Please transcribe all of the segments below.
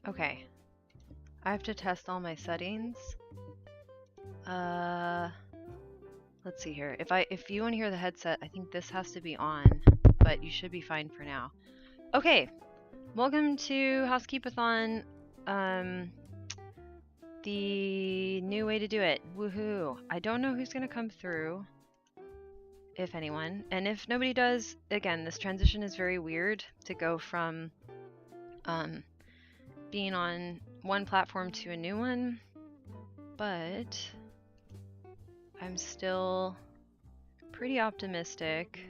Okay, I have to test all my settings. Let's see here. If you want to hear the headset, I think this has to be on, but you should be fine for now. Okay, welcome to Housekeep-a-thon. The new way to do it. Woohoo! I don't know who's gonna come through, if anyone, and if nobody does, again, this transition is very weird to go from being on one platform to a new one, but I'm still pretty optimistic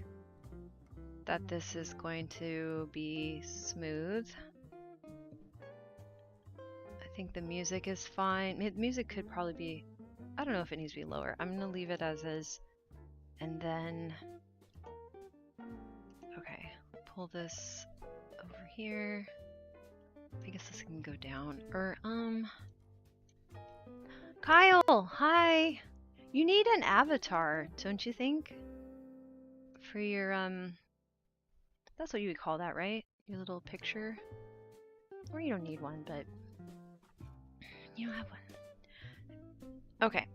that this is going to be smooth. I think the music is fine. The music could probably be, I don't know if it needs to be lower. I'm gonna leave it as is, and then, okay, pull this over here. I guess this can go down, or Kyle, hi! You need an avatar, don't you think? For your, that's what you would call that, right? Your little picture? Or you don't need one, but you don't have one. Okay.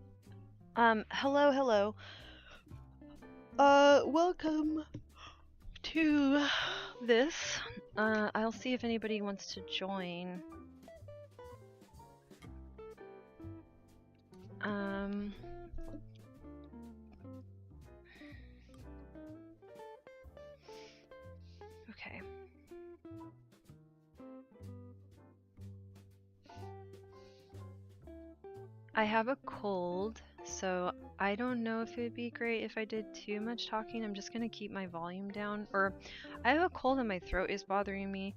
Hello. Welcome to this. I'll see if anybody wants to join. Okay. I have a cold, so I don't know if it would be great if I did too much talking. I'm just gonna keep my volume down. Or I have a cold and my throat is bothering me,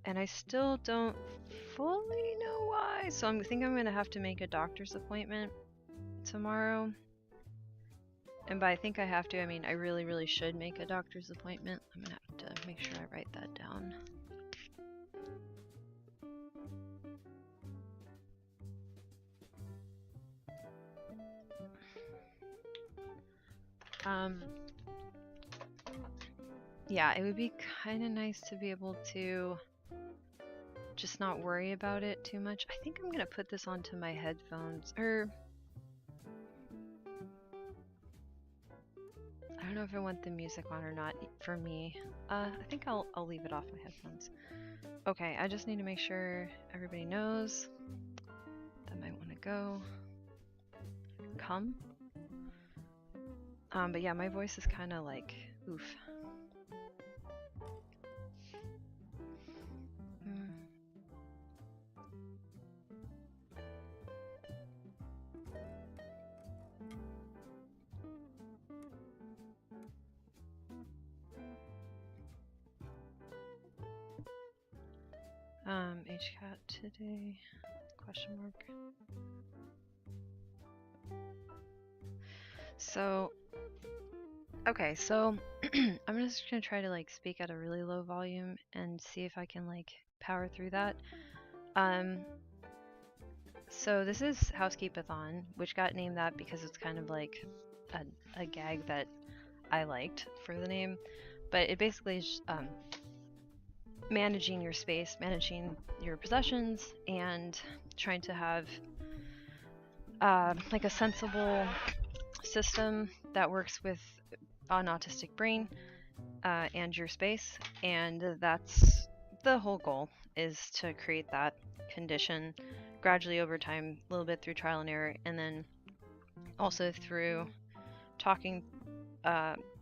and I still don't fully know why. So I think I'm gonna have to make a doctor's appointment tomorrow. And by I think I have to, I mean I really should make a doctor's appointment. I'm gonna have to make sure I write that down. Yeah, it would be kind of nice to be able to just not worry about it too much. I think I'm gonna put this onto my headphones, or I don't know if I want the music on or not for me. I think I'll leave it off my headphones. Okay, I just need to make sure everybody knows that might want to go. Come. But yeah, my voice is kind of like, oof. HKAT today, question mark. So, okay, so I'm just gonna try to like speak at a really low volume and see if I can like power through that. So this is Housekeep-a-thon, which got named that because it's kind of like a gag that I liked for the name, but it basically is managing your space, managing your possessions, and trying to have like a sensible system that works with an autistic brain and your space, and that's the whole goal, is to create that condition gradually over time, a little bit through trial and error, and then also through talking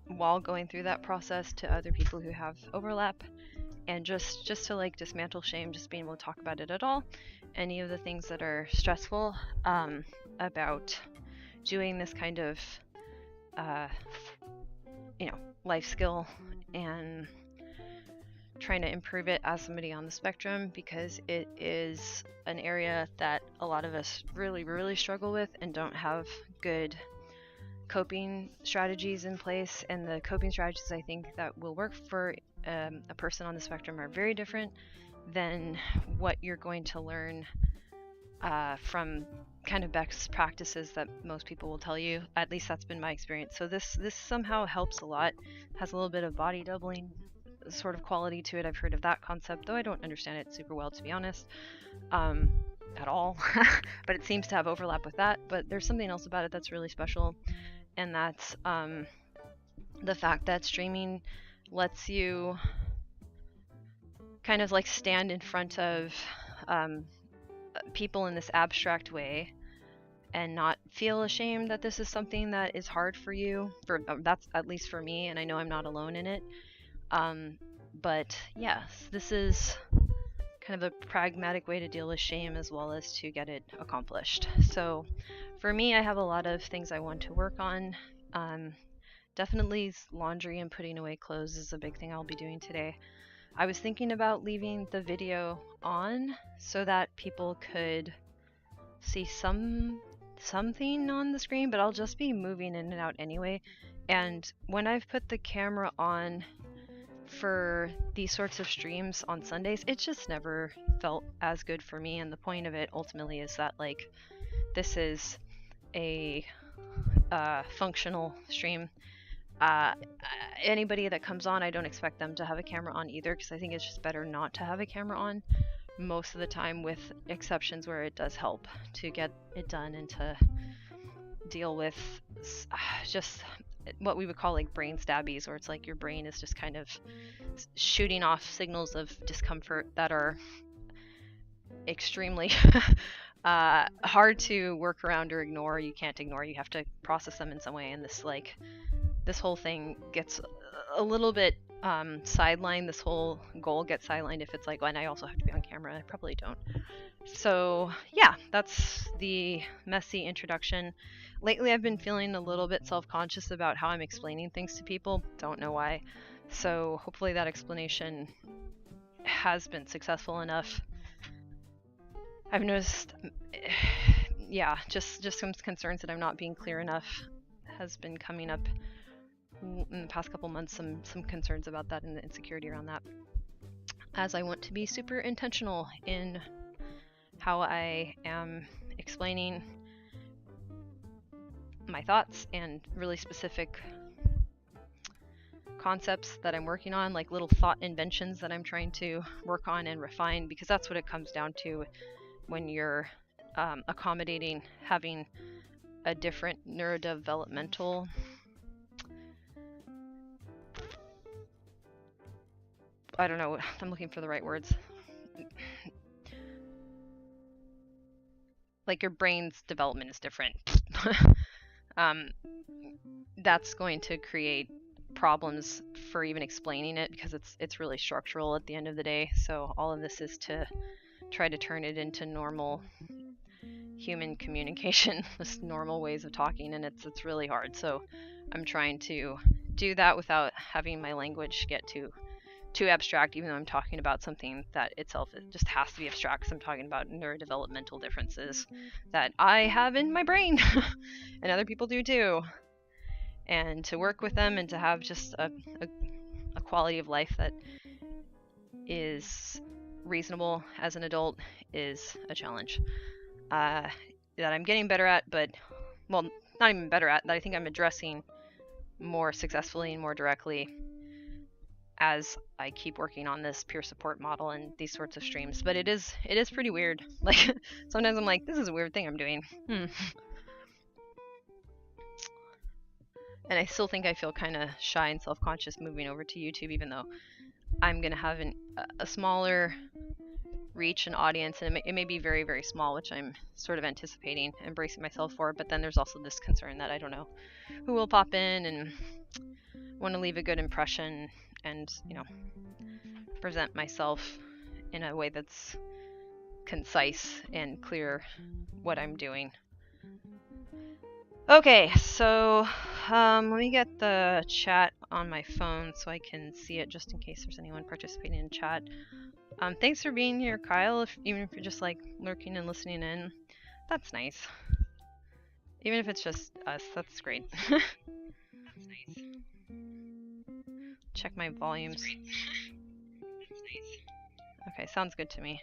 while going through that process to other people who have overlap, and just to like dismantle shame, just being able to talk about it at all, any of the things that are stressful about doing this kind of life skill and trying to improve it as somebody on the spectrum, because it is an area that a lot of us really struggle with and don't have good coping strategies in place. And the coping strategies I think that will work for a person on the spectrum are very different than what you're going to learn from kind of best practices that most people will tell you. At least that's been my experience. So this somehow helps a lot. Has a little bit of body doubling sort of quality to it. I've heard of that concept, though I don't understand it super well, to be honest, at all. But it seems to have overlap with that. But there's something else about it that's really special, and that's the fact that streaming lets you kind of like stand in front of people in this abstract way and not feel ashamed that this is something that is hard for you. That's at least for me, and I know I'm not alone in it. But yes, this is kind of a pragmatic way to deal with shame as well as to get it accomplished. So for me, I have a lot of things I want to work on. Definitely laundry and putting away clothes is a big thing I'll be doing today. I was thinking about leaving the video on so that people could see something on the screen, but I'll just be moving in and out anyway. And when I've put the camera on for these sorts of streams on Sundays, it just never felt as good for me. And the point of it ultimately is that like this is a functional stream. Anybody that comes on, I don't expect them to have a camera on either, because I think it's just better not to have a camera on most of the time, with exceptions where it does help to get it done and to deal with just what we would call like brain stabbies, or it's like your brain is just kind of shooting off signals of discomfort that are extremely hard to work around or ignore. You can't ignore, you have to process them in some way, and this whole thing gets a little bit sidelined. This whole goal gets sidelined if it's like, well, and I also have to be on camera. I probably don't. So yeah, that's the messy introduction. Lately I've been feeling a little bit self-conscious about how I'm explaining things to people. Don't know why. So hopefully that explanation has been successful enough. I've noticed, yeah, just some concerns that I'm not being clear enough has been coming up in the past couple months. Some concerns about that and the insecurity around that, as I want to be super intentional in how I am explaining my thoughts and really specific concepts that I'm working on, like little thought inventions that I'm trying to work on and refine, because that's what it comes down to when you're accommodating having a different neurodevelopmental I don't know, I'm looking for the right words. Like your brain's development is different. That's going to create problems for even explaining it, because it's really structural at the end of the day. So all of this is to try to turn it into normal human communication, just normal ways of talking, and it's really hard. So I'm trying to do that without having my language get too abstract, even though I'm talking about something that itself just has to be abstract, because I'm talking about neurodevelopmental differences that I have in my brain and other people do too. And to work with them and to have just a quality of life that is reasonable as an adult is a challenge that I'm getting better at, but, well, not even better at, that I think I'm addressing more successfully and more directly as I keep working on this peer support model and these sorts of streams. But it is pretty weird. Like sometimes I'm like, this is a weird thing I'm doing. And I still think I feel kind of shy and self-conscious moving over to YouTube, even though I'm gonna have a smaller reach an audience, and it may be very, very small, which I'm sort of anticipating and bracing myself for, but then there's also this concern that I don't know who will pop in and want to leave a good impression and, you know, present myself in a way that's concise and clear what I'm doing. Okay, so let me get the chat on my phone so I can see it just in case there's anyone participating in chat. Thanks for being here, Kyle, even if you're just like lurking and listening in. That's nice. Even if it's just us, that's great. That's nice. Check my volumes. Okay, sounds good to me.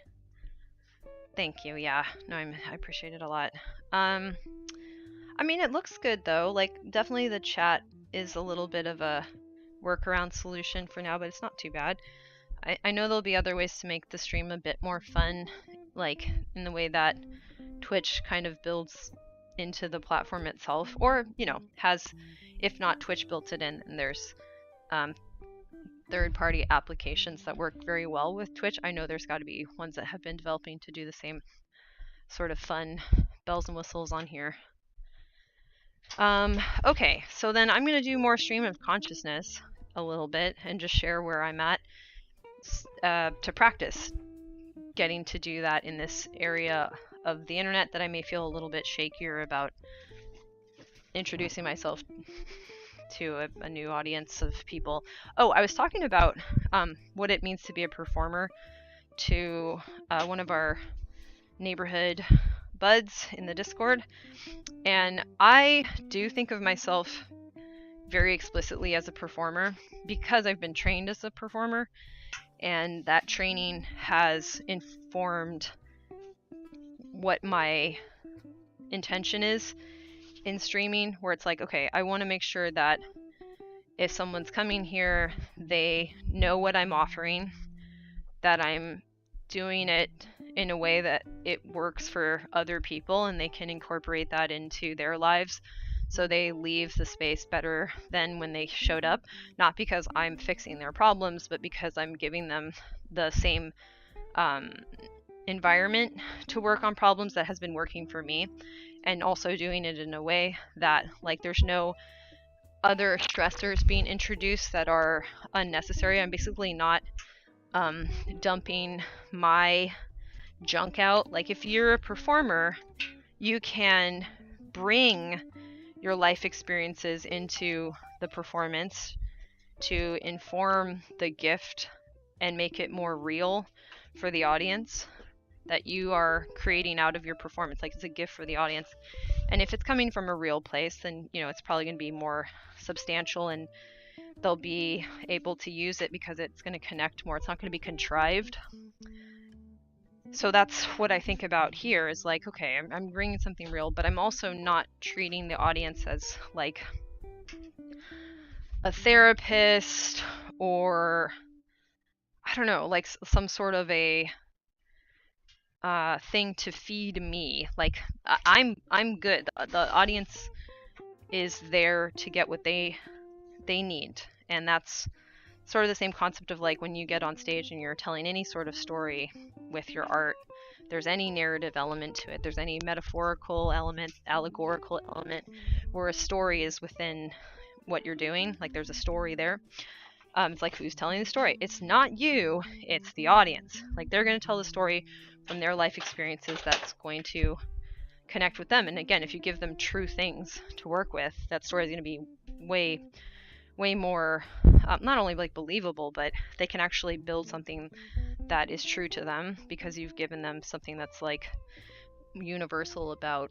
Thank you. Yeah, no, I appreciate it a lot. I mean, it looks good though. Like, definitely the chat is a little bit of a workaround solution for now, but it's not too bad. I know there'll be other ways to make the stream a bit more fun, like in the way that Twitch kind of builds into the platform itself, or, you know, has, if not Twitch built it in, and there's third-party applications that work very well with Twitch. I know there's got to be ones that have been developing to do the same sort of fun bells and whistles on here. Okay, so then I'm going to do more stream of consciousness a little bit and just share where I'm at to practice getting to do that in this area of the internet that I may feel a little bit shakier about introducing myself to a new audience of people. Oh, I was talking about what it means to be a performer to one of our neighborhood buds in the Discord, and I do think of myself very explicitly as a performer because I've been trained as a performer, and that training has informed what my intention is in streaming, where it's like, okay, I want to make sure that if someone's coming here, they know what I'm offering, that I'm doing it in a way that it works for other people and they can incorporate that into their lives so they leave the space better than when they showed up, not because I'm fixing their problems, but because I'm giving them the same environment to work on problems that has been working for me, and also doing it in a way that, like, there's no other stressors being introduced that are unnecessary. I'm basically not dumping my junk out. Like, if you're a performer, you can bring your life experiences into the performance to inform the gift and make it more real for the audience that you are creating out of your performance. Like, it's a gift for the audience. And if it's coming from a real place, then, you know, it's probably going to be more substantial and they'll be able to use it because it's going to connect more. It's not going to be contrived. So that's what I think about here is like, okay, I'm bringing something real, but I'm also not treating the audience as like a therapist or, I don't know, like some sort of a thing to feed me. Like, I'm good. The audience is there to get what they need, and that's sort of the same concept of like when you get on stage and you're telling any sort of story with your art. There's any narrative element to it. There's any metaphorical element, allegorical element, where a story is within what you're doing. Like, there's a story there. It's like, who's telling the story? It's not you, it's the audience. Like, they're going to tell the story from their life experiences that's going to connect with them. And again, if you give them true things to work with, that story is going to be way more not only like believable, but they can actually build something that is true to them because you've given them something that's like universal about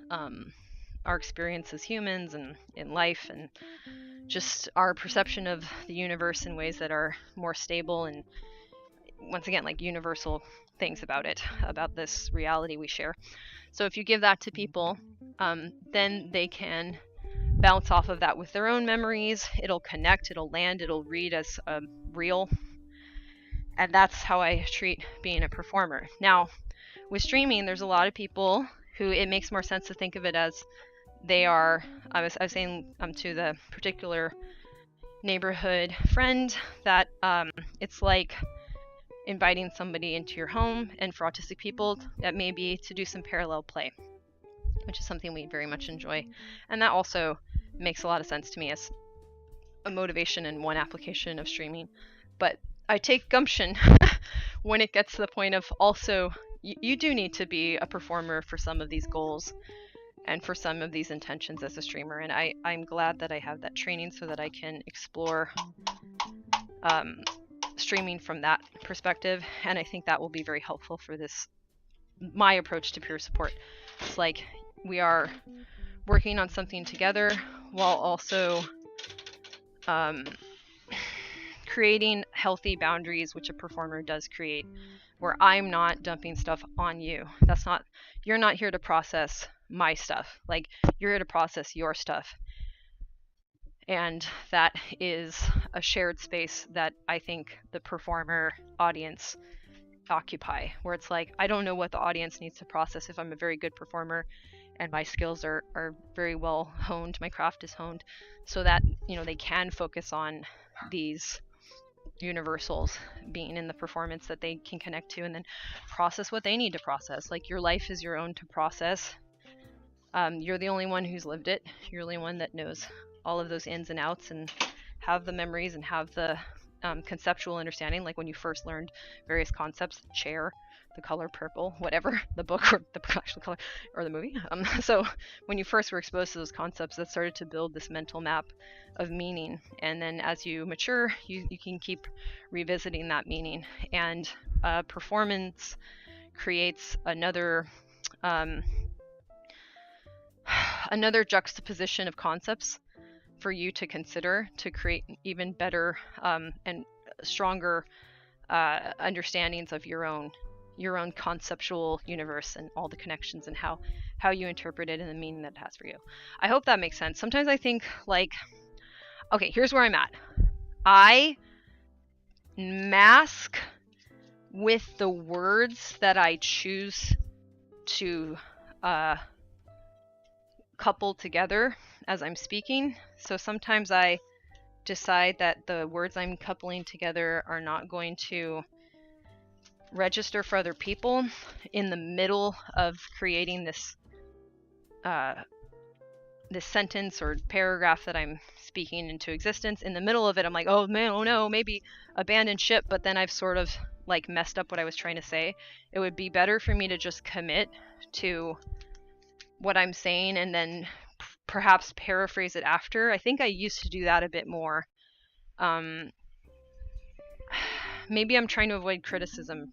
our experience as humans and in life, and just our perception of the universe in ways that are more stable, and once again, like universal things about it, about this reality we share. So if you give that to people, then they can bounce off of that with their own memories. It'll connect, it'll land, it'll read as real. And that's how I treat being a performer. Now, with streaming, there's a lot of people who it makes more sense to think of it as they are, I was saying to the particular neighborhood friend that it's like inviting somebody into your home, and for autistic people, that may be to do some parallel play, which is something we very much enjoy. And that also makes a lot of sense to me as a motivation in one application of streaming. But I take gumption when it gets to the point of also, you do need to be a performer for some of these goals and for some of these intentions as a streamer. And I'm glad that I have that training so that I can explore streaming from that perspective. And I think that will be very helpful for this, my approach to peer support. It's like we are working on something together while also creating healthy boundaries, which a performer does create, where I'm not dumping stuff on you. You're not here to process my stuff. Like, you're here to process your stuff. And that is a shared space that I think the performer audience occupy, where it's like, I don't know what the audience needs to process if I'm a very good performer and my skills are very well honed, my craft is honed, so that, you know, they can focus on these universals being in the performance that they can connect to, and then process what they need to process. Like, your life is your own to process. You're the only one who's lived it. You're the only one that knows all of those ins and outs and have the memories and have the conceptual understanding. Like when you first learned various concepts, the chair, the color purple, whatever, the book or the actual color or the movie. So when you first were exposed to those concepts, that started to build this mental map of meaning. And then as you mature, you can keep revisiting that meaning. And performance creates another juxtaposition of concepts for you to consider to create even better and stronger understandings of your own conceptual universe and all the connections and how you interpret it and the meaning that it has for you. I hope that makes sense. Sometimes I think, like, okay, here's where I'm at. I mask with the words that I choose to couple together as I'm speaking. So sometimes I decide that the words I'm coupling together are not going to register for other people in the middle of creating this this sentence or paragraph that I'm speaking into existence. In the middle of it, I'm like, oh man, oh no, maybe abandon ship, but then I've sort of like messed up what I was trying to say. It would be better for me to just commit to what I'm saying and then perhaps paraphrase it after. I think I used to do that a bit more. Maybe I'm trying to avoid criticism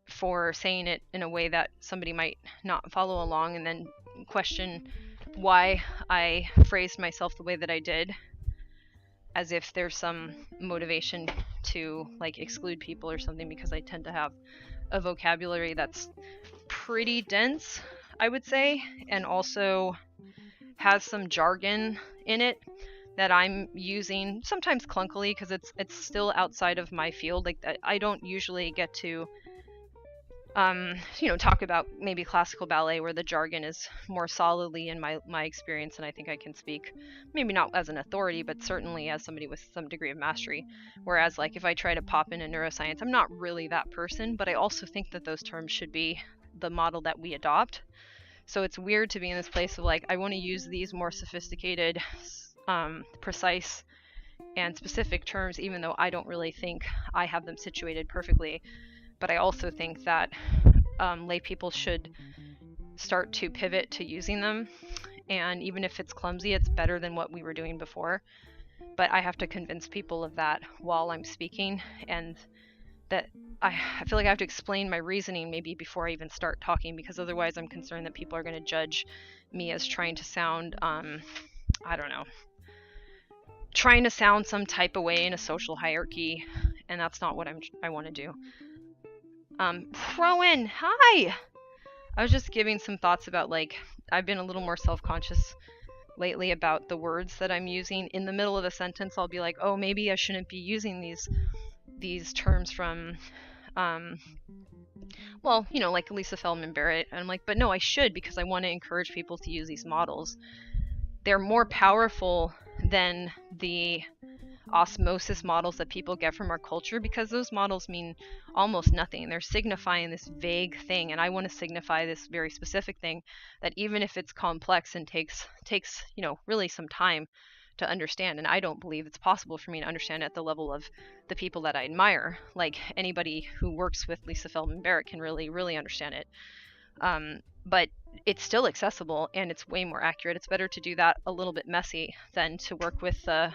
for saying it in a way that somebody might not follow along and then question why I phrased myself the way that I did, as if there's some motivation to like exclude people or something, because I tend to have a vocabulary that's pretty dense, I would say, and also has some jargon in it that I'm using sometimes clunkily because it's still outside of my field. Like, I don't usually get to talk about maybe classical ballet where the jargon is more solidly in my experience, and I think I can speak, maybe not as an authority, but certainly as somebody with some degree of mastery. Whereas like if I try to pop into neuroscience, I'm not really that person, but I also think that those terms should be the model that we adopt. So it's weird to be in this place of like, I want to use these more sophisticated, precise and specific terms, even though I don't really think I have them situated perfectly. But I also think that lay people should start to pivot to using them. And even if it's clumsy, it's better than what we were doing before. But I have to convince people of that while I'm speaking, and that I feel like I have to explain my reasoning maybe before I even start talking, because otherwise I'm concerned that people are going to judge me as trying to sound, trying to sound some type of way in a social hierarchy, and that's not what I want to do. Rowan, hi! I was just giving some thoughts about, like, I've been a little more self-conscious lately about the words that I'm using. In the middle of a sentence, I'll be like, oh, maybe I shouldn't be using these terms from, like Lisa Feldman Barrett. And I'm like, but no, I should, because I want to encourage people to use these models. They're more powerful than the osmosis models that people get from our culture, because those models mean almost nothing. They're signifying this vague thing, and I want to signify this very specific thing that even if it's complex and takes really some time to understand, and I don't believe it's possible for me to understand at the level of the people that I admire. Like anybody who works with Lisa Feldman Barrett can really understand it. But it's still accessible and it's way more accurate. It's better to do that a little bit messy than to work with the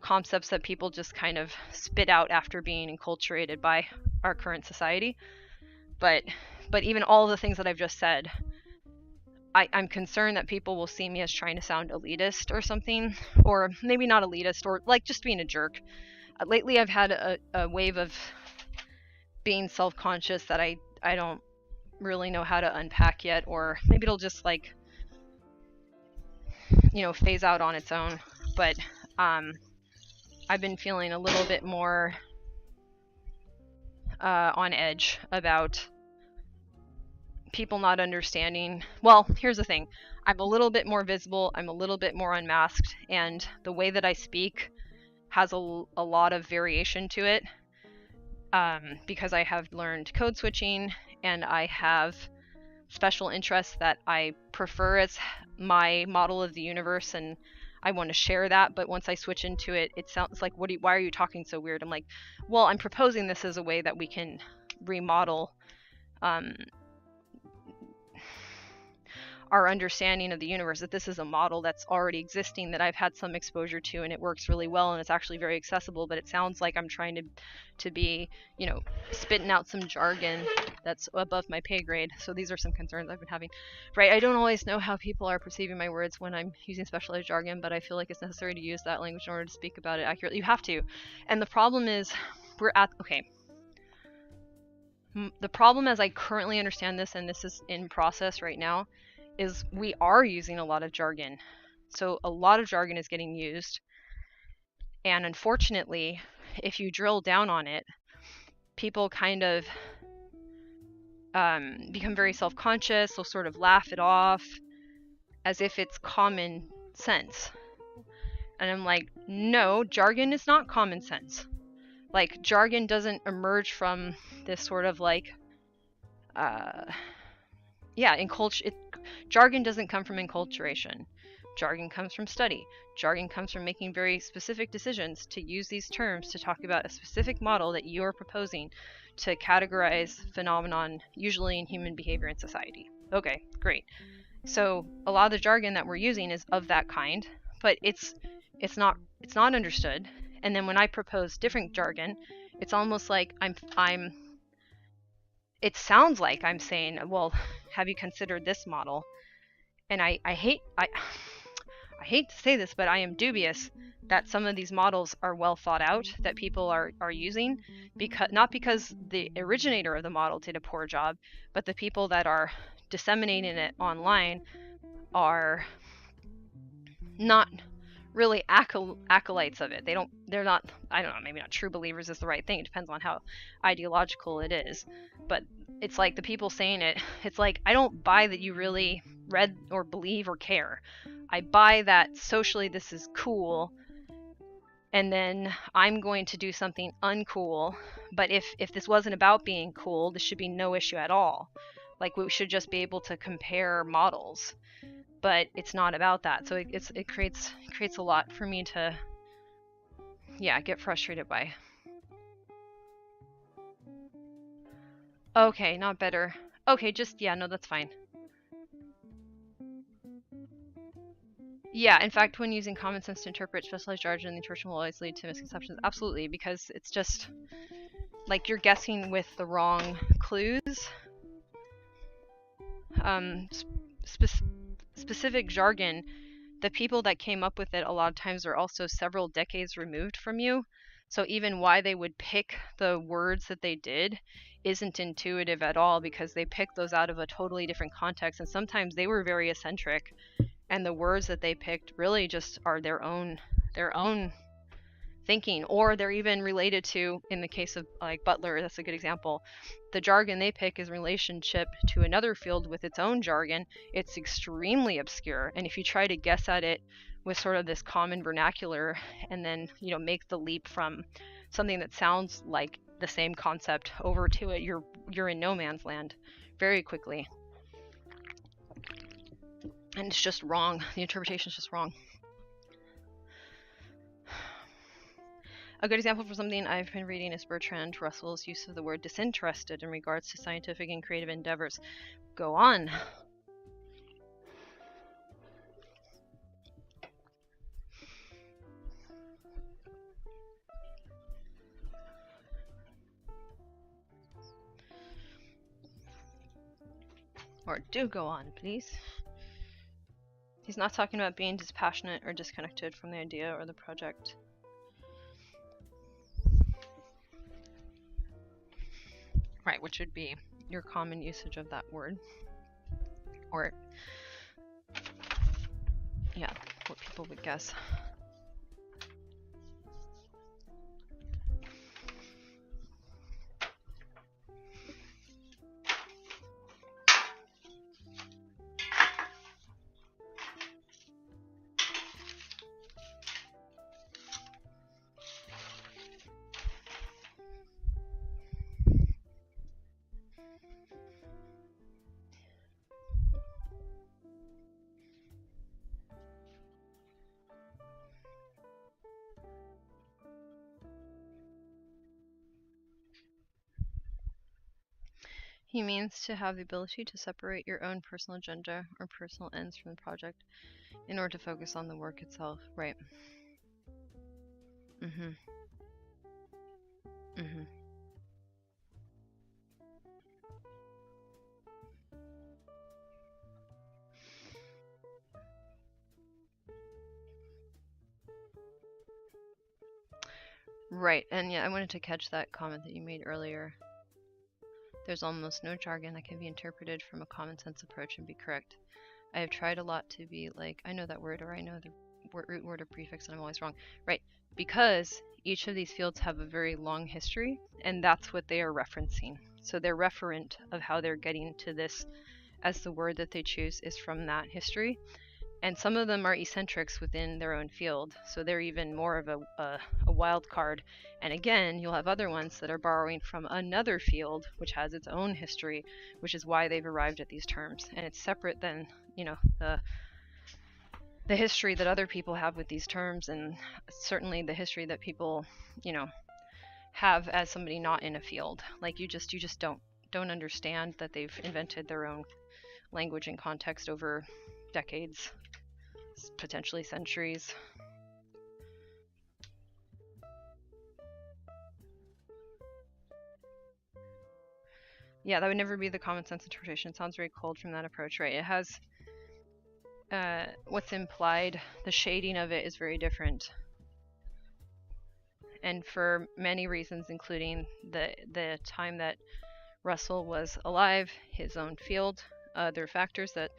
concepts that people just kind of spit out after being enculturated by our current society. But even all the things that I've just said, I'm concerned that people will see me as trying to sound elitist or something, or maybe not elitist, or like just being a jerk. Lately I've had a wave of being self-conscious that I don't really know how to unpack yet, or maybe it'll just like phase out on its own. But I've been feeling a little bit more on edge about people not understanding. Well, here's the thing. I'm a little bit more visible, I'm a little bit more unmasked, and the way that I speak has a lot of variation to it, because I have learned code switching and I have special interests that I prefer as my model of the universe, and I want to share that. But once I switch into it, it sounds like, why are you talking so weird? I'm like, well, I'm proposing this as a way that we can remodel our understanding of the universe, that this is a model that's already existing, that I've had some exposure to, and it works really well, and it's actually very accessible. But it sounds like I'm trying to be, spitting out some jargon that's above my pay grade. So these are some concerns I've been having. Right, I don't always know how people are perceiving my words when I'm using specialized jargon, but I feel like it's necessary to use that language in order to speak about it accurately. You have to. And the problem is, the problem as I currently understand this, and this is in process right now, is we are using a lot of jargon. So a lot of jargon is getting used. And unfortunately, if you drill down on it, people kind of become very self-conscious. They'll sort of laugh it off as if it's common sense. And I'm like, no, jargon is not common sense. Like, jargon doesn't emerge from this sort of like, jargon doesn't come from enculturation. Jargon comes from study. Jargon comes from making very specific decisions to use these terms to talk about a specific model that you are proposing to categorize phenomenon, usually in human behavior and society. Okay, great. So a lot of the jargon that we're using is of that kind, but it's not understood. And then when I propose different jargon, it's almost like it sounds like I'm saying, well, have you considered this model? And I hate to say this, but I am dubious that some of these models are well thought out, that people are using, not because the originator of the model did a poor job, but the people that are disseminating it online are not really acolytes of it. They're not, I don't know, maybe not true believers is the right thing. It depends on how ideological it is. But it's like the people saying it, it's like, I don't buy that you really read or believe or care. I buy that socially this is cool, and then I'm going to do something uncool. But if this wasn't about being cool, this should be no issue at all. Like, we should just be able to compare models. But it's not about that. So it creates a lot for me to, get frustrated by. Okay, not better. Okay, just, no, that's fine. Yeah, in fact, when using common sense to interpret specialized jargon, the interpretation will always lead to misconceptions. Absolutely, because it's just like you're guessing with the wrong clues. Specific jargon, the people that came up with it a lot of times are also several decades removed from you. So even why they would pick the words that they did isn't intuitive at all, because they picked those out of a totally different context, and sometimes they were very eccentric, and the words that they picked really just are their own thinking, or they're even related to, in the case of like Butler, that's a good example, the jargon they pick is relationship to another field with its own jargon. It's extremely obscure, and if you try to guess at it with sort of this common vernacular, and then, you know, make the leap from something that sounds like the same concept over to it, you're in no man's land very quickly. And it's just wrong. The interpretation is just wrong. A good example for something I've been reading is Bertrand Russell's use of the word disinterested in regards to scientific and creative endeavors. Go on. Or do go on, please. He's not talking about being dispassionate or disconnected from the idea or the project. Right, which would be your common usage of that word. Or, yeah, what people would guess. He means to have the ability to separate your own personal agenda or personal ends from the project in order to focus on the work itself. Right. Right, and yeah, I wanted to catch that comment that you made earlier. There's almost no jargon that can be interpreted from a common sense approach and be correct. I have tried a lot to be like, I know that word, or I know the root word or prefix, and I'm always wrong. Right, because each of these fields have a very long history, and that's what they are referencing. So their referent of how they're getting to this as the word that they choose is from that history. And some of them are eccentrics within their own field, so they're even more of a wild card. And again, you'll have other ones that are borrowing from another field, which has its own history, which is why they've arrived at these terms. And it's separate than, you know, the history that other people have with these terms, and certainly the history that people, you know, have as somebody not in a field. Like you just don't understand that they've invented their own language and context over decades, potentially centuries. Yeah, that would never be the common sense interpretation. It sounds very cold from that approach, right? It has what's implied, the shading of it is very different. And for many reasons, including the time that Russell was alive, his own field, other factors that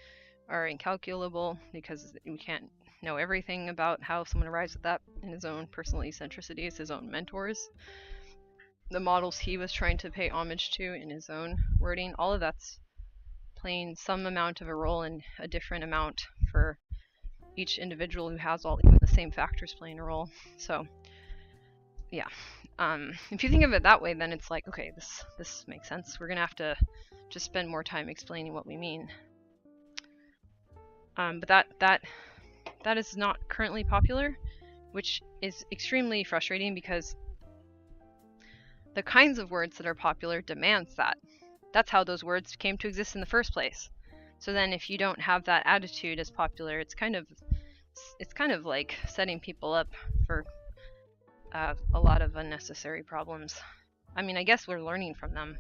are incalculable because we can't know everything about how someone arrives at that in his own personal eccentricities, his own mentors, the models he was trying to pay homage to in his own wording. All of that's playing some amount of a role and a different amount for each individual who has all even the same factors playing a role. So yeah, if you think of it that way, then it's like, okay, this makes sense. We're gonna have to just spend more time explaining what we mean. But that is not currently popular, which is extremely frustrating because the kinds of words that are popular demands that. That's how those words came to exist in the first place. So then if you don't have that attitude as popular, it's kind of like setting people up for a lot of unnecessary problems. I mean, I guess we're learning from them,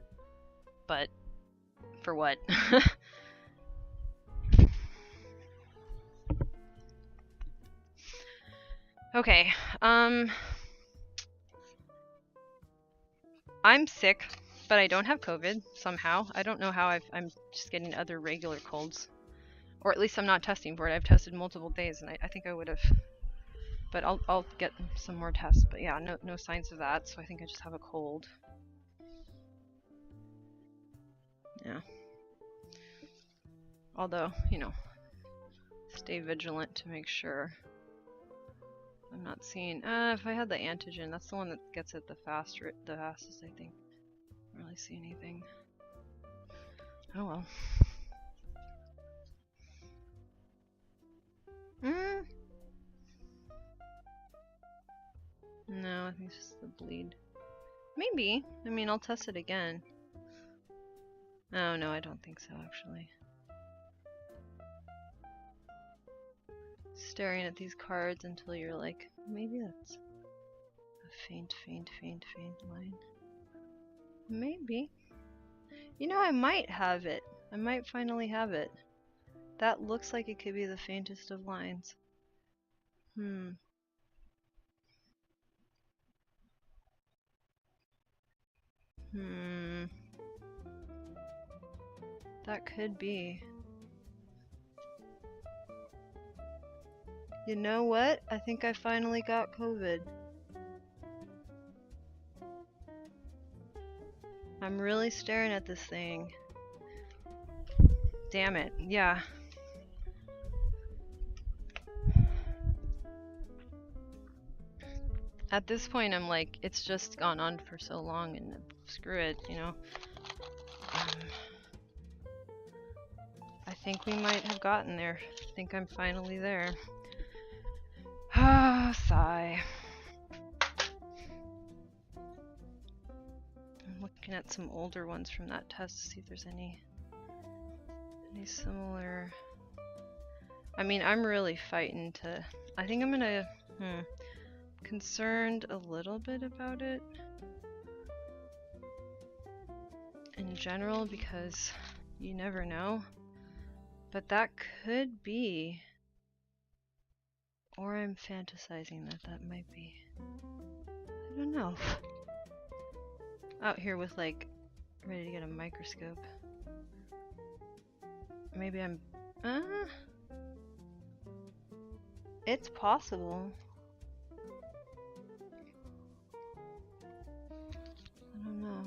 but for what? Okay, I'm sick, but I don't have COVID somehow. I don't know how I'm just getting other regular colds. Or at least I'm not testing for it. I've tested multiple days, and I think I would have. But I'll get some more tests. But yeah, no signs of that, so I think I just have a cold. Yeah. Although, you know, stay vigilant to make sure. I'm not seeing. If I had the antigen, that's the one that gets it the fastest, I think. I don't really see anything. Oh well. No, I think it's just the bleed. Maybe. I mean, I'll test it again. Oh no, I don't think so, actually. Staring at these cards until you're like, maybe that's a faint line. Maybe. You know, I might have it. I might finally have it. That looks like it could be the faintest of lines. That could be. You know what? I think I finally got COVID. I'm really staring at this thing. Damn it. Yeah. At this point, I'm like, it's just gone on for so long, and screw it, you know. I think we might have gotten there. I think I'm finally there. Ah, sigh. I'm looking at some older ones from that test to see if there's any similar. I mean, I'm really fighting to. I think I'm gonna. Concerned a little bit about it in general because you never know. But that could be. Or I'm fantasizing that might be. I don't know. Out here with like ready to get a microscope. Maybe I'm it's possible. I don't know.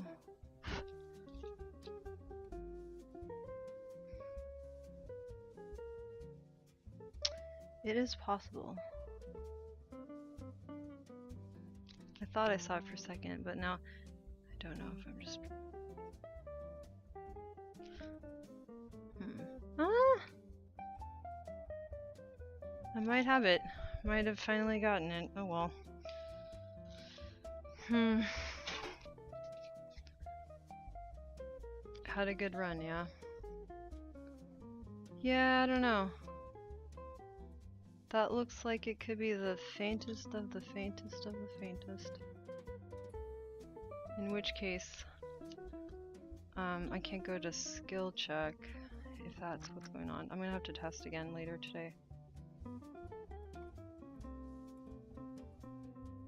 It is possible. I thought I saw it for a second, but now I don't know if I'm just. I might have it. Might have finally gotten it. Oh well. Had a good run, yeah. Yeah, I don't know. That looks like it could be the faintest of the faintest of the faintest. In which case, I can't go to skill check if that's what's going on. I'm gonna have to test again later today.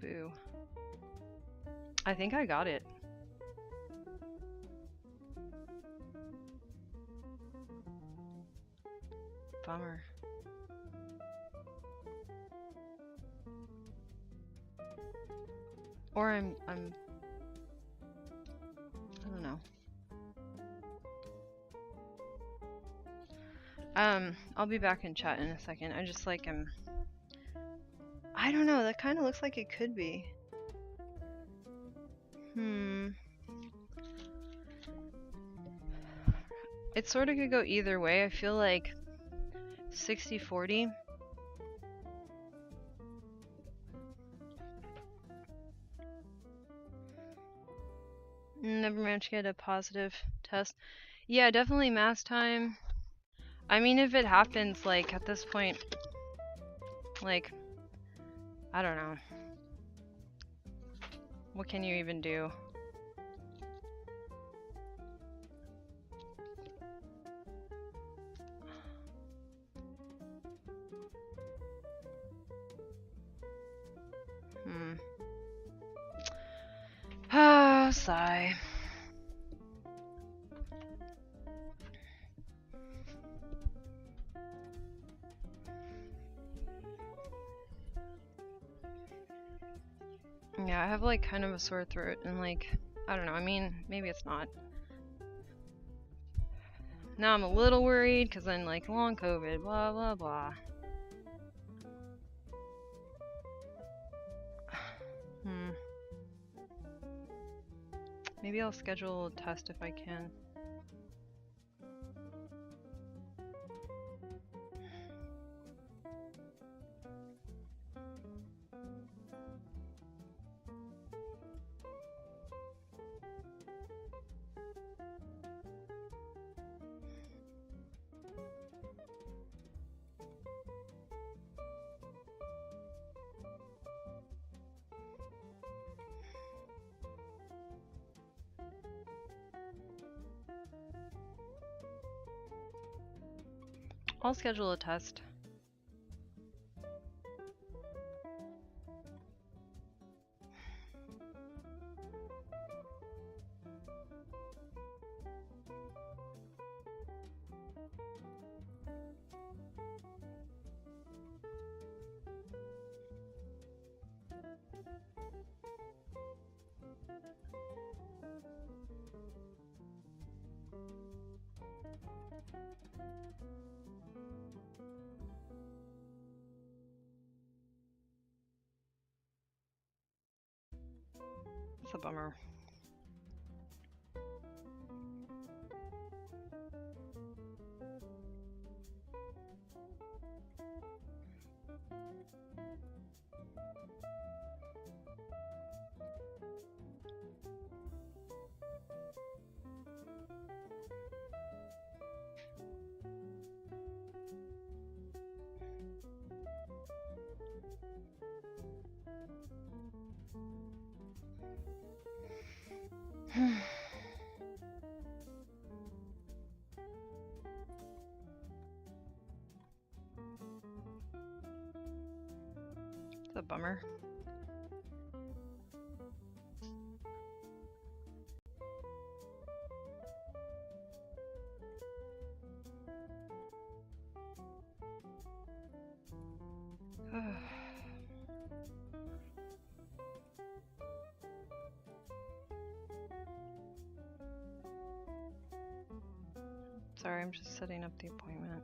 Boo. I think I got it. Bummer. Or I'm I don't know. I'll be back in chat in a second. I just like I don't know, that kind of looks like it could be. It sort of could go either way. I feel like 60-40. Never managed to get a positive test. Yeah, definitely mask time. I mean, if it happens, like, at this point, like, I don't know. What can you even do? Sigh. Yeah, I have like kind of a sore throat and like, I don't know, I mean, maybe it's not. Now I'm a little worried because I'm like long COVID, blah blah blah. Maybe I'll schedule a test if I can. I'll schedule a test. That's a bummer. It's a bummer. Sorry, I'm just setting up the appointment.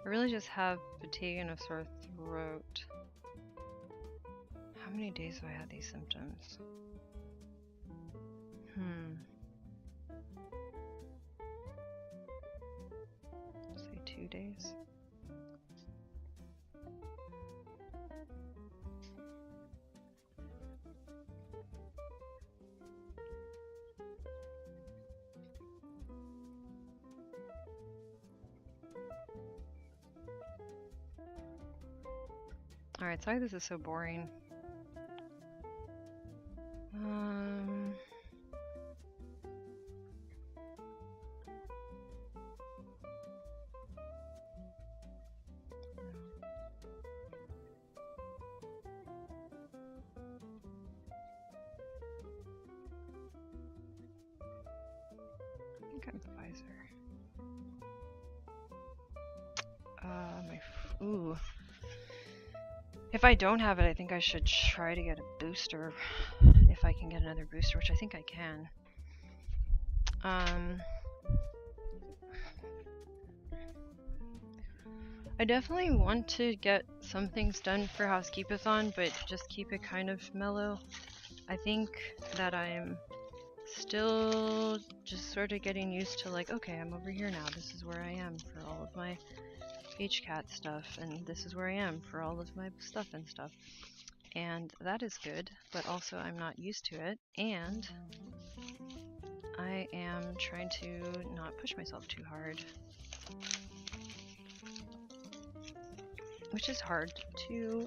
I really just have fatigue and a sore throat. How many days have I had these symptoms? Say 2 days. Alright, sorry this is so boring. I think I'm the visor. Ooh. If I don't have it, I think I should try to get a booster. If I can get another booster, which I think I can. I definitely want to get some things done for Housekeep-a-thon, but just keep it kind of mellow. I think that I'm still just sort of getting used to like, okay, I'm over here now. This is where I am for all of my HKAT stuff, and this is where I am for all of my stuff and stuff. And that is good, but also I'm not used to it, and I am trying to not push myself too hard. Which is hard to,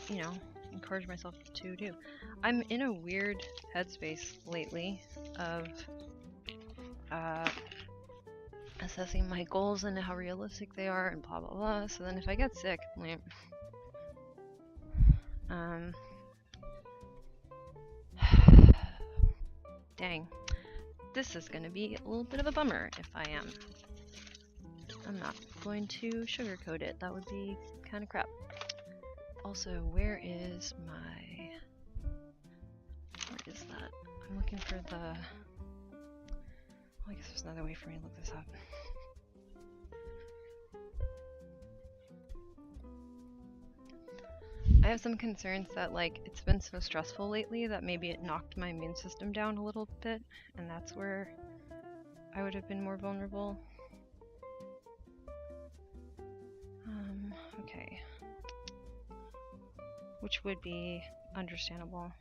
you know, encourage myself to do. I'm in a weird headspace lately of assessing my goals and how realistic they are and blah blah blah. So then if I get sick, like, dang, this is gonna be a little bit of a bummer if I am. I'm not going to sugarcoat it. That would be kind of crap. Also, where is that? I'm looking for the... Well, I guess there's another way for me to look this up. I have some concerns that, like, it's been so stressful lately that maybe it knocked my immune system down a little bit, and that's where I would have been more vulnerable. Okay. Which would be understandable.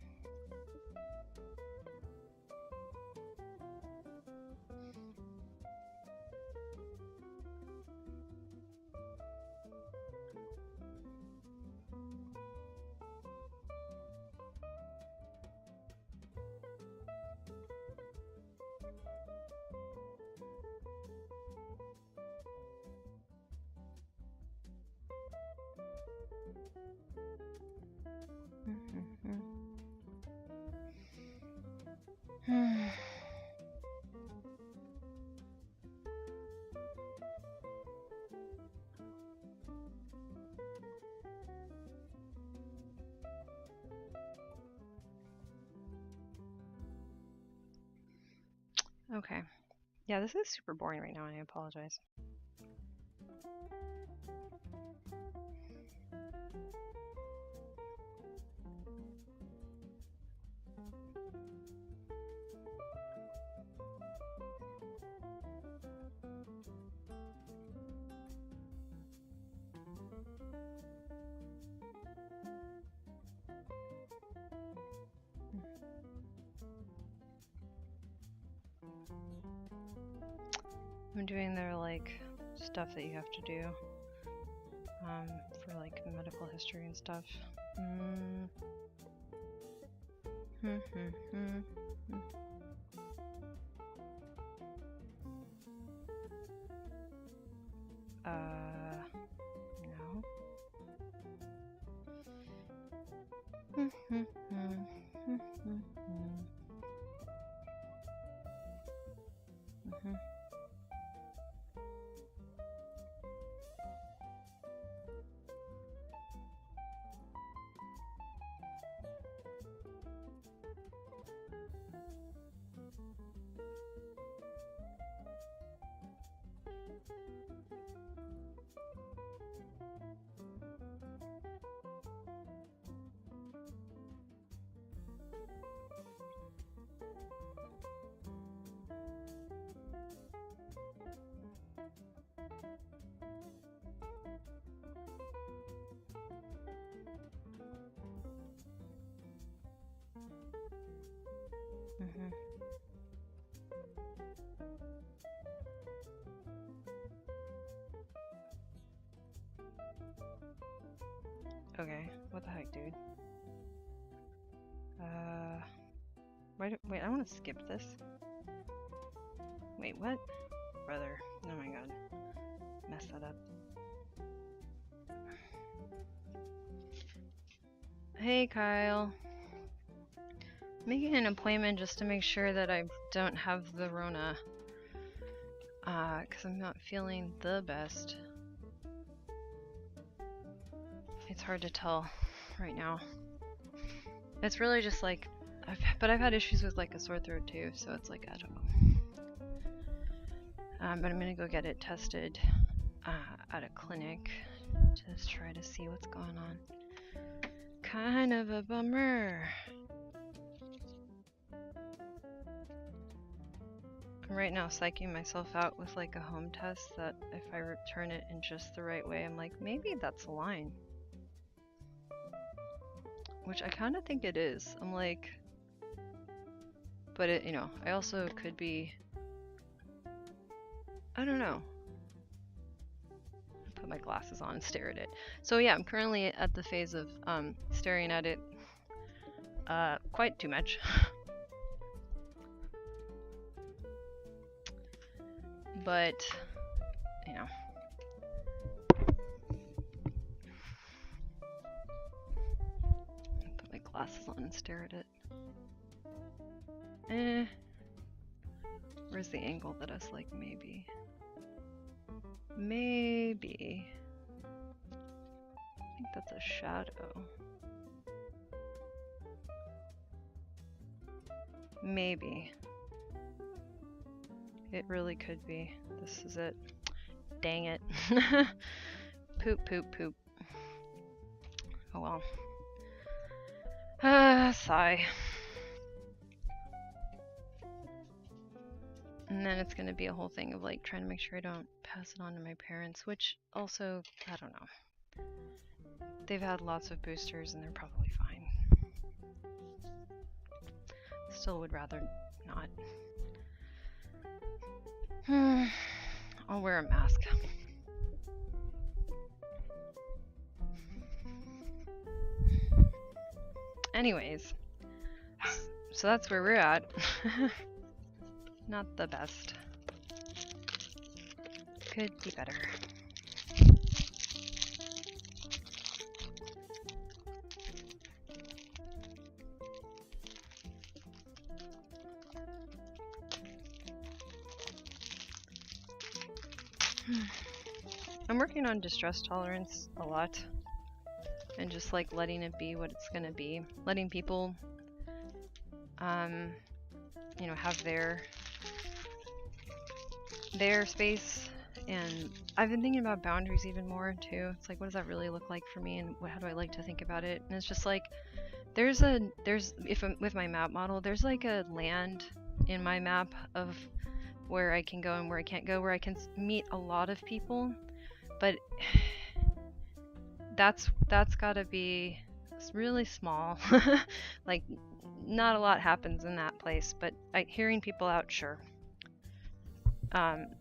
Okay. Yeah, this is super boring right now, and I apologize. I'm doing their, like, stuff that you have to do for, like, medical history and stuff. No. Okay, what the heck, dude? Wait, I want to skip this. Wait, what? Brother, oh my god. Messed that up. Hey, Kyle. Making an appointment just to make sure that I don't have the Rona. Because I'm not feeling the best. It's hard to tell right now. It's really just like, I've had issues with like a sore throat too, so it's like, I don't know. But I'm gonna go get it tested at a clinic to try to see what's going on. Kind of a bummer. I'm right now psyching myself out with like a home test that if I return it in just the right way, I'm like, maybe that's a line. Which I kind of think it is. I'm like, but it, you know, I also could be, I don't know. Put my glasses on and stare at it. So yeah, I'm currently at the phase of staring at it quite too much. But, you know. Put my glasses on and stare at it. Where's the angle that is like maybe? Maybe. I think that's a shadow. Maybe. It really could be. This is it. Dang it. Poop, poop, poop. Oh well. Sigh. And then it's gonna be a whole thing of like trying to make sure I don't pass it on to my parents, which also, I don't know. They've had lots of boosters and they're probably fine. Still would rather not. I'll wear a mask. Anyways, so that's where we're at. Not the best. Could be better. I'm working on distress tolerance a lot. And just like letting it be what it's gonna be. Letting people, you know, have their space. And I've been thinking about boundaries even more too. It's like, what does that really look like for me, and how do I like to think about it? And it's just like, if I'm with my map model, there's like a land in my map of where I can go and where I can't go, where I can meet a lot of people, but that's gotta be really small. Like, not a lot happens in that place, but hearing people out, sure. And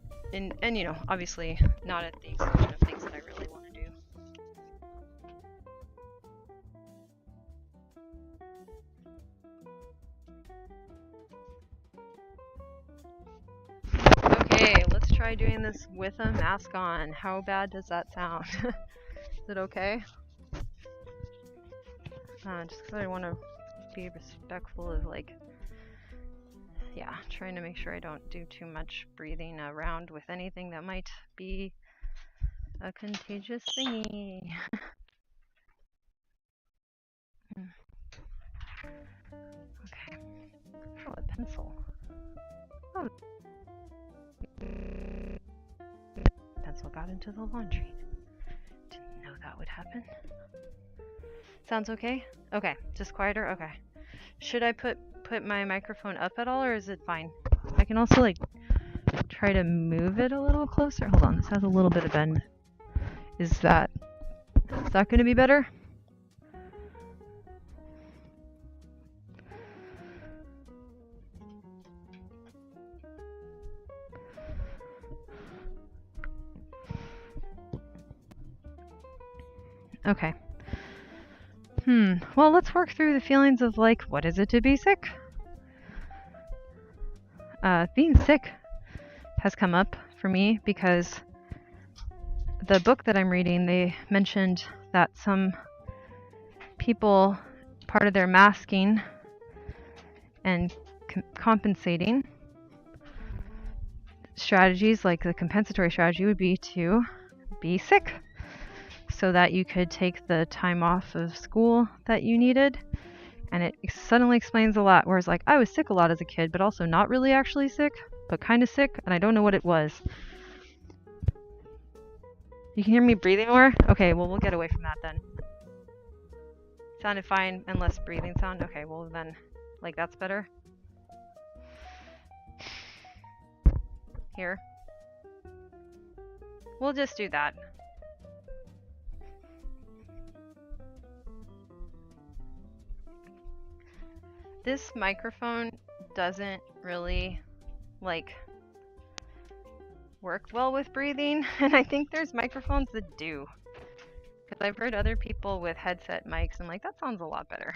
you know, obviously not at the exclusion of things that I really want to do. Okay, let's try doing this with a mask on. How bad does that sound? Is it okay? Just because I want to be respectful of, like, yeah, trying to make sure I don't do too much breathing around with anything that might be a contagious thingy. Okay. Oh, a pencil. Oh. Pencil got into the laundry. Didn't know that would happen. Sounds okay? Okay, just quieter? Okay. Should I put my microphone up at all, or is it fine? I can also like try to move it a little closer. Hold on, this has a little bit of bend. Is that going to be better? Okay. Well, let's work through the feelings of, like, what is it to be sick? Being sick has come up for me because the book that I'm reading, they mentioned that some people, part of their masking and compensating strategies, like the compensatory strategy, would be to be sick, so that you could take the time off of school that you needed. And it suddenly explains a lot. Whereas, like, I was sick a lot as a kid, but also not really actually sick, but kind of sick, and I don't know what it was. You can hear me breathing more? Okay, well, we'll get away from that then. Sounded fine and less breathing sound? Okay, well then, like, that's better. Here. We'll just do that. This microphone doesn't really, like, work well with breathing, and I think there's microphones that do. Because I've heard other people with headset mics, and like, that sounds a lot better.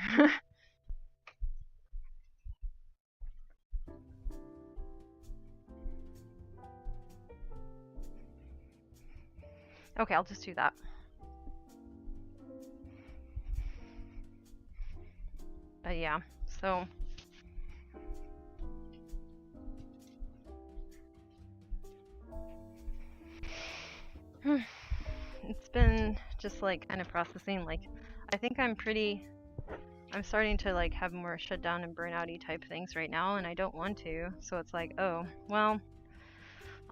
Okay, I'll just do that. But yeah, so it's been just like kind of processing. Like, I think I'm starting to like have more shutdown and burnout-y type things right now, and I don't want to. So it's like, oh, well,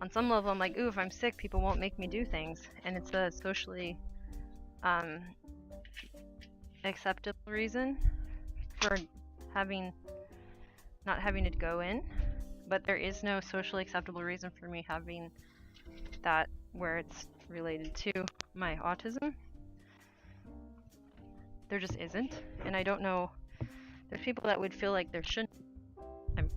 on some level, I'm like, ooh, if I'm sick, people won't make me do things, and it's a socially acceptable reason for not having to go in, but there is no socially acceptable reason for me having that where it's related to my autism. There just isn't, and I don't know. There's people that would feel like there shouldn't. I'm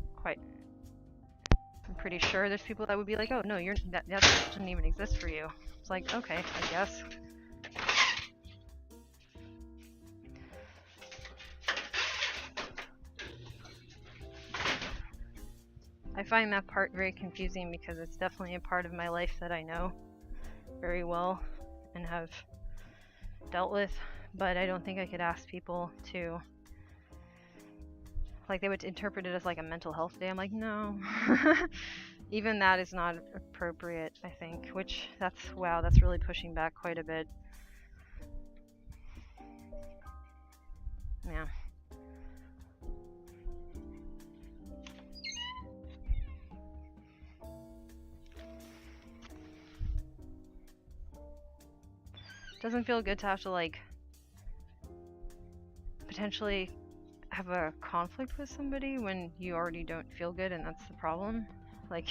pretty sure there's people that would be like, oh no, that shouldn't even exist for you. It's like, okay, I guess. I find that part very confusing because it's definitely a part of my life that I know very well and have dealt with, but I don't think I could ask people to, like, they would interpret it as like a mental health day. I'm like, no. Even that is not appropriate, I think, which that's really pushing back quite a bit. Yeah. Doesn't feel good to have to like potentially have a conflict with somebody when you already don't feel good, and that's the problem. Like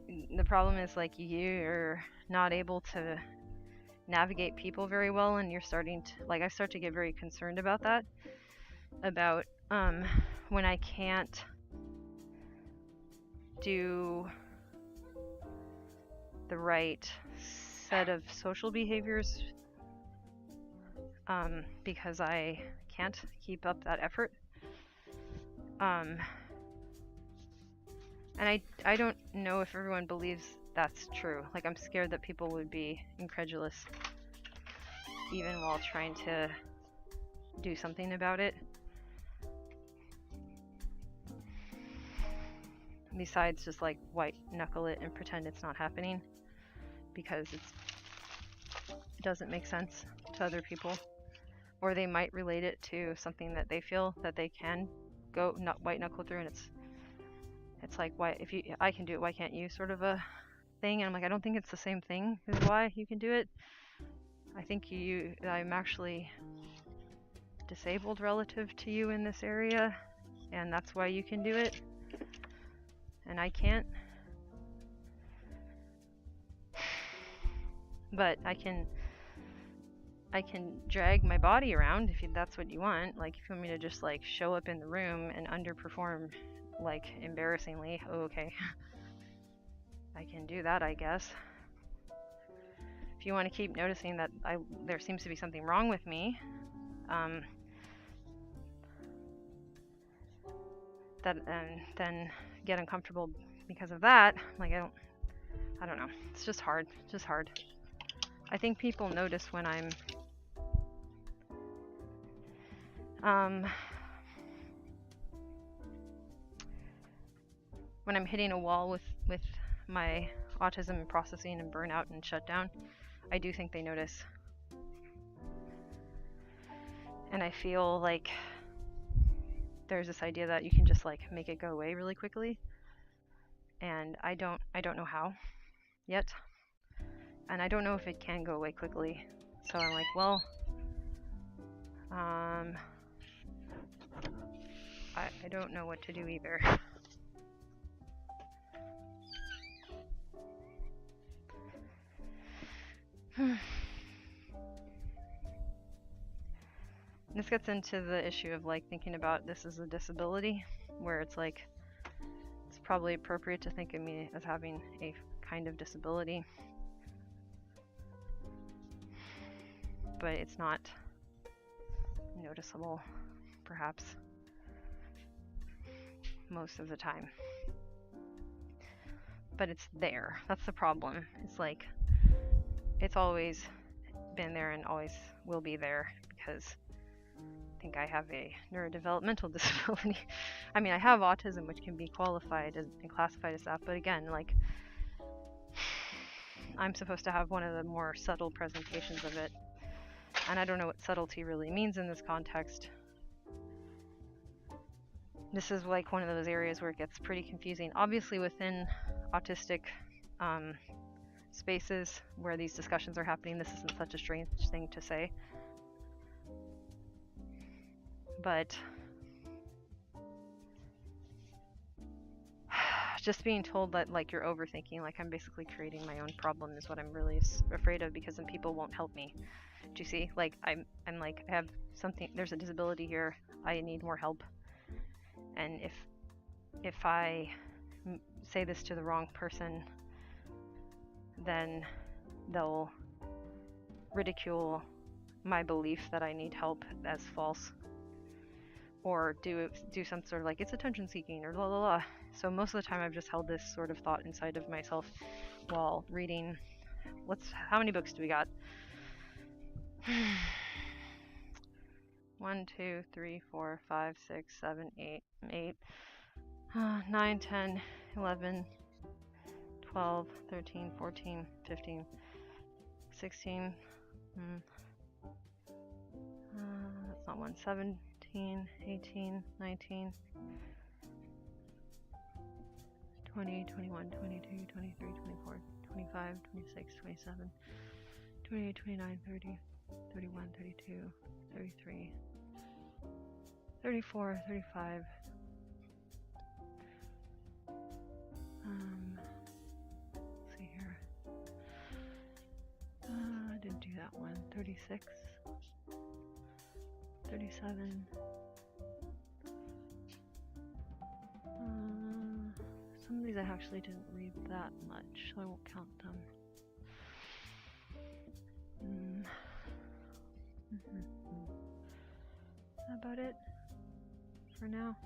the problem is like you're not able to navigate people very well, and you're starting to like I start to get very concerned about that, about when I can't do the right set of social behaviors because I can't keep up that effort. And I don't know if everyone believes that's true. Like, I'm scared that people would be incredulous even while trying to do something about it. Besides just like white knuckle it and pretend it's not happening, because it doesn't make sense to other people, or they might relate it to something that they feel that they can go not white knuckle through, and it's like, why, if I can do it, why can't you, sort of a thing. And I'm like, I don't think it's the same thing as why you can do it. I think I'm actually disabled relative to you in this area, and that's why you can do it and I can't. But I can drag my body around if that's what you want. Like, if you want me to just like show up in the room and underperform like embarrassingly, okay. I can do that, I guess. If you want to keep noticing that there seems to be something wrong with me, then get uncomfortable because of that. Like, I don't know. It's just hard. It's just hard. I think people notice when I'm hitting a wall with my autism and processing and burnout and shutdown. I do think they notice. And I feel like there's this idea that you can just like make it go away really quickly. And I don't know how yet. And I don't know if it can go away quickly. So I'm like, well, I don't know what to do either. This gets into the issue of like thinking about this as a disability, where it's like it's probably appropriate to think of me as having a kind of disability, but it's not noticeable, perhaps, most of the time. But it's there. That's the problem. It's like it's always been there and always will be there, because I think I have a neurodevelopmental disability. I mean, I have autism, which can be qualified and classified as that, but again, like, I'm supposed to have one of the more subtle presentations of it, and I don't know what subtlety really means in this context. This is like one of those areas where it gets pretty confusing. Obviously within autistic spaces where these discussions are happening, this isn't such a strange thing to say. But just being told that like you're overthinking, like I'm basically creating my own problem, is what I'm really afraid of, because then people won't help me. Do you see? Like I'm like, I have something, there's a disability here, I need more help. And if I say this to the wrong person, then they'll ridicule my belief that I need help as false, or do some sort of like it's attention seeking or blah blah blah. So most of the time I've just held this sort of thought inside of myself while reading. How many books do we got? 1, 2, 3, 4, 5, 6, 7, 8, 9, 10, 11, 12, 13, 14, 15, 16, that's not one, 17, 18, 19, 20, 21, 22, 23, 24, 25, 26, 27, 28, 29, 30, 31, 32, 33, 34, 35, let's see here, I didn't do that one, 36, 37, some of these I actually didn't read that much, so I won't count them. Is that about it for now?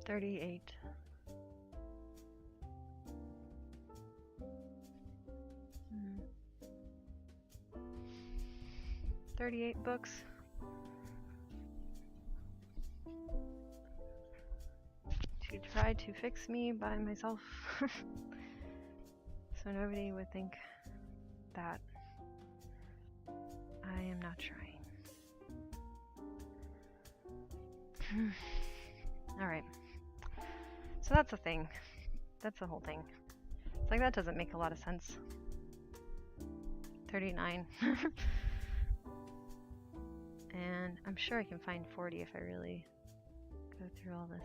38. 38 books. To try to fix me by myself. So nobody would think that I am not trying. Alright. So that's the thing. That's the whole thing. It's like that doesn't make a lot of sense. 39. And I'm sure I can find 40 if I really go through all this.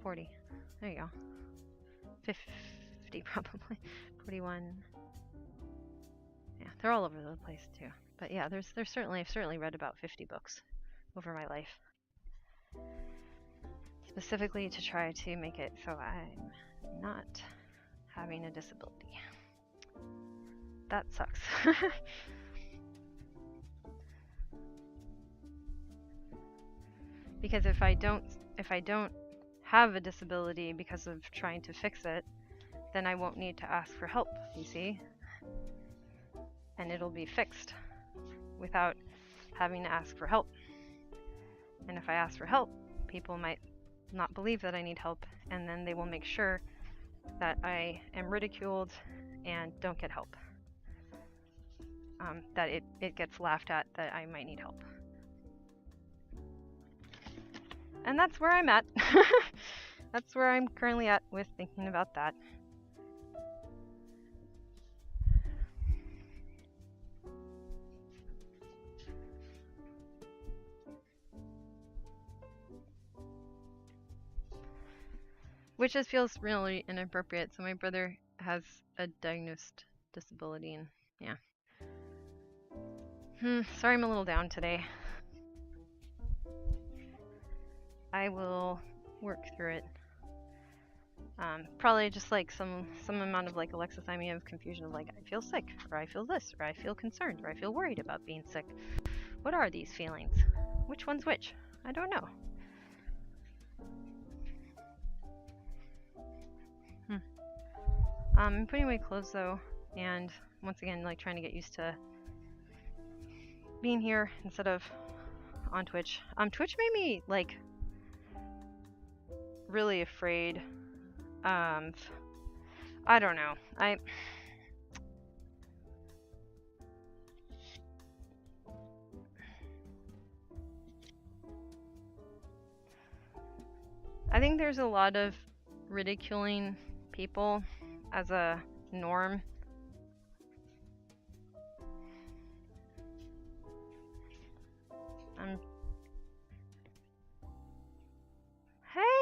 40. There you go. 50 probably. 41. Yeah, they're all over the place too. But yeah, I've certainly read about 50 books over my life. Specifically to try to make it so I'm not having a disability. That sucks. Because if I don't have a disability because of trying to fix it, then I won't need to ask for help, you see? And it'll be fixed without having to ask for help. And if I ask for help, people might not believe that I need help, and then they will make sure that I am ridiculed and don't get help. That it gets laughed at that I might need help. And that's where I'm at. That's where I'm currently at with thinking about that. Which just feels really inappropriate. So my brother has a diagnosed disability, and yeah. Sorry I'm a little down today. I will work through it. Probably just like some amount of like alexithymia of confusion of like, I feel sick, or I feel this, or I feel concerned, or I feel worried about being sick. What are these feelings? Which one's which? I don't know. I'm putting away clothes though, and once again, like trying to get used to being here instead of on Twitch. Twitch made me like really afraid. I don't know. I think there's a lot of ridiculing people as a norm.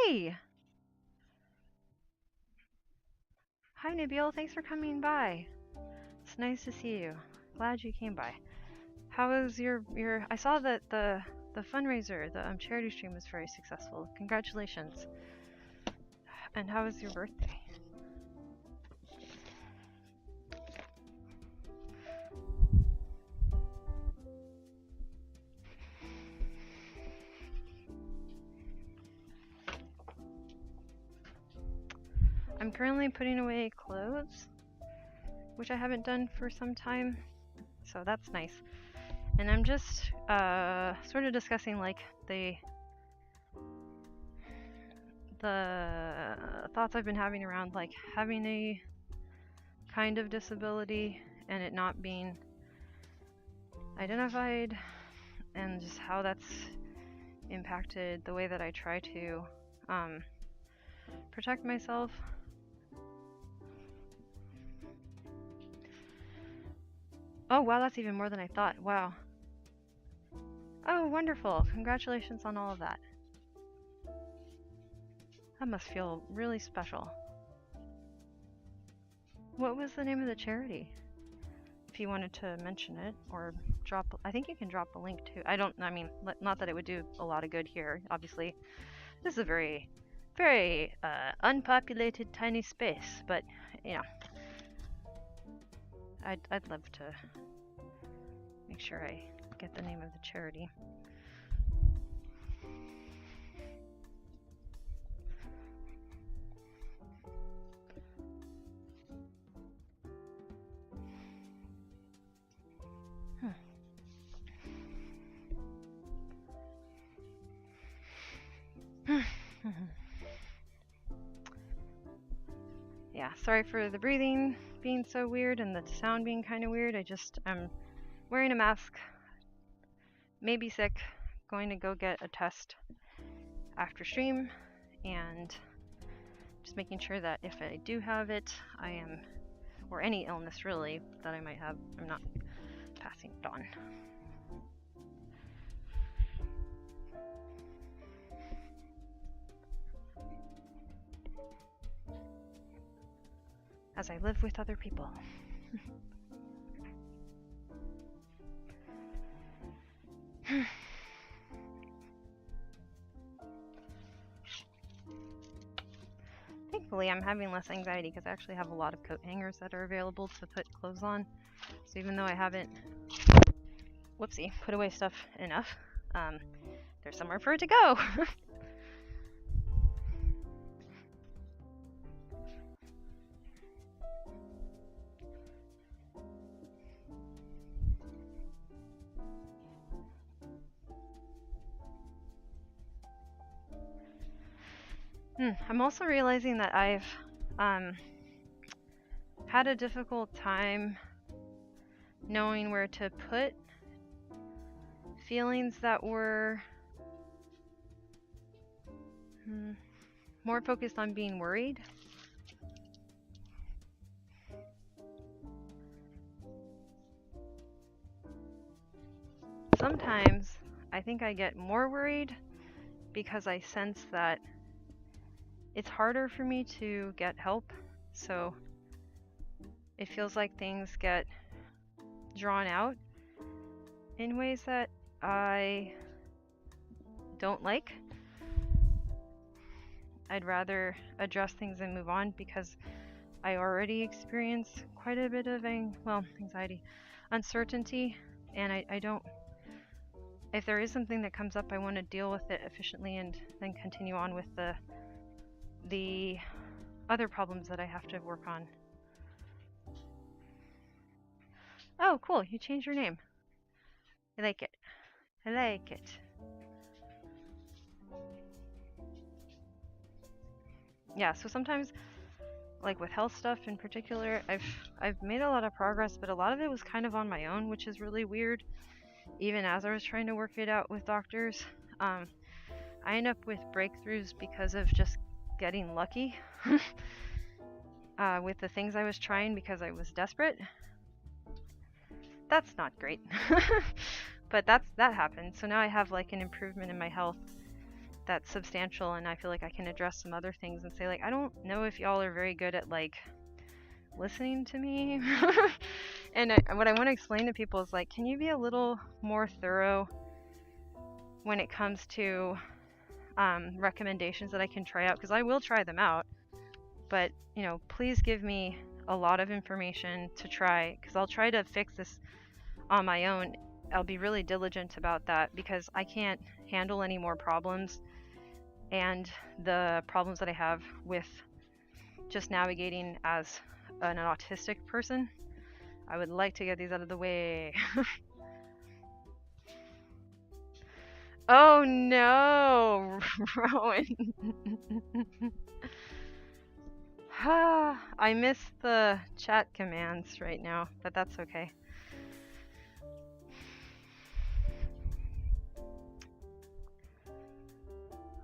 Hey! Hi Nabil, thanks for coming by. It's nice to see you. Glad you came by. How was your I saw that the fundraiser, the charity stream was very successful. Congratulations. And how was your birthday? I'm currently putting away clothes, which I haven't done for some time, so that's nice. And I'm just sort of discussing like the thoughts I've been having around like having a kind of disability and it not being identified, and just how that's impacted the way that I try to protect myself. Oh wow, that's even more than I thought. Wow. Oh, wonderful. Congratulations on all of that. That must feel really special. What was the name of the charity? If you wanted to mention it or drop, I think you can drop a link too. I mean, not that it would do a lot of good here, obviously. This is a very, very unpopulated tiny space, but you know, I'd love to make sure I get the name of the charity. Yeah, sorry for the breathing being so weird and the sound being kind of weird. I'm wearing a mask, maybe sick, going to go get a test after stream, and just making sure that if I do have it, or any illness really that I might have, I'm not passing it on. As I live with other people. Thankfully, I'm having less anxiety because I actually have a lot of coat hangers that are available to put clothes on. So even though I haven't, whoopsie, put away stuff enough, there's somewhere for it to go. I'm also realizing that I've had a difficult time knowing where to put feelings that were more focused on being worried. Sometimes I think I get more worried because I sense that it's harder for me to get help. So it feels like things get drawn out in ways that I don't like. I'd rather address things and move on because I already experience quite a bit of anxiety, uncertainty, and I don't, if there is something that comes up, I want to deal with it efficiently and then continue on with the other problems that I have to work on. Oh, cool, you changed your name. I like it. I like it. Yeah, so sometimes, like with health stuff in particular, I've made a lot of progress, but a lot of it was kind of on my own, which is really weird. Even as I was trying to work it out with doctors, I end up with breakthroughs because of just getting lucky with the things I was trying because I was desperate. That's not great. But that happened. So now I have like an improvement in my health that's substantial, and I feel like I can address some other things and say, like, I don't know if y'all are very good at like listening to me. And what I want to explain to people is like, can you be a little more thorough when it comes to recommendations that I can try out, because I will try them out, but please give me a lot of information to try, because I'll try to fix this on my own. I'll be really diligent about that because I can't handle any more problems, and the problems that I have with just navigating as an autistic person. I would like to get these out of the way. Oh no, Rowan. I miss the chat commands right now, but that's okay.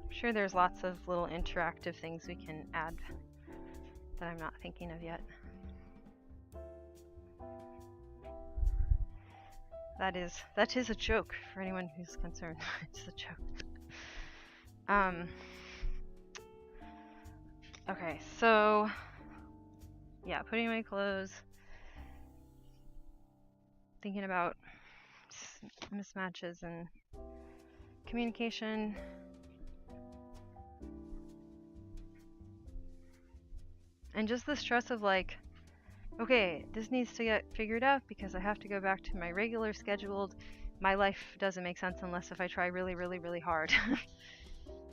I'm sure there's lots of little interactive things we can add that I'm not thinking of yet. That is a joke for anyone who's concerned. It's a joke. Okay, so yeah, putting away clothes, thinking about mismatches and communication. And just the stress of like, okay, this needs to get figured out because I have to go back to my regular scheduled. My life doesn't make sense unless if I try really, really, really hard.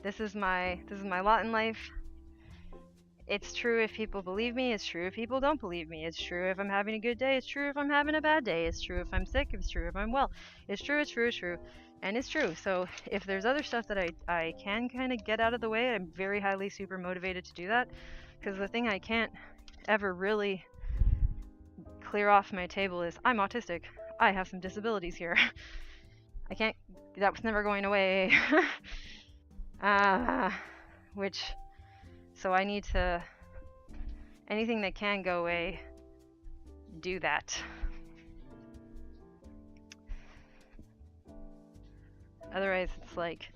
This is my lot in life. It's true if people believe me. It's true if people don't believe me. It's true if I'm having a good day. It's true if I'm having a bad day. It's true if I'm sick. It's true if I'm well. It's true, it's true, it's true. And it's true. So if there's other stuff that I can kind of get out of the way, I'm very highly super motivated to do that. Because the thing I can't ever really clear off my table is I'm autistic. I have some disabilities here. I can't, that was never going away. So I need to, anything that can go away, do that. Otherwise it's like,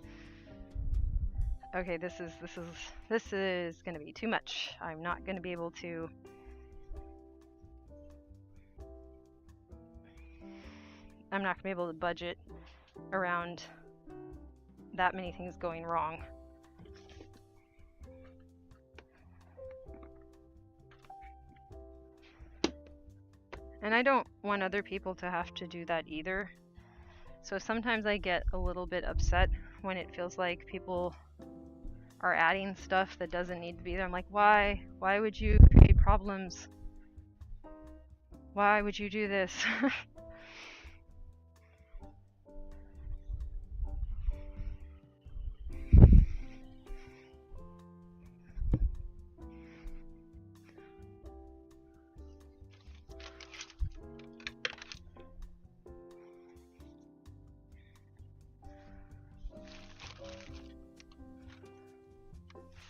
okay, this is gonna be too much. I'm not gonna be able to budget around that many things going wrong. And I don't want other people to have to do that either. So sometimes I get a little bit upset when it feels like people are adding stuff that doesn't need to be there. I'm like, why would you create problems? Why would you do this?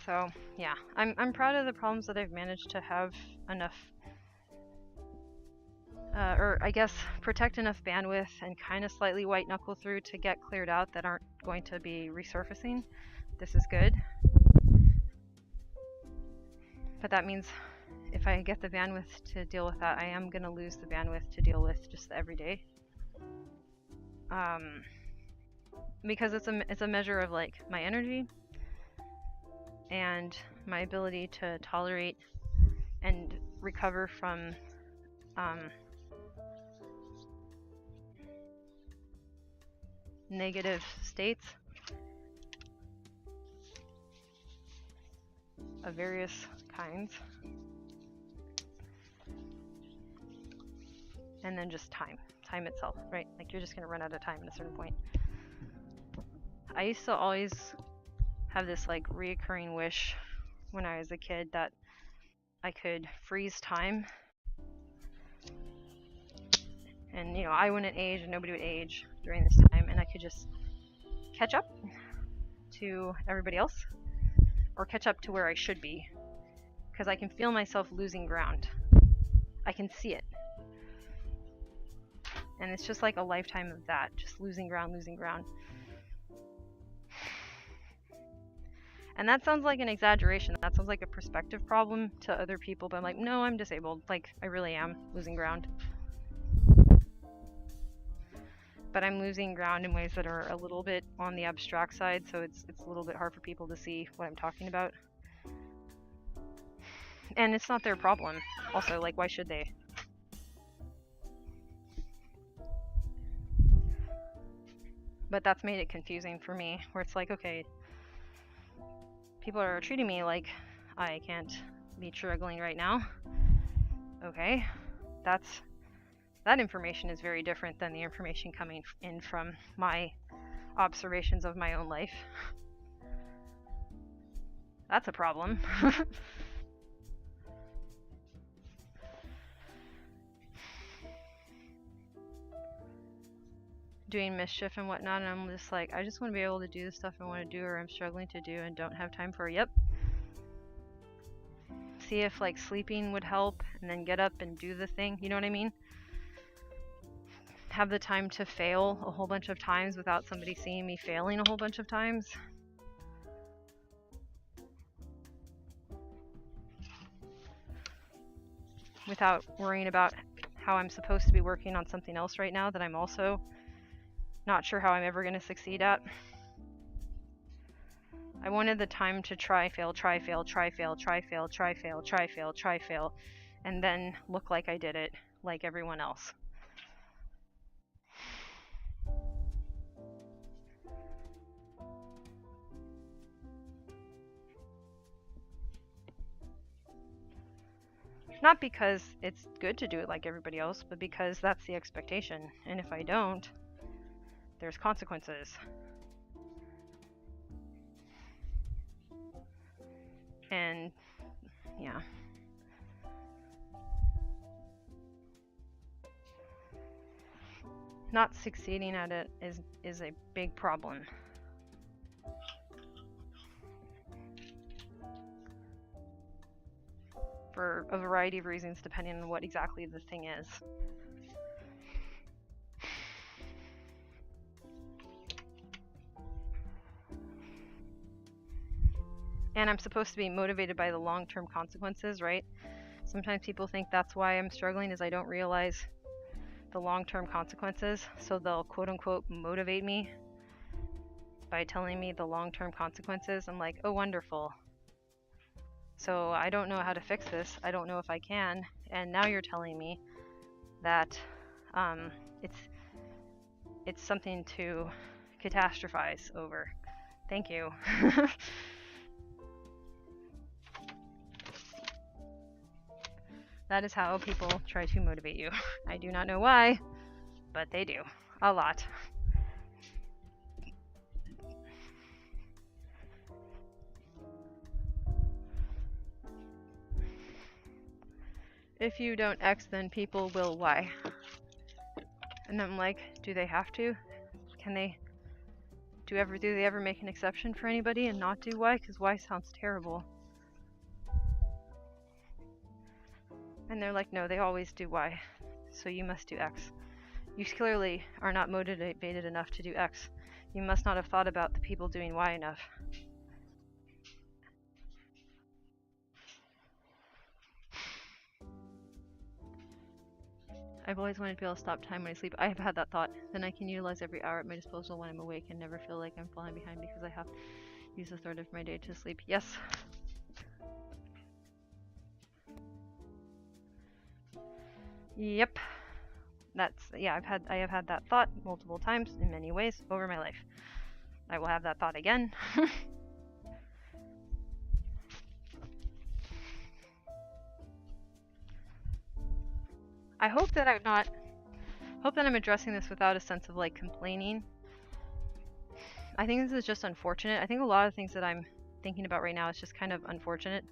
So yeah, I'm proud of the problems that I've managed to have enough, or I guess protect enough bandwidth and kind of slightly white knuckle through to get cleared out that aren't going to be resurfacing. This is good. But that means if I get the bandwidth to deal with that, I am going to lose the bandwidth to deal with just the everyday. Because it's a measure of like my energy and my ability to tolerate and recover from negative states of various kinds. And then just time itself, right? Like you're just gonna run out of time at a certain point. I used to always have this like reoccurring wish when I was a kid that I could freeze time, and you know, I wouldn't age and nobody would age during this time, and I could just catch up to everybody else or catch up to where I should be, because I can feel myself losing ground. I can see it. And it's just like a lifetime of that, just losing ground. And that sounds like an exaggeration. That sounds like a perspective problem to other people, but I'm like, no, I'm disabled. Like, I really am losing ground. But I'm losing ground in ways that are a little bit on the abstract side, so it's a little bit hard for people to see what I'm talking about. And it's not their problem. Also, like, why should they? But that's made it confusing for me, where it's like, okay, people are treating me like I can't be struggling right now. Okay, that information is very different than the information coming in from my observations of my own life. That's a problem. Doing mischief and whatnot, and I'm just like, I just want to be able to do the stuff I want to do or I'm struggling to do and don't have time for. Yep. See if like sleeping would help and then get up and do the thing, you know what I mean? Have the time to fail a whole bunch of times without somebody seeing me failing a whole bunch of times. Without worrying about how I'm supposed to be working on something else right now that I'm also not sure how I'm ever going to succeed at. I wanted the time to try, fail, and then look like I did it like everyone else. Not because it's good to do it like everybody else, but because that's the expectation. And if I don't, there's consequences. And yeah. Not succeeding at it is a big problem. For a variety of reasons, depending on what exactly the thing is. And I'm supposed to be motivated by the long-term consequences, right? Sometimes people think that's why I'm struggling, is I don't realize the long-term consequences. So they'll quote-unquote motivate me by telling me the long-term consequences. I'm like, oh, wonderful. So I don't know how to fix this. I don't know if I can. And now you're telling me that it's something to catastrophize over. Thank you. That is how people try to motivate you. I do not know why, but they do. A lot. If you don't X, then people will Y. And I'm like, do they have to? Do they ever make an exception for anybody and not do Y? Because Y sounds terrible. And they're like, no, they always do Y, so you must do X. You clearly are not motivated enough to do X. You must not have thought about the people doing Y enough. I've always wanted to be able to stop time when I sleep. I have had that thought. Then I can utilize every hour at my disposal when I'm awake and never feel like I'm falling behind because I have to use a third of my day to sleep. Yes. Yep. I have had that thought multiple times in many ways over my life. I will have that thought again. I hope that I'm addressing this without a sense of like complaining. I think this is just unfortunate. I think a lot of things that I'm thinking about right now is just kind of unfortunate.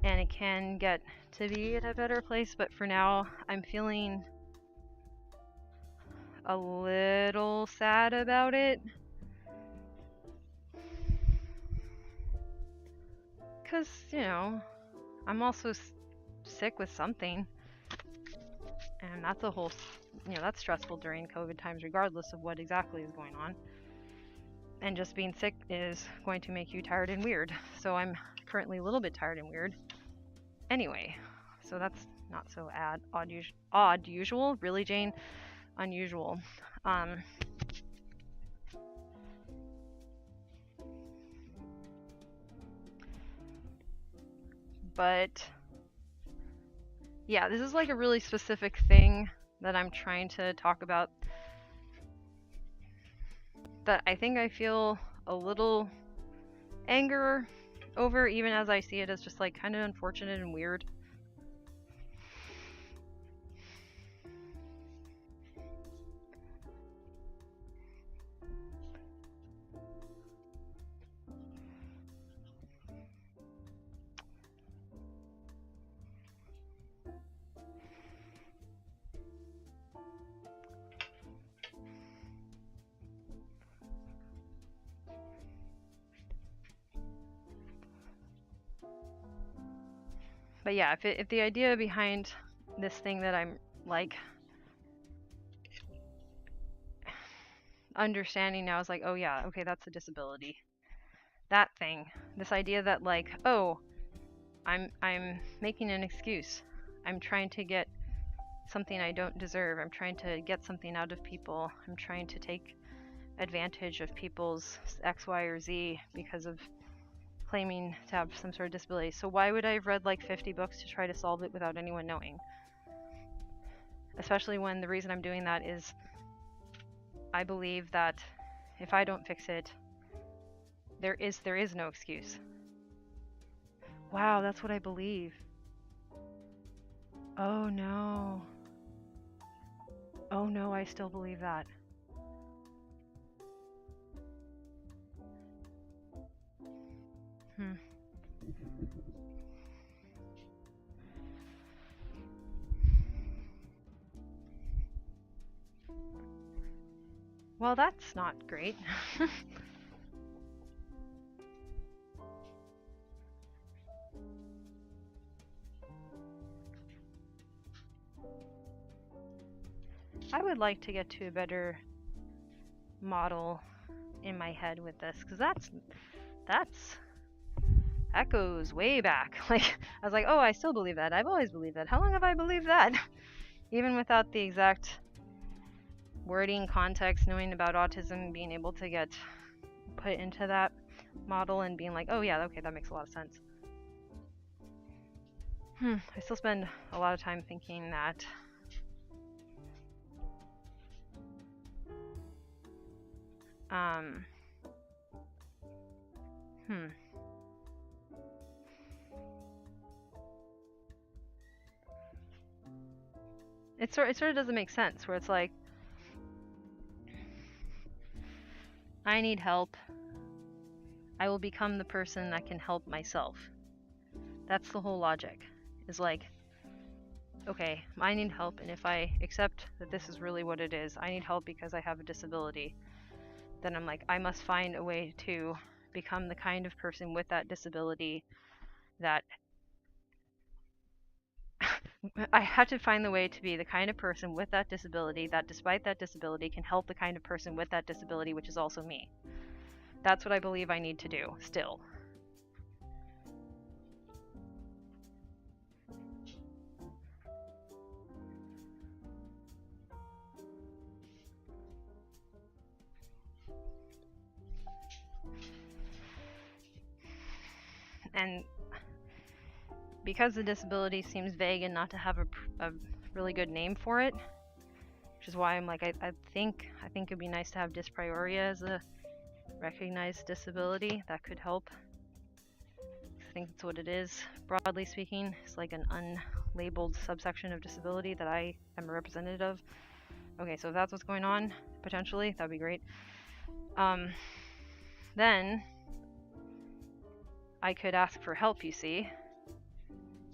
And it can get to be in a better place, but for now, I'm feeling a little sad about it. Because, you know, I'm also sick with something. And that's that's stressful during COVID times, regardless of what exactly is going on. And just being sick is going to make you tired and weird. So I'm currently a little bit tired and weird. Anyway, so that's not so odd usual. Really, Jane? Unusual. But yeah, this is like a really specific thing that I'm trying to talk about that I think I feel a little anger over, even as I see it as just like kind of unfortunate and weird. But yeah, if the idea behind this thing that I'm like understanding now is like, oh yeah, okay, that's a disability. That thing, this idea that like, oh, I'm making an excuse. I'm trying to get something I don't deserve. I'm trying to get something out of people. I'm trying to take advantage of people's X, Y, or Z because of claiming to have some sort of disability. So why would I have read like 50 books to try to solve it without anyone knowing? Especially when the reason I'm doing that is I believe that if I don't fix it, there is no excuse. Wow, that's what I believe. Oh no. Oh no, I still believe that. Well, that's not great. I would like to get to a better model in my head with this, because that goes way back. Like, I was like, oh, I still believe that. I've always believed that. How long have I believed that? Even without the exact wording, context, knowing about autism, being able to get put into that model and being like, oh yeah, okay, that makes a lot of sense. I still spend a lot of time thinking that it sort of doesn't make sense, where it's like, I need help. I will become the person that can help myself. That's the whole logic. Is like, okay, I need help, and if I accept that this is really what it is, I need help because I have a disability, then I'm like, I must find a way to become the kind of person with that disability that I had to find the way to be the kind of person with that disability that, despite that disability, can help the kind of person with that disability, which is also me. That's what I believe I need to do still. And because the disability seems vague and not to have a really good name for it, which is why I'm like, I think it'd be nice to have dyspraeuria as a recognized disability. That could help. I think that's what it is. Broadly speaking, it's like an unlabeled subsection of disability that I am a representative of. Okay, so if that's what's going on, potentially, that'd be great. Then I could ask for help, you see,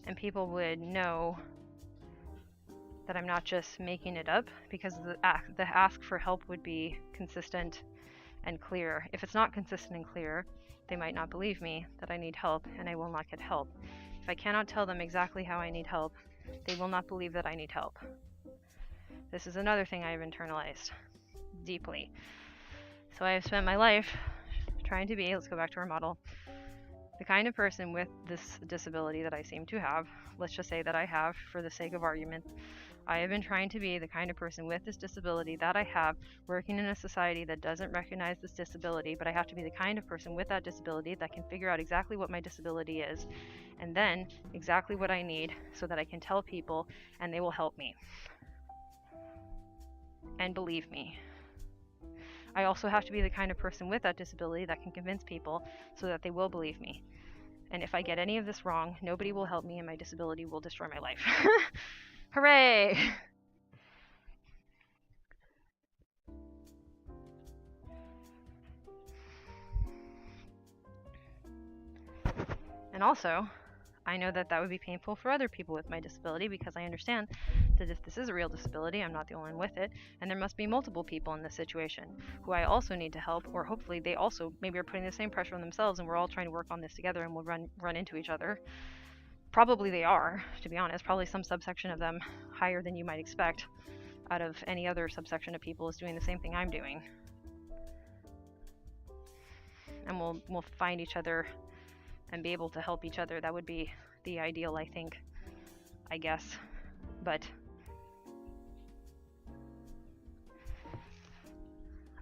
and people would know that I'm not just making it up, because the ask for help would be consistent and clear. If it's not consistent and clear, they might not believe me that I need help, and I will not get help. If I cannot tell them exactly how I need help, they will not believe that I need help. This is another thing I have internalized deeply. So I have spent my life trying to be, let's go back to our model, the kind of person with this disability that I seem to have. Let's just say that I have, for the sake of argument. I have been trying to be the kind of person with this disability that I have, working in a society that doesn't recognize this disability, but I have to be the kind of person with that disability that can figure out exactly what my disability is, and then exactly what I need, so that I can tell people and they will help me and believe me. I also have to be the kind of person with that disability that can convince people so that they will believe me. And if I get any of this wrong, nobody will help me and my disability will destroy my life. Hooray! And also, I know that that would be painful for other people with my disability, because I understand that if this is a real disability, I'm not the only one with it, and there must be multiple people in this situation who I also need to help, or hopefully they also maybe are putting the same pressure on themselves, and we're all trying to work on this together, and we'll run into each other. Probably they are, to be honest. Probably some subsection of them, higher than you might expect, out of any other subsection of people, is doing the same thing I'm doing. And we'll find each other and be able to help each other. That would be the ideal, I think, I guess. But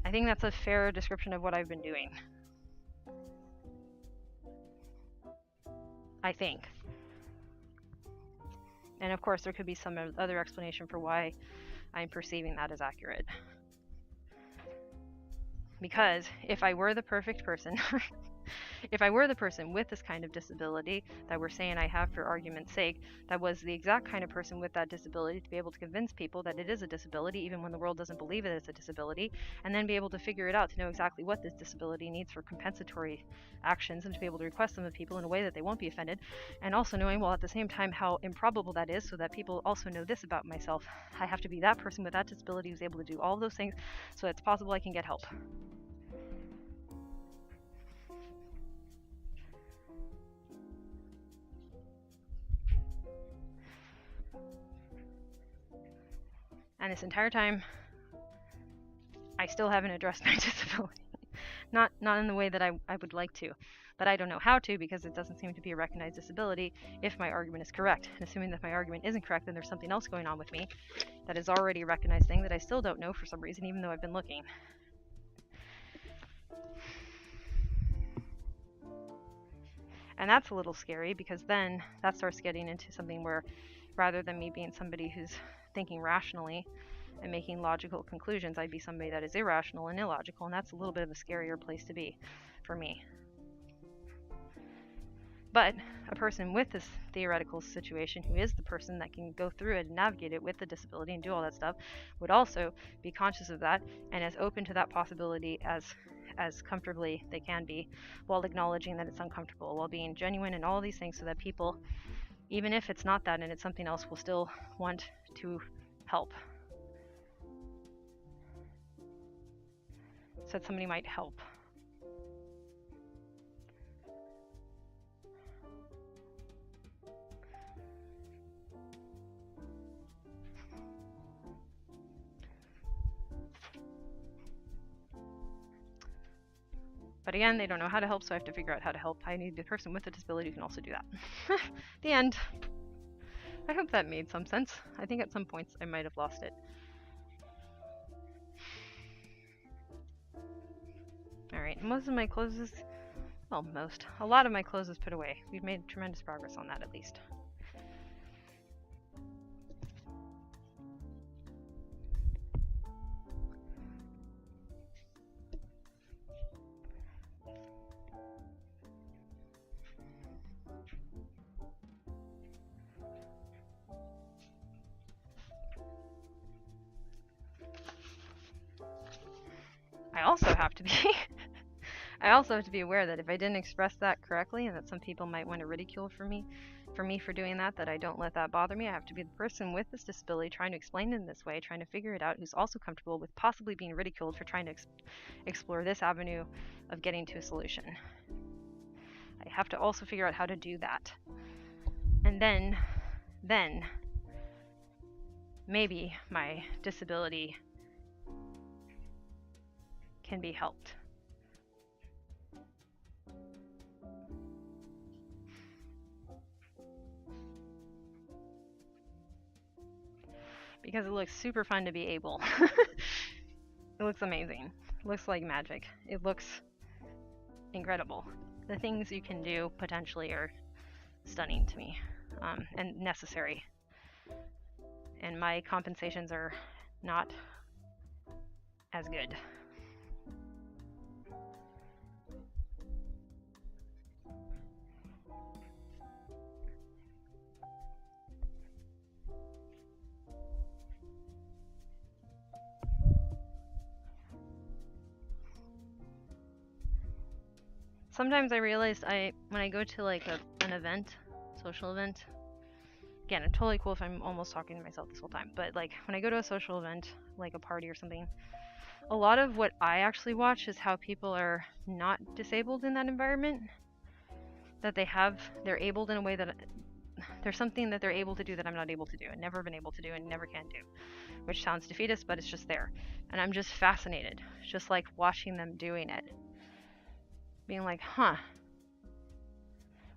I think that's a fair description of what I've been doing. I think. And of course, there could be some other explanation for why I'm perceiving that as accurate. Because if I were the perfect person, if I were the person with this kind of disability that we're saying I have for argument's sake, that was the exact kind of person with that disability to be able to convince people that it is a disability, even when the world doesn't believe it is a disability, and then be able to figure it out, to know exactly what this disability needs for compensatory actions, and to be able to request them of people in a way that they won't be offended, and also knowing, well, at the same time, how improbable that is, so that people also know this about myself. I have to be that person with that disability who's able to do all of those things, so it's possible I can get help. And this entire time, I still haven't addressed my disability. Not in the way that I would like to. But I don't know how to, because it doesn't seem to be a recognized disability if my argument is correct. And assuming that my argument isn't correct, then there's something else going on with me that is already a recognized thing that I still don't know for some reason, even though I've been looking. And that's a little scary, because then that starts getting into something where, rather than me being somebody who's thinking rationally and making logical conclusions, I'd be somebody that is irrational and illogical, and that's a little bit of a scarier place to be for me. But a person with this theoretical situation, who is the person that can go through it and navigate it with the disability and do all that stuff, would also be conscious of that and as open to that possibility as comfortably they can be, while acknowledging that it's uncomfortable, while being genuine and all these things, so that people, even if it's not that and it's something else, will still want to help. said somebody might help. But again, they don't know how to help, so I have to figure out how to help. I need the person with a disability who can also do that. The end. I hope that made some sense. I think at some points I might have lost it. Alright, most of my clothes is... well, most. A lot of my clothes is put away. We've made tremendous progress on that, at least. I also have to be I also have to be aware that if I didn't express that correctly, and that some people might want to ridicule for me for doing that, that I don't let that bother me. I have to be the person with this disability trying to explain it in this way, trying to figure it out, who's also comfortable with possibly being ridiculed for trying to explore this avenue of getting to a solution. I have to also figure out how to do that. And then maybe my disability can be helped. Because it looks super fun to be able. It looks amazing. It looks like magic. It looks incredible. The things you can do potentially are stunning to me, and necessary. And my compensations are not as good. Sometimes I realized when I go to like an event, social event, again, I'm totally cool if I'm almost talking to myself this whole time, but like when I go to a social event, like a party or something, a lot of what I actually watch is how people are not disabled in that environment, that they're able in a way that there's something that they're able to do that I'm not able to do and never been able to do and never can do, which sounds defeatist, but it's just there. And I'm just fascinated, just like watching them doing it. Being like, huh,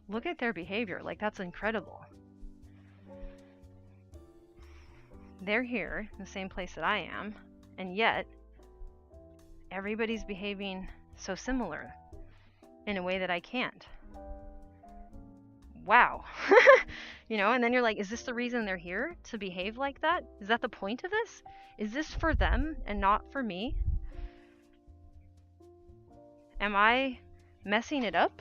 look at their behavior. Like, that's incredible. They're here in the same place that I am, and yet everybody's behaving so similar in a way that I can't. Wow. You know, and then you're like, is this the reason they're here? To behave like that? Is that the point of this? Is this for them and not for me? Am I messing it up?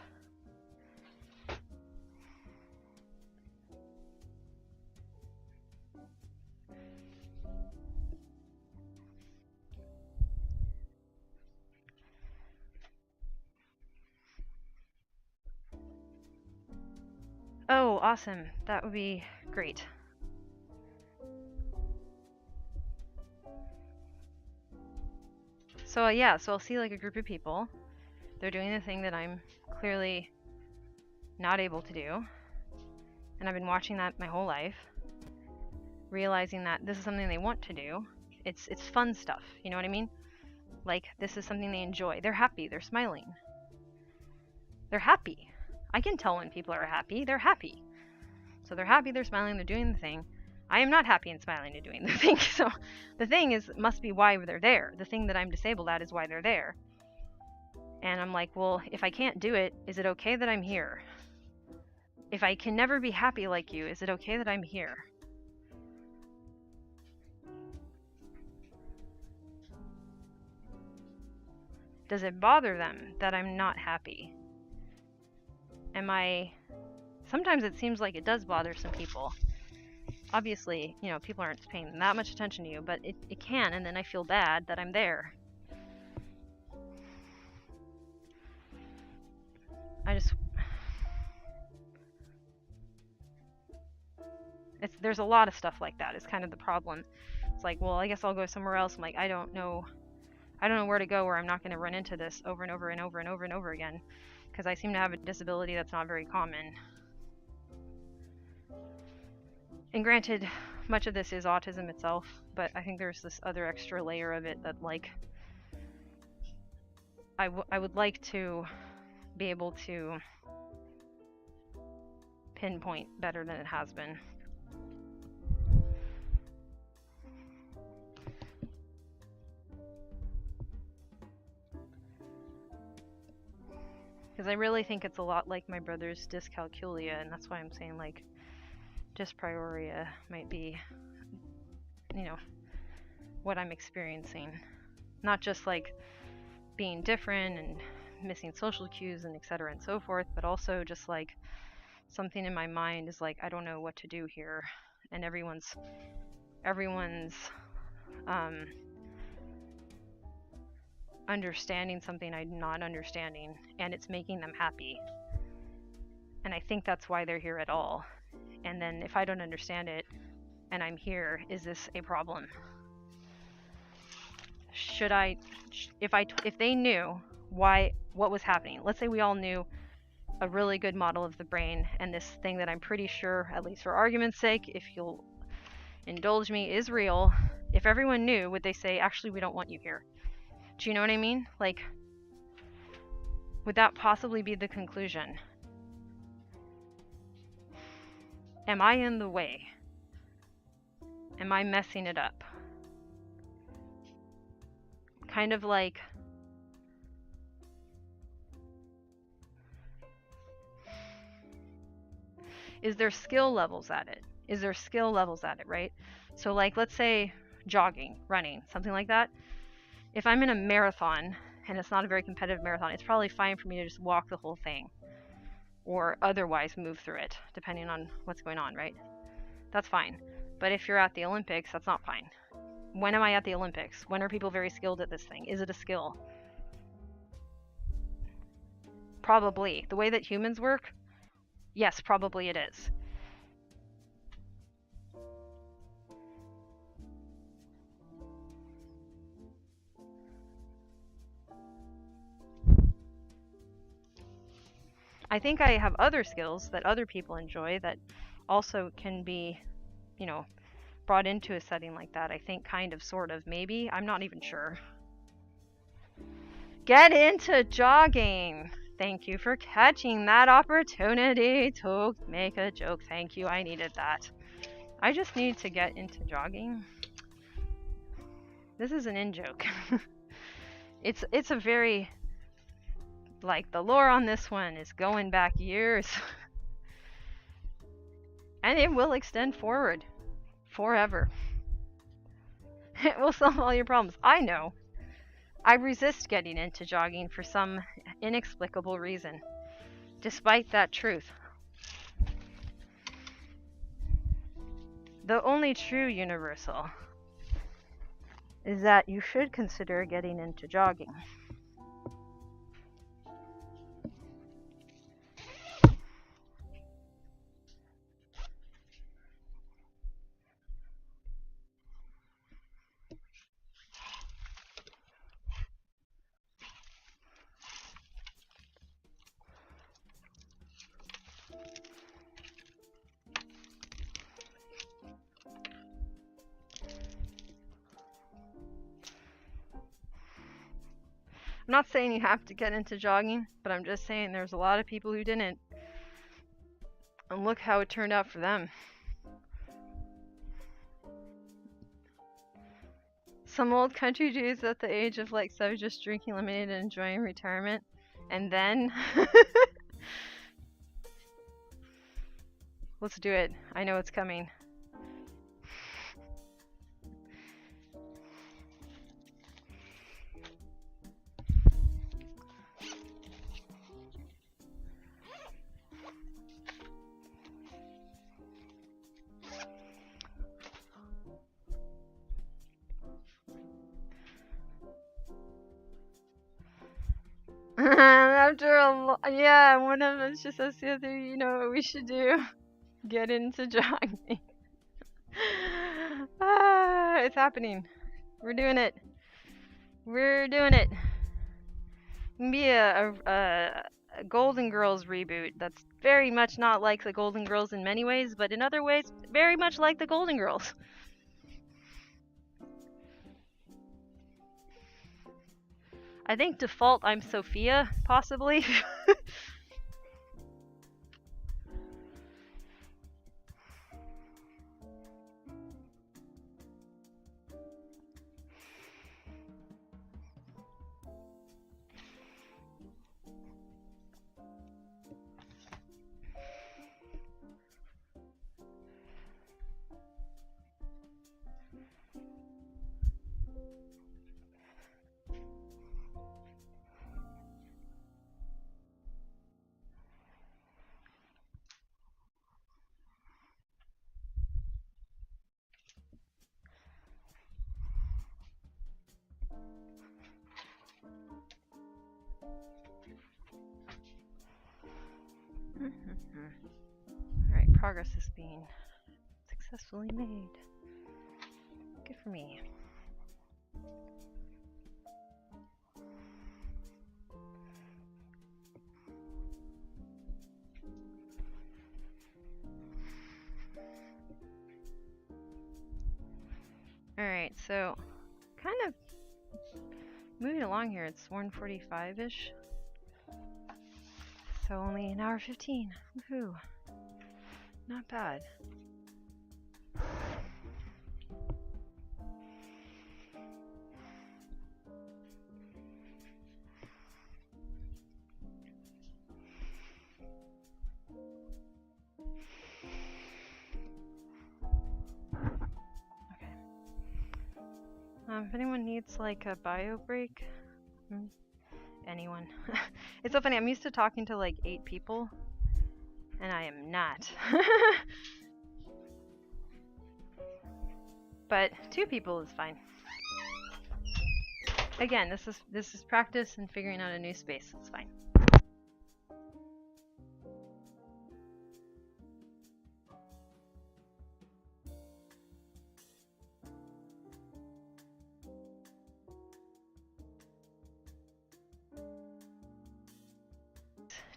Oh, awesome. That would be great. So yeah, so I'll see like a group of people. They're doing the thing that I'm clearly not able to do. And I've been watching that my whole life, realizing that this is something they want to do. It's fun stuff, you know what I mean? Like, this is something they enjoy. They're happy, they're smiling. They're happy. I can tell when people are happy. They're happy. So they're happy, they're smiling, they're doing the thing. I am not happy and smiling and doing the thing. So the thing must be why they're there. The thing that I'm disabled at is why they're there. And I'm like, well, if I can't do it, is it okay that I'm here? If I can never be happy like you, is it okay that I'm here? Does it bother them that I'm not happy? Sometimes it seems like it does bother some people. Obviously, you know, people aren't paying that much attention to you, but it can, and then I feel bad that I'm there. There's a lot of stuff like that is kind of the problem. It's like, well, I guess I'll go somewhere else. I'm like, I don't know I don't know where to go where I'm not going to run into this over and over and over and over and over again, because I seem to have a disability that's not very common. And granted, much of this is autism itself, but I think there's this other extra layer of it that, like, I would like to be able to pinpoint better than it has been. Because I really think it's a lot like my brother's dyscalculia, and that's why I'm saying, like, dyspraoria might be, you know, what I'm experiencing. Not just, like, being different and missing social cues and etc. and so forth, but also just, like, something in my mind is like, I don't know what to do here, and everyone's understanding something I'm not understanding, and it's making them happy. And I think that's why they're here at all. And then if I don't understand it and I'm here, is this a problem? Should I, if they knew what was happening, let's say we all knew a really good model of the brain, and this thing that I'm pretty sure, at least for argument's sake, if you'll indulge me, is real. If everyone knew, would they say, actually, we don't want you here? Do you know what I mean? Like, would that possibly be the conclusion? Am I in the way? Am I messing it up? Kind of like, is there skill levels at it? Is there skill levels at it, right? So, like, let's say jogging, running, something like that. If I'm in a marathon, and it's not a very competitive marathon, it's probably fine for me to just walk the whole thing, or otherwise move through it, depending on what's going on, right? That's fine. But if you're at the Olympics, that's not fine. When am I at the Olympics? When are people very skilled at this thing? Is it a skill? Probably. The way that humans work, yes, probably it is. I think I have other skills that other people enjoy that also can be, you know, brought into a setting like that. I think kind of, sort of, maybe. I'm not even sure. Get into jogging. Thank you for catching that opportunity to make a joke. Thank you. I needed that. I just need to get into jogging. This is an in-joke. It's a very, like, the lore on this one is going back years. And it will extend forward. Forever. It will solve all your problems. I know. I resist getting into jogging for some inexplicable reason. Despite that truth. The only true universal is that you should consider getting into jogging. I'm not saying you have to get into jogging, but I'm just saying there's a lot of people who didn't. And look how it turned out for them. Some old country dudes at the age of like 7 just drinking lemonade and enjoying retirement. And then... Let's do it. I know it's coming. After yeah, one of us just says the other, you know what we should do? Get into jogging. It's happening. We're doing it. We're doing it. Be a Golden Girls reboot that's very much not like the Golden Girls in many ways, but in other ways, very much like the Golden Girls. I think default I'm Sophia, possibly. Alright, progress is being successfully made. Good for me. Alright, so kind of moving along here. It's 1:45-ish. So only an hour 15. Woohoo. Not bad. Okay. If anyone needs like a bio break, anyone. It's so funny, I'm used to talking to like 8 people, and I am not. But 2 people is fine. Again, this is practice and figuring out a new space. It's fine.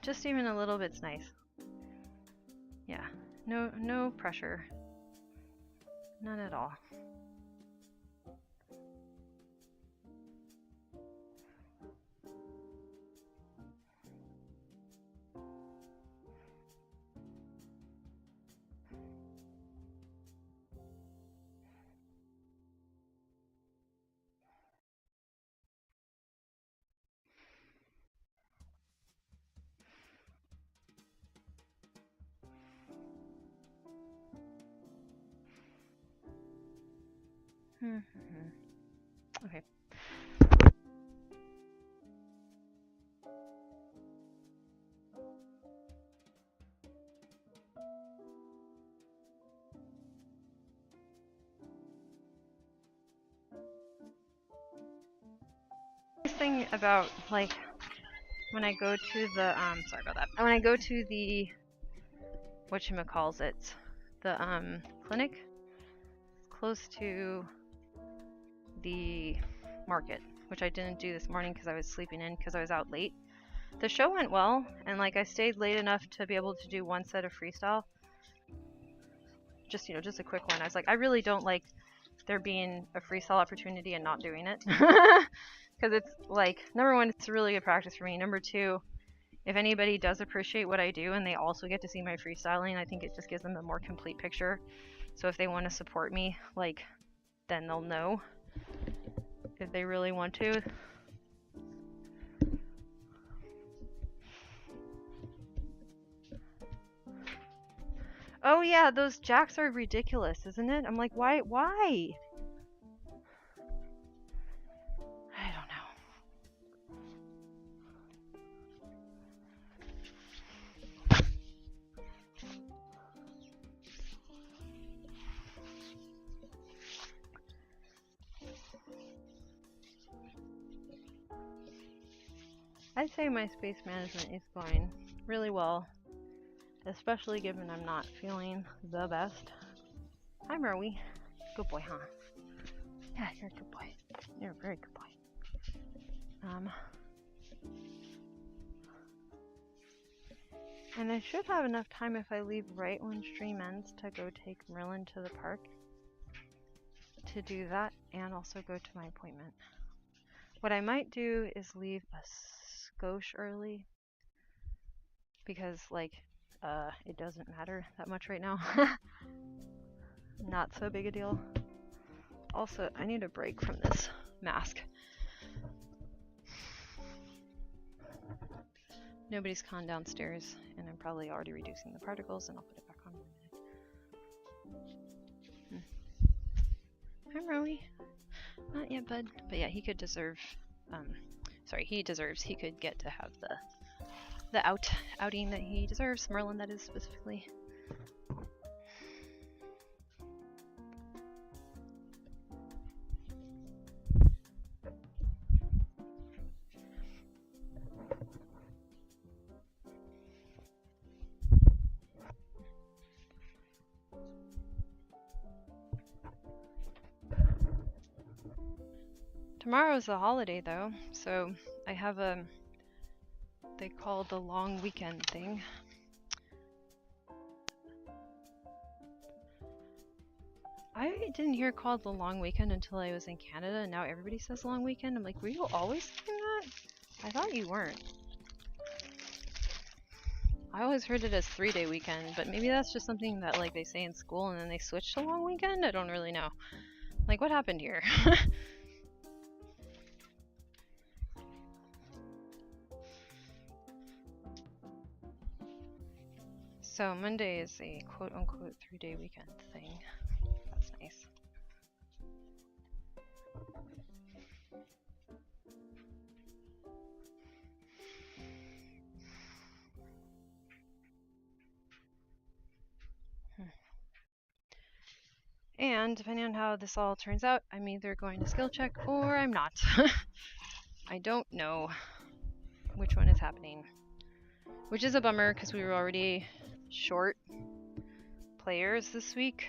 Just even a little bit's nice. Yeah, no pressure. None at all. Okay. This thing about like when I go to the sorry about that. When I go to the whatchamacallit, the clinic close to the market, which I didn't do this morning because I was sleeping in because I was out late. The show went well, and like I stayed late enough to be able to do one set of freestyle. Just just a quick one. I was like, I really don't like there being a freestyle opportunity and not doing it. Because it's like, number one, it's a really good practice for me. Number two, if anybody does appreciate what I do and they also get to see my freestyling, I think it just gives them a more complete picture. So if they want to support me, like, then they'll know if they really want to. Oh yeah, those jacks are ridiculous, isn't it? I'm like, why? I don't know. I'd say my space management is going really well, especially given I'm not feeling the best. Hi, Merwie. Good boy, huh? Yeah, you're a good boy. You're a very good boy. And I should have enough time if I leave right when stream ends to go take Merlin to the park to do that and also go to my appointment. What I might do is leave a skosh early because like it doesn't matter that much right now. Not so big a deal. Also, I need a break from this mask. Nobody's gone downstairs, and I'm probably already reducing the particles, and I'll put it back on in a minute. Hi, Rowie. Not yet, bud. But yeah, he could deserve, he could get to have the outing that he deserves. Merlin, that is, specifically. Tomorrow's a holiday though, so I have they call the long weekend thing. I didn't hear it called the long weekend until I was in Canada, and now everybody says long weekend. I'm like, were you always saying that? I thought you weren't. I always heard it as 3-day weekend, but maybe that's just something that like they say in school and then they switch to long weekend? I don't really know. Like, what happened here? So Monday is a quote-unquote 3-day weekend thing. That's nice. And depending on how this all turns out, I'm either going to skill check or I'm not. I don't know which one is happening. Which is a bummer because we were already short players this week.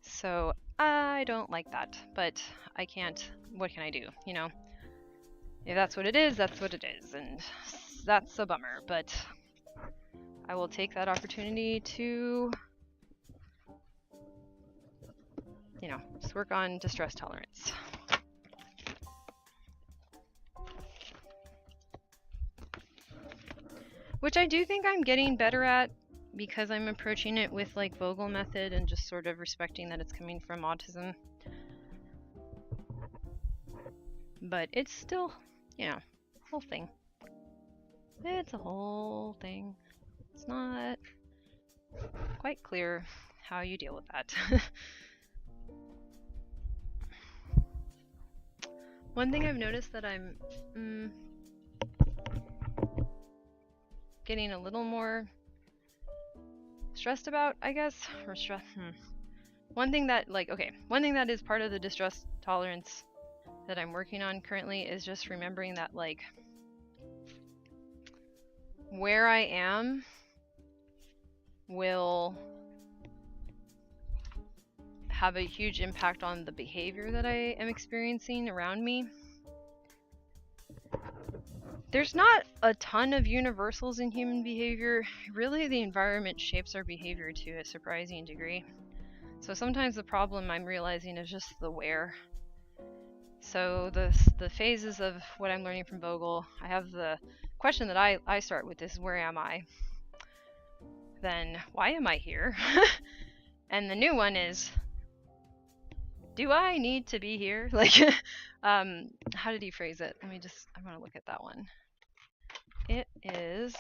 So I don't like that, but I can't, what can I do, you know? If that's what it is, that's what it is, and that's a bummer, but I will take that opportunity to, you know, just work on distress tolerance. Which I do think I'm getting better at because I'm approaching it with like Vogel method and just sort of respecting that it's coming from autism. But it's still, you know, a whole thing. It's a whole thing. It's not quite clear how you deal with that. One thing I've noticed that I'm getting a little more stressed about, I guess, or one thing that is part of the distress tolerance that I'm working on currently is just remembering that like where I am will have a huge impact on the behavior that I am experiencing around me. There's not a ton of universals in human behavior. Really, the environment shapes our behavior to a surprising degree. So sometimes the problem I'm realizing is just the where. So the phases of what I'm learning from Vogel, I have the question that I start with is, where am I? Then, why am I here? And the new one is, do I need to be here? Like, how did he phrase it? I want to look at that one. It is,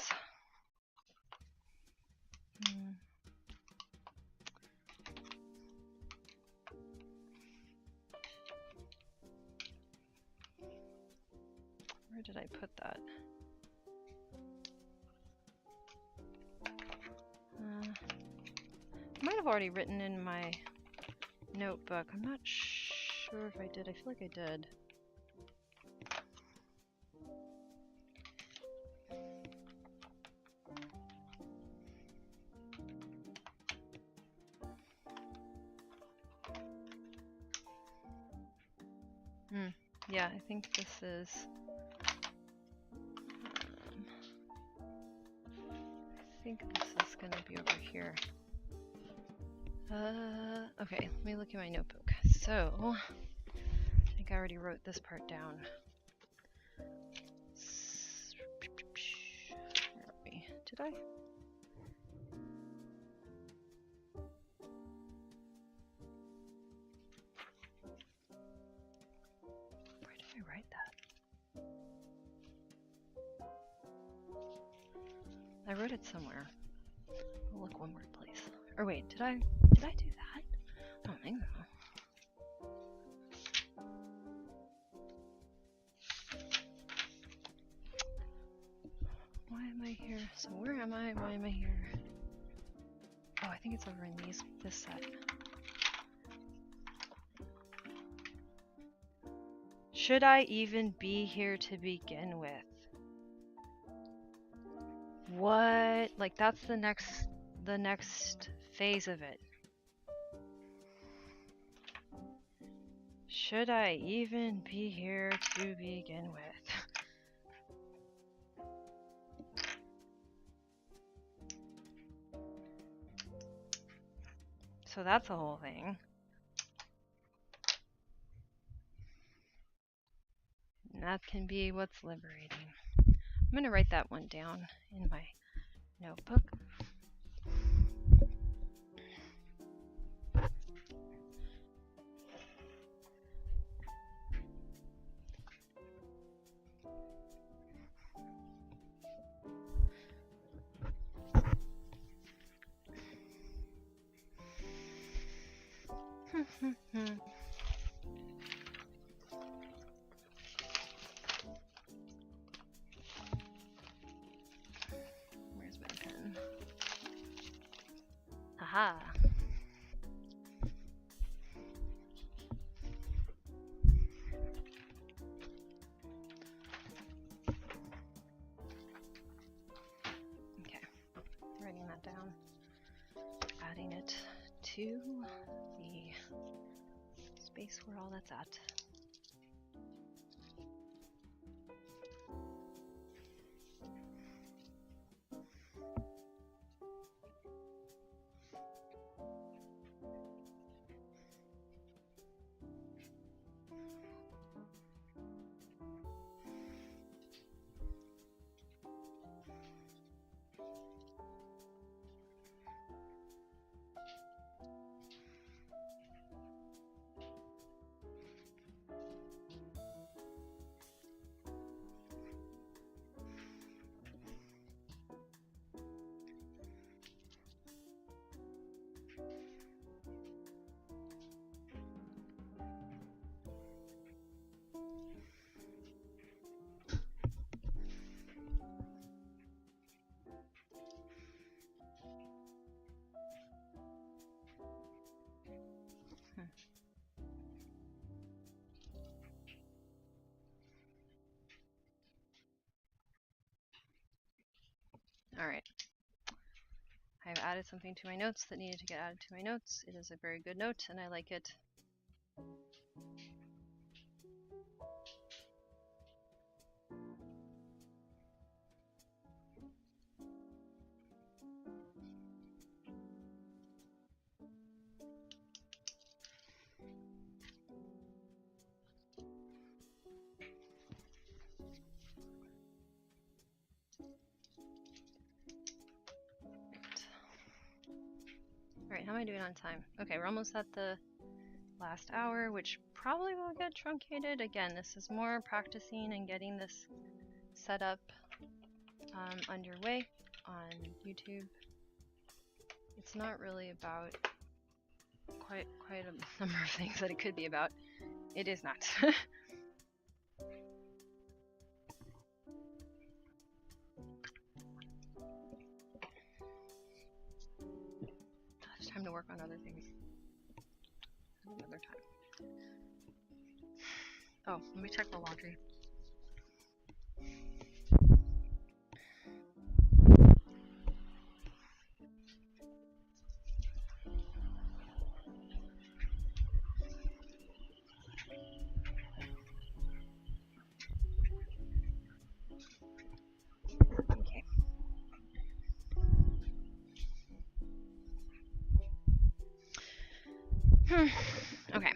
where did I put that? I might have already written in my notebook. I'm not sure if I did. I feel like I did. Yeah, I think this is... I think this is going to be over here. Okay, let me look at my notebook. So, I think I already wrote this part down. Where are we? Did I? Where did I write that? I wrote it somewhere. I'll look one more place. Or wait, did I do that? I don't think so. Why am I here? So where am I? Why am I here? Oh, I think it's over in this set. Should I even be here to begin with? What? Like that's the next phase of it. Should I even be here to begin with? So that's the whole thing. And that can be what's liberating. I'm going to write that one down in my notebook. Where's my pen? Haha. Okay, writing that down, adding it to the space where all that's at. All right. I've added something to my notes that needed to get added to my notes. It is a very good note, and I like it. Alright, how am I doing on time? Okay, we're almost at the last hour, which probably will get truncated. Again, this is more practicing and getting this set up underway on YouTube. It's not really about quite a number of things that it could be about. It is not. It's time to work on other things. Another time. Oh, let me check the laundry. Okay.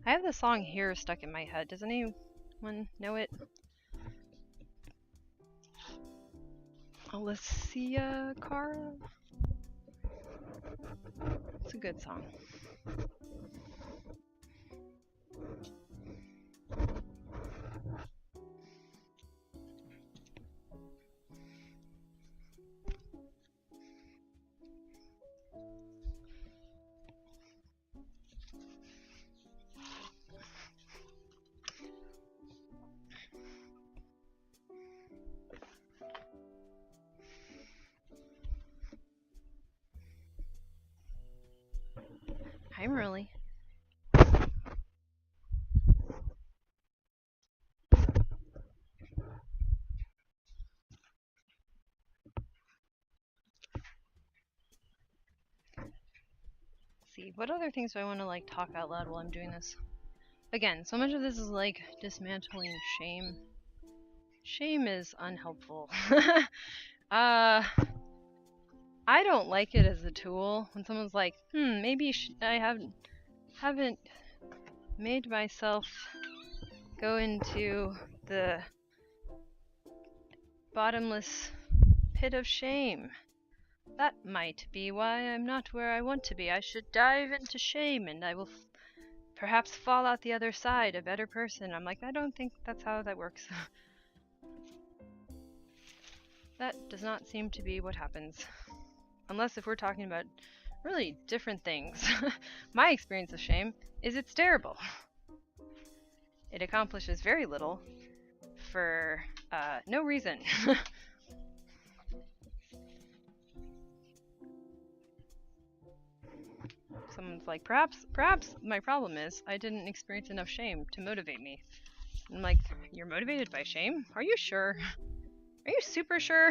I have the song Here stuck in my head. Does anyone know it? Alicia Cara? It's a good song. Hi, Merle. See, what other things do I want to like talk out loud while I'm doing this? Again, so much of this is like dismantling shame. Shame is unhelpful. I don't like it as a tool. When someone's like, maybe I haven't made myself go into the bottomless pit of shame. That might be why I'm not where I want to be. I should dive into shame and I will perhaps fall out the other side a better person. I'm like, I don't think that's how that works. That does not seem to be what happens. Unless if we're talking about really different things. My experience of shame is it's terrible. It accomplishes very little for no reason. Someone's like, perhaps my problem is I didn't experience enough shame to motivate me. I'm like, you're motivated by shame? Are you sure? Are you super sure?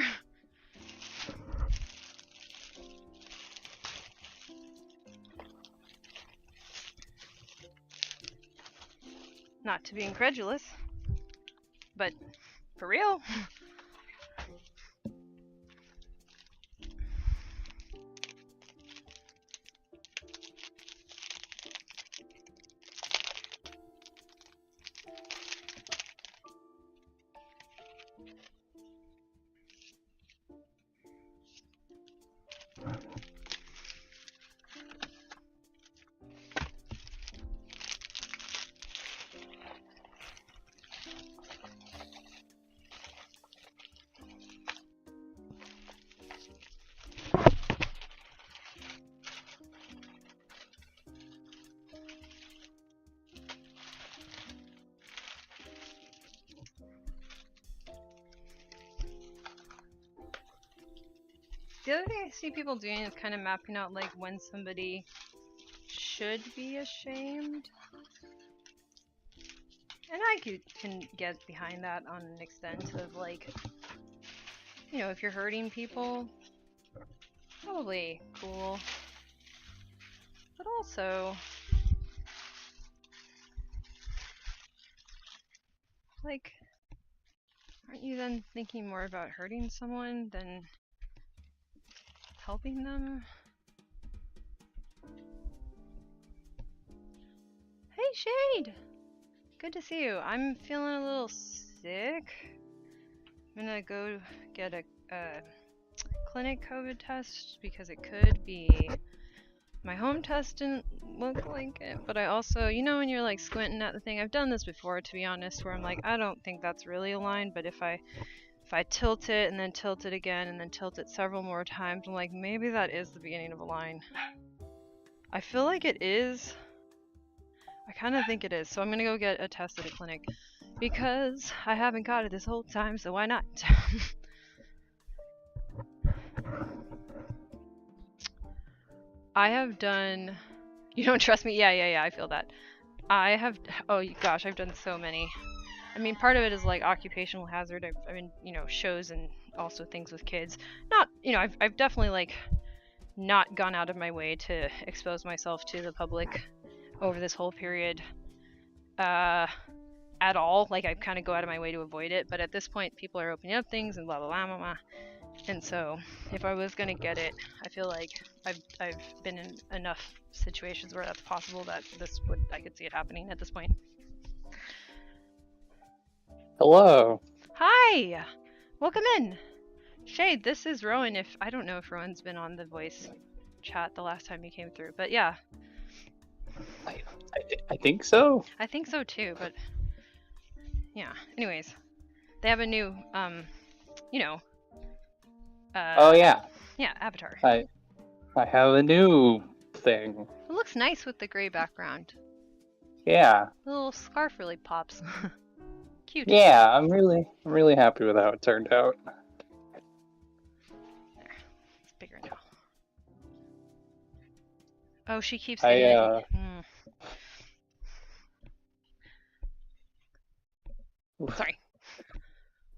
Not to be incredulous, but for real? The other thing I see people doing is kind of mapping out like when somebody should be ashamed. And I can get behind that on an extent of like, you know, if you're hurting people, probably cool. But also, like, aren't you then thinking more about hurting someone than helping them? Hey, Shade! Good to see you. I'm feeling a little sick. I'm gonna go get a clinic COVID test because it could be. My home test didn't look like it, but I also, you know when you're like squinting at the thing, I've done this before to be honest, where I'm like, I don't think that's really aligned, but if I tilt it and then tilt it again and then tilt it several more times, I'm like, maybe that is the beginning of a line. I feel like it is. I kind of think it is, so I'm gonna go get a test at a clinic because I haven't got it this whole time, so why not? I have done. You don't trust me? Yeah, I feel that. I have. Oh gosh, I've done so many. I mean, part of it is like occupational hazard. I mean, shows and also things with kids. Not, I've definitely like not gone out of my way to expose myself to the public over this whole period at all. Like, I kind of go out of my way to avoid it, but at this point people are opening up things and blah blah blah blah blah. And so if I was gonna get it, I feel like I've been in enough situations where that's possible that I could see it happening at this point. Hello. Hi, welcome in. Shade, this is Rowan. I don't know if Rowan's been on the voice chat the last time you came through, but yeah. I think so. I think so too, but yeah. Anyways, they have a new, Oh yeah. Yeah, avatar. I have a new thing. It looks nice with the gray background. Yeah. The little scarf really pops. Cute. Yeah, I'm really happy with how it turned out. There. It's bigger now. Oh, she keeps saying Sorry.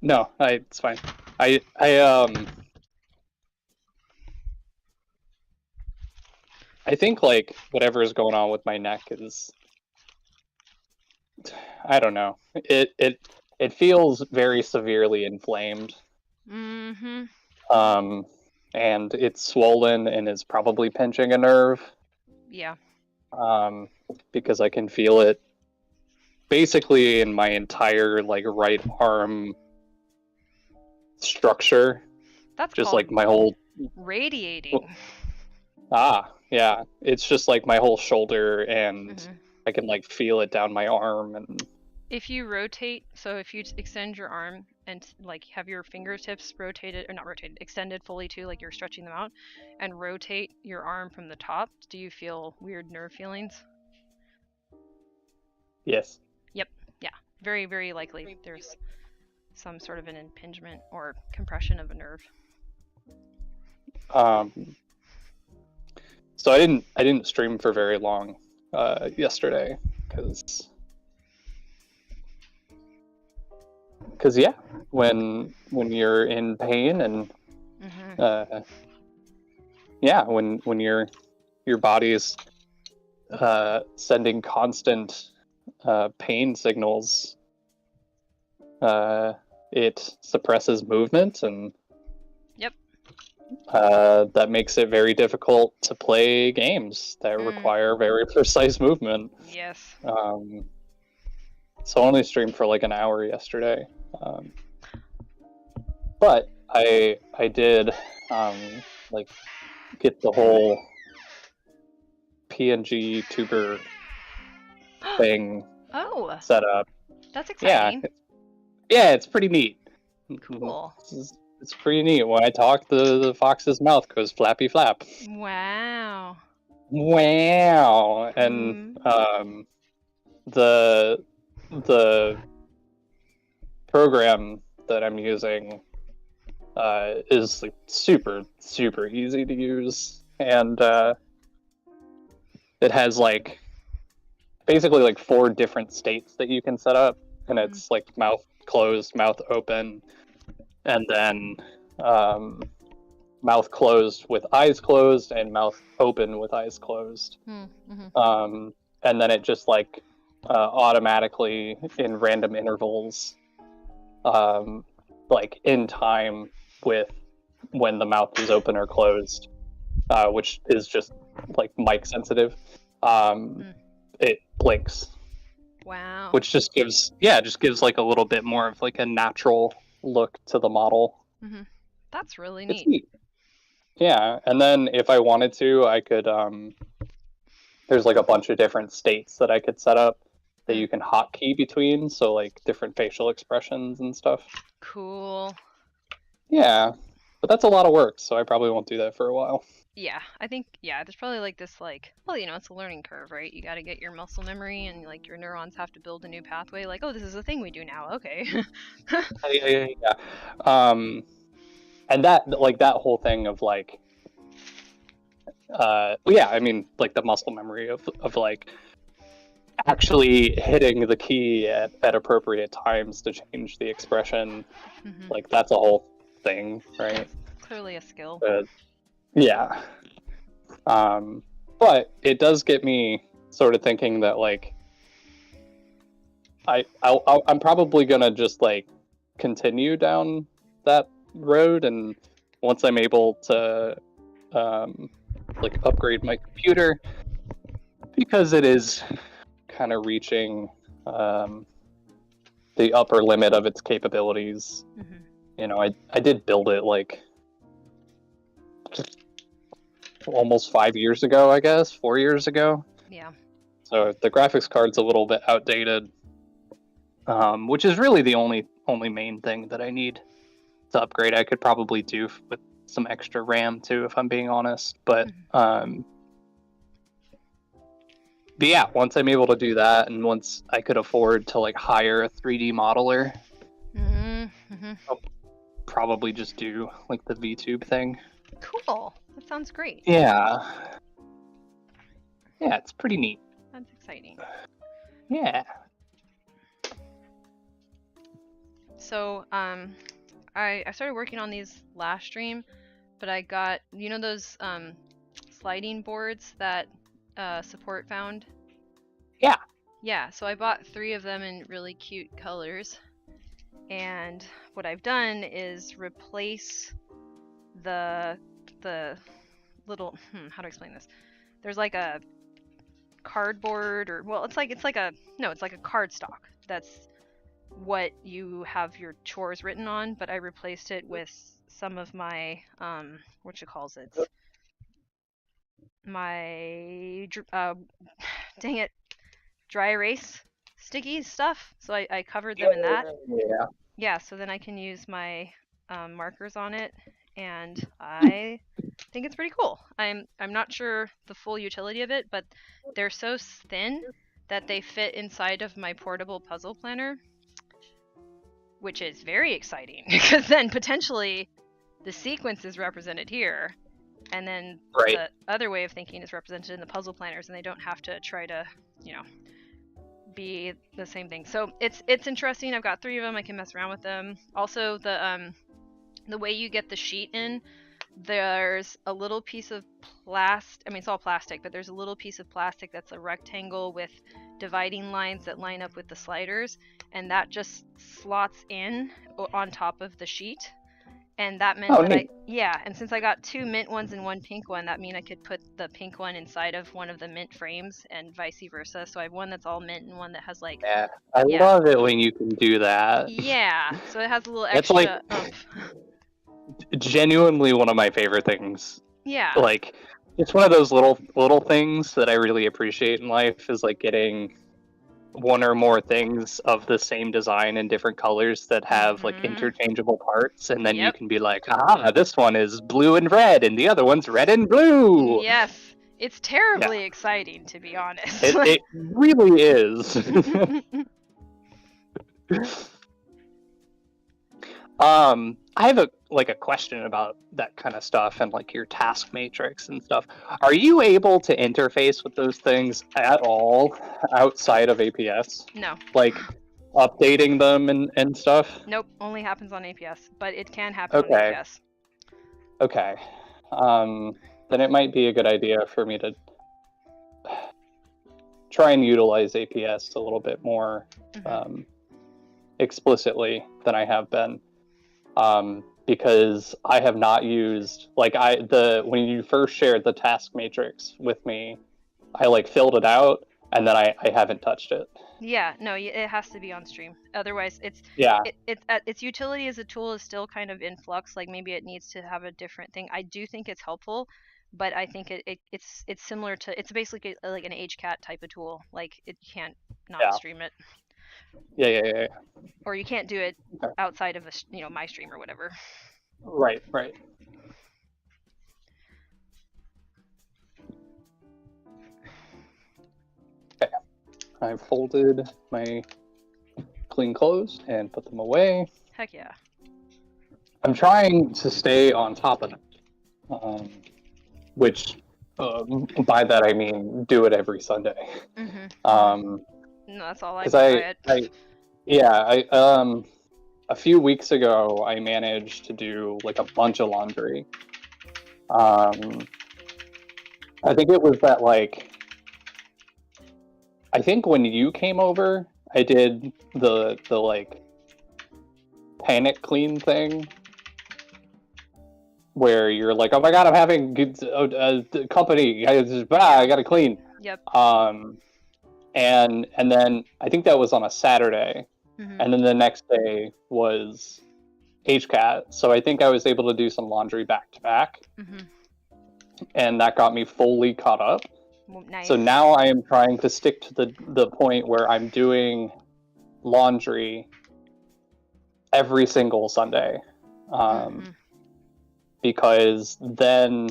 No, it's fine. I think like whatever is going on with my neck is, I don't know. It feels very severely inflamed. Mm-hmm. And it's swollen and is probably pinching a nerve. Yeah. Because I can feel it basically in my entire like right arm structure. That's just called like my whole radiating. Yeah, it's just like my whole shoulder, and I can like feel it down my arm. And if you rotate, so if you extend your arm and like have your fingertips rotated, or not rotated, extended fully too, like you're stretching them out, and rotate your arm from the top, do you feel weird nerve feelings? Yes. Yep. Yeah. Very, very likely there's some sort of an impingement or compression of a nerve. So I didn't stream for very long yesterday because yeah, when you're in pain and yeah, when your body is sending constant pain signals, it suppresses movement, and that makes it very difficult to play games that require very precise movement. Yes. So I only streamed for like an hour yesterday, but I did like get the whole PNG tuber thing set up. That's exciting. Yeah, it's pretty neat. Cool. It's pretty neat. When I talk, the fox's mouth goes flappy flap. Wow. And the program that I'm using is like super easy to use, and it has like basically like 4 different states that you can set up, and it's like mouth closed, mouth open, and then mouth closed with eyes closed, and mouth open with eyes closed. And then it just like automatically in random intervals, like in time with when the mouth is open or closed, which is just like mic sensitive, it blinks. Wow. Which just gives like a little bit more of like a natural look to the model. That's really neat. It's neat. Yeah, and then if I wanted to, I could there's like a bunch of different states that I could set up that you can hotkey between, so like different facial expressions and stuff. Cool. Yeah, but that's a lot of work, so I probably won't do that for a while. Yeah, I think, there's probably like this like, well, it's a learning curve, right? You got to get your muscle memory, and like your neurons have to build a new pathway. Like, oh, this is a thing we do now. Okay. Yeah. And that like that whole thing of like, yeah, I mean like the muscle memory of like actually hitting the key at appropriate times to change the expression, like that's a whole thing, right? Clearly a skill. Yeah. But it does get me sort of thinking that like I'm probably gonna just like continue down that road, and once I'm able to like upgrade my computer, because it is kind of reaching the upper limit of its capabilities. You know, I did build it like almost 5 years ago, I guess, 4 years ago. Yeah. So the graphics card's a little bit outdated, which is really the only main thing that I need to upgrade. I could probably do with some extra RAM too, if I'm being honest. But yeah, once I'm able to do that, and once I could afford to like hire a 3D modeler, I'll probably just do like the VTube thing. Cool. That sounds great. Yeah. Yeah, it's pretty neat. That's exciting. Yeah. So, I started working on these last stream, but I got, you know, those sliding boards that Support found? Yeah. Yeah, so I bought 3 of them in really cute colors, and what I've done is replace the little, how to explain this? There's like a cardboard, or well, it's like a cardstock. That's what you have your chores written on, but I replaced it with some of my my dang it, dry erase sticky stuff. So I covered them in that. Yeah, so then I can use my markers on it, and I think it's pretty cool. I'm not sure the full utility of it, but they're so thin that they fit inside of my portable puzzle planner, which is very exciting because then potentially the sequence is represented here, and then the other way of thinking is represented in the puzzle planners, and they don't have to try to, you know, be the same thing. So it's interesting. I've got 3 of them. I can mess around with them. Also, the way you get the sheet in, there's a little piece of plastic. I mean, it's all plastic, but there's a little piece of plastic that's a rectangle with dividing lines that line up with the sliders, and that just slots in on top of the sheet. And that meant and since I got 2 mint ones and 1 pink one, that means I could put the pink one inside of one of the mint frames and vice versa. So I have one that's all mint and one that has like... Yeah, I love it when you can do that. Yeah, so it has a little extra oomph. Genuinely one of my favorite things. Yeah. Like, it's one of those little things that I really appreciate in life, is like getting one or more things of the same design in different colors that have like interchangeable parts, and then you can be like, this one is blue and red and the other one's red and blue. Yes, it's terribly exciting, to be honest. It really is. I have a question about that kind of stuff and like your task matrix and stuff. Are you able to interface with those things at all outside of APS? No. Like updating them and stuff? Nope, only happens on APS, but it can happen on APS. Okay. Then it might be a good idea for me to try and utilize APS a little bit more explicitly than I have been. Because I have not used, like, when you first shared the task matrix with me, I like filled it out and then I haven't touched it. Yeah, no, it has to be on stream. Otherwise, its utility as a tool is still kind of in flux. Like, maybe it needs to have a different thing. I do think it's helpful, but I think it's similar to, it's basically like an HKAT type of tool. Like, it can't not stream it. Yeah. Or you can't do it outside of my stream or whatever. Right. Okay. I've folded my clean clothes and put them away. Heck yeah. I'm trying to stay on top of them, which By that I mean do it every Sunday. Mm-hmm. Um, No, that's all I because mean by it. a few weeks ago I managed to do like a bunch of laundry. I think it was that like I think when you came over, I did the like panic clean thing where you're like, oh my god, I'm having company. I gotta clean. Yep. And then I think that was on a Saturday, Mm-hmm. and then the next day was HKAT. So I think I was able to do some laundry back to back, and that got me fully caught up. Well, nice. So now I am trying to stick to the point where I'm doing laundry every single Sunday, because then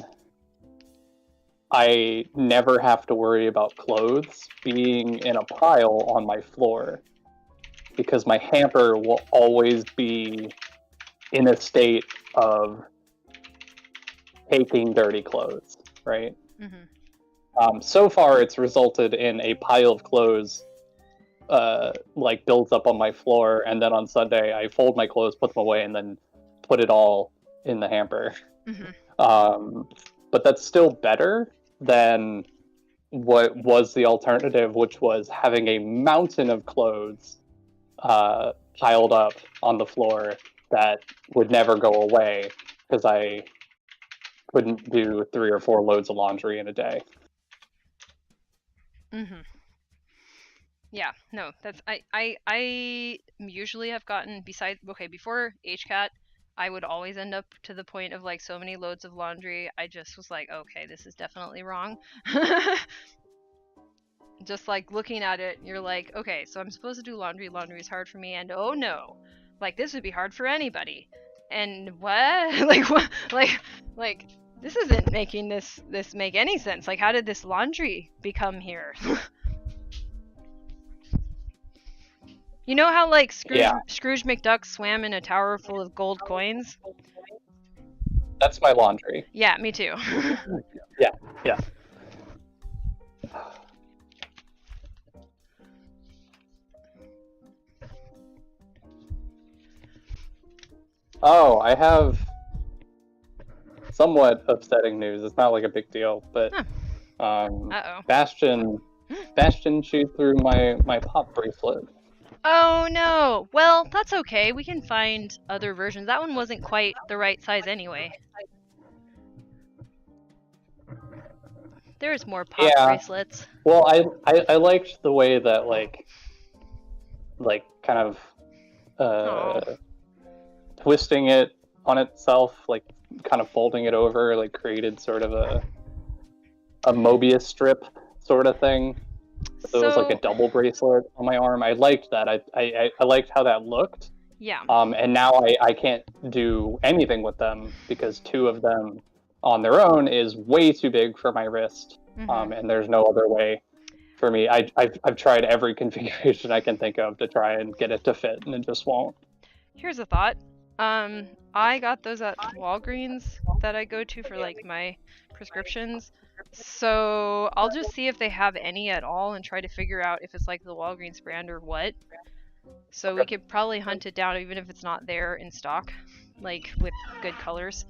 I never have to worry about clothes being in a pile on my floor, because my hamper will always be in a state of taking dirty clothes, right? So far, it's resulted in a pile of clothes like builds up on my floor, and then on Sunday I fold my clothes, put them away, and then put it all in the hamper. But that's still better than what was the alternative, which was having a mountain of clothes piled up on the floor that would never go away because I couldn't do 3 or 4 loads of laundry in a day. Yeah, no, that's I usually have gotten before HKAT, I would always end up to the point of like so many loads of laundry. I just was like, okay, this is definitely wrong. Just like looking at it, you're like, okay, so I'm supposed to do laundry. Laundry is hard for me, and oh no, like this would be hard for anybody. And what? Like what? Like this isn't making this make any sense. Like how did this laundry become here? You know how like Scrooge McDuck swam in a tower full of gold coins? That's my laundry. Yeah, me too. Yeah. Oh, I have somewhat upsetting news. It's not like a big deal, but Bastion chewed through my pop bracelet. Oh no! Well, that's okay. We can find other versions. That one wasn't quite the right size anyway. There's more pop bracelets. Well, I liked the way that like kind of twisting it on itself, like kind of folding it over, like created sort of a Mobius strip sort of thing. So it was like a double bracelet on my arm. I liked that. I liked how that looked. Yeah. And now I can't do anything with them because 2 of them on their own is way too big for my wrist. And there's no other way for me. I've tried every configuration I can think of to try and get it to fit, and it just won't. Here's a thought. I got those at Walgreens that I go to for like my prescriptions. So I'll just see if they have any at all and try to figure out if it's like the Walgreens brand or what. So we could probably hunt it down even if it's not there in stock, like with good colors.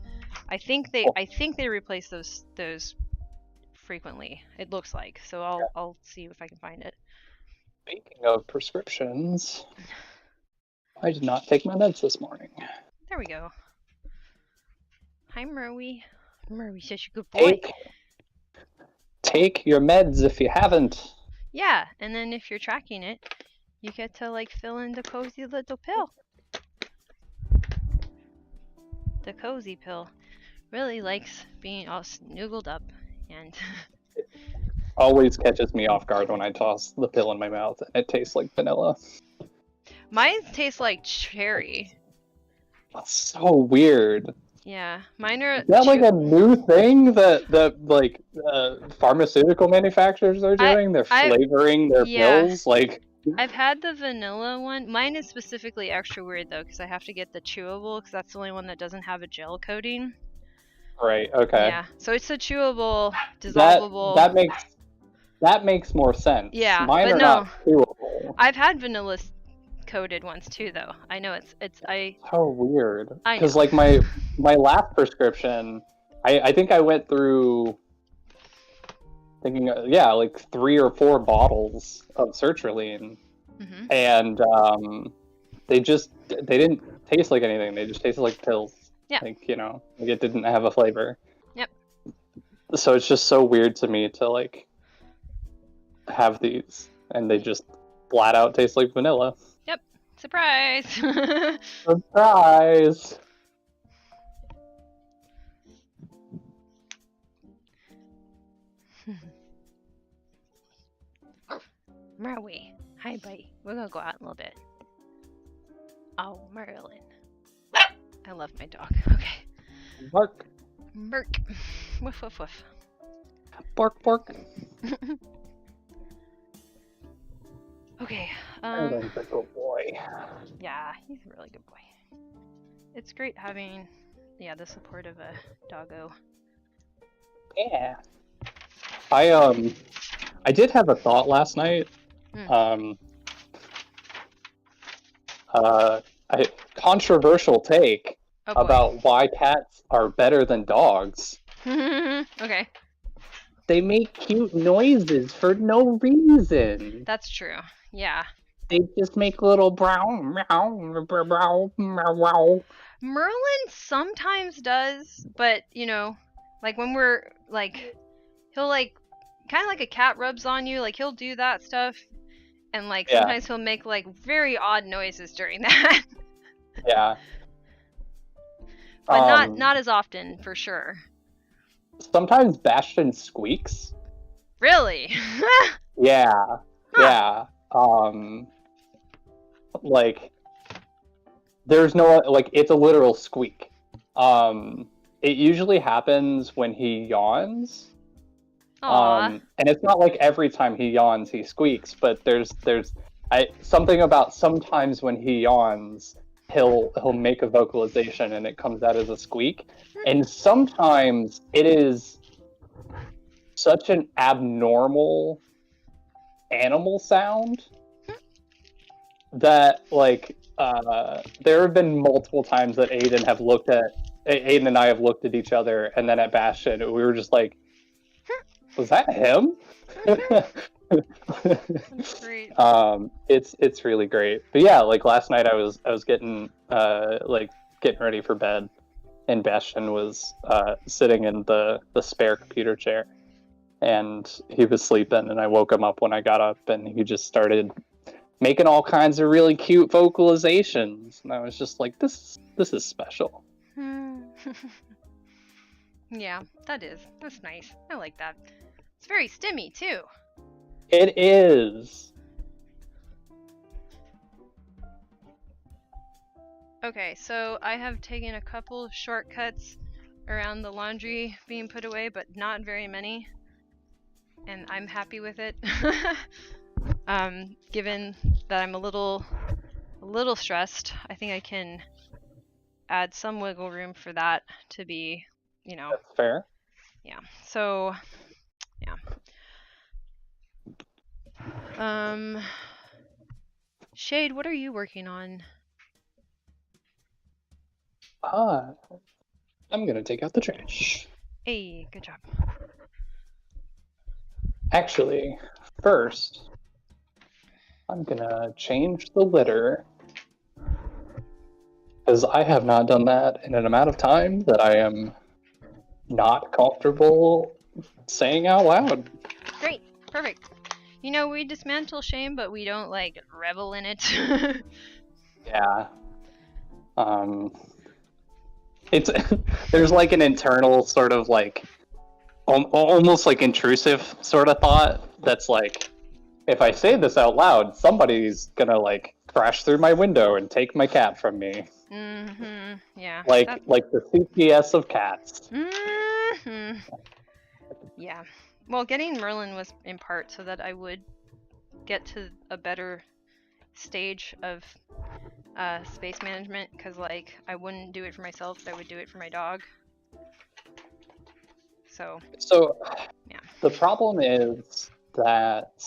I think they replace those frequently. It looks like. So I'll see if I can find it. Speaking of prescriptions, I did not take my meds this morning. There we go. Hi, Murray. Murray's such a good boy. Take your meds if you haven't. Yeah, and then if you're tracking it, you get to like fill in the cozy little pill. The cozy pill really likes being all snuggled up and always catches me off guard when I toss the pill in my mouth and it tastes like vanilla. Mine tastes like cherry. That's so weird. Yeah, mine are. Is that like a new thing that like pharmaceutical manufacturers are doing? They're flavoring their pills. Like I've had the vanilla one. Mine is specifically extra weird though, because I have to get the chewable, because that's the only one that doesn't have a gel coating. Right. Okay. Yeah, so it's a chewable, That dissolvable. that makes more sense. Yeah, Mine but are no, not chewable. I've had vanilla coated ones too, though. I know How weird. I Because know. like my last prescription, I think I went through thinking yeah like 3 or 4 bottles of sertraline, Hmm. and they didn't taste like anything. They just tasted like pills. Yeah. Like like it didn't have a flavor. Yep. So it's just so weird to me to like have these, and they just flat out taste like vanilla. Yep. Surprise. Surprise! Maui. Hi, buddy. We're gonna go out in a little bit. Oh, Merlin. I love my dog. Okay. Bark, Merk. Woof, woof, woof. bark, bark. Okay. Merlin's a good boy. Yeah, he's a really good boy. It's great having, the support of a doggo. Yeah. I did have a thought last night. A controversial take about why cats are better than dogs. Okay. They make cute noises for no reason. That's true. Yeah. They just make little brown meow meow meow meow. Merlin sometimes does, but like when we're like, he'll like kind of like a cat rubs on you, like he'll do that stuff, and like sometimes he'll make like very odd noises during that. Yeah. But not as often, for sure. Sometimes Bastion squeaks. Really? Yeah. Yeah. Like there's no like it's a literal squeak. It usually happens when he yawns. Aww. And it's not like every time he yawns he squeaks, but there's something about sometimes when he yawns he'll make a vocalization and it comes out as a squeak. And sometimes it is such an abnormal animal sound that like there have been multiple times that Aiden and I have looked at each other, and then at Bastion we were just like, was that him? That's great. It's really great. But yeah, like last night I was getting getting ready for bed, and Bastion was sitting in the spare computer chair, and he was sleeping, and I woke him up when I got up, and he just started making all kinds of really cute vocalizations, and I was just like, this is special. Yeah, that's nice. I like that. It's very stimmy too. It is. Okay, so I have taken a couple shortcuts around the laundry being put away, but not very many, and I'm happy with it. Given that I'm a little stressed, I think I can add some wiggle room for that to be, That's fair. Yeah. So, yeah. Shade, what are you working on? I'm gonna take out the trash. Hey, good job. Actually, first, I'm gonna change the litter, because I have not done that in an amount of time that I am not comfortable saying out loud. Great, perfect. We dismantle shame, but we don't like revel in it. Yeah. It's there's like an internal sort of like almost like intrusive sort of thought that's like, if I say this out loud, somebody's gonna like crash through my window and take my cat from me. Mm-hmm. Yeah. Like the CPS of cats. Mm-hmm. Yeah. Well, getting Merlin was in part so that I would get to a better stage of space management, because like I wouldn't do it for myself, but I would do it for my dog. So yeah. The problem is that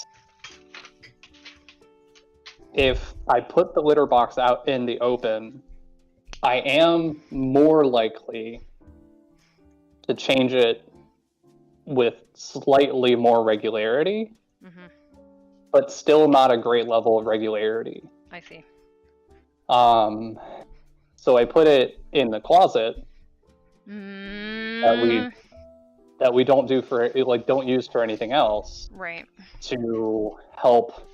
if I put the litter box out in the open, I am more likely to change it with slightly more regularity, but still not a great level of regularity. I see. So I put it in the closet that we don't do for, like, don't use for anything else. Right. To help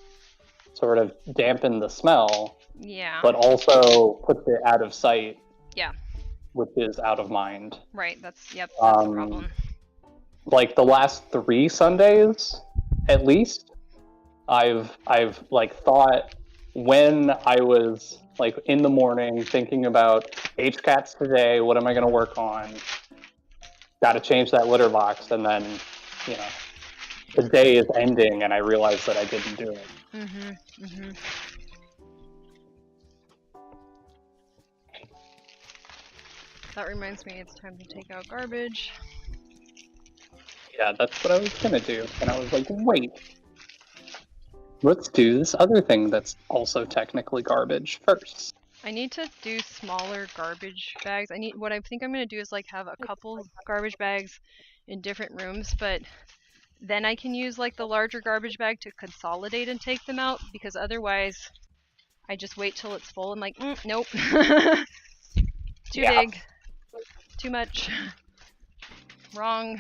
sort of dampen the smell. Yeah. But also puts it out of sight. Yeah. Which is out of mind. Right. That's the problem. Like the last 3 Sundays, at least, I've like thought when I was like in the morning thinking about HKATs today, what am I going to work on? Got to change that litter box, and then, you know, the day is ending and I realize that I didn't do it. That reminds me, it's time to take out garbage. Yeah, that's what I was gonna do. And I was like, wait, let's do this other thing that's also technically garbage first. I need to do smaller garbage bags. What I think I'm gonna do is like have a couple garbage bags in different rooms, but then I can use like the larger garbage bag to consolidate and take them out, because otherwise I just wait till it's full and like, nope. Too big. Too much. Wrong.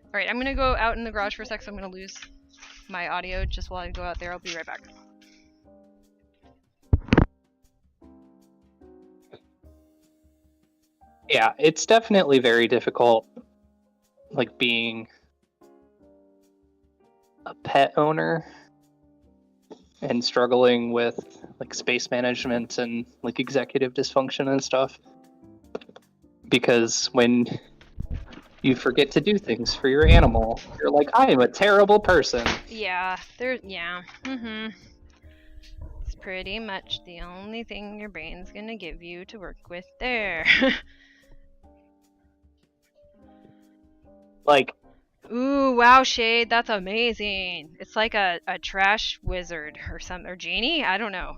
Alright, I'm gonna go out in the garage for a sec, so I'm gonna lose my audio just while I go out there. I'll be right back. Yeah, it's definitely very difficult, like, being a pet owner and struggling with like space management and like executive dysfunction and stuff, because when you forget to do things for your animal, you're like, I am a terrible person. Yeah, it's pretty much the only thing your brain's gonna give you to work with there. Like, ooh, wow, Shade, that's amazing. It's like a trash wizard or something, or genie? I don't know.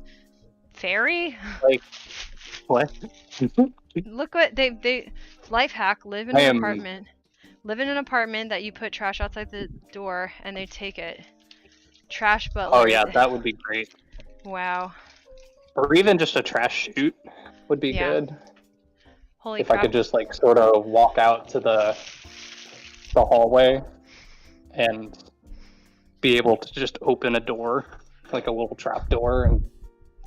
Fairy? Like, what? Look what they life hack, live in an apartment. Live in an apartment that you put trash outside the door and they take it. Trash butler. Oh yeah, that would be great. Wow. Or even just a trash chute would be good. Holy if crap. I could just like sort of walk out to the hallway and be able to just open a door, like a little trap door, and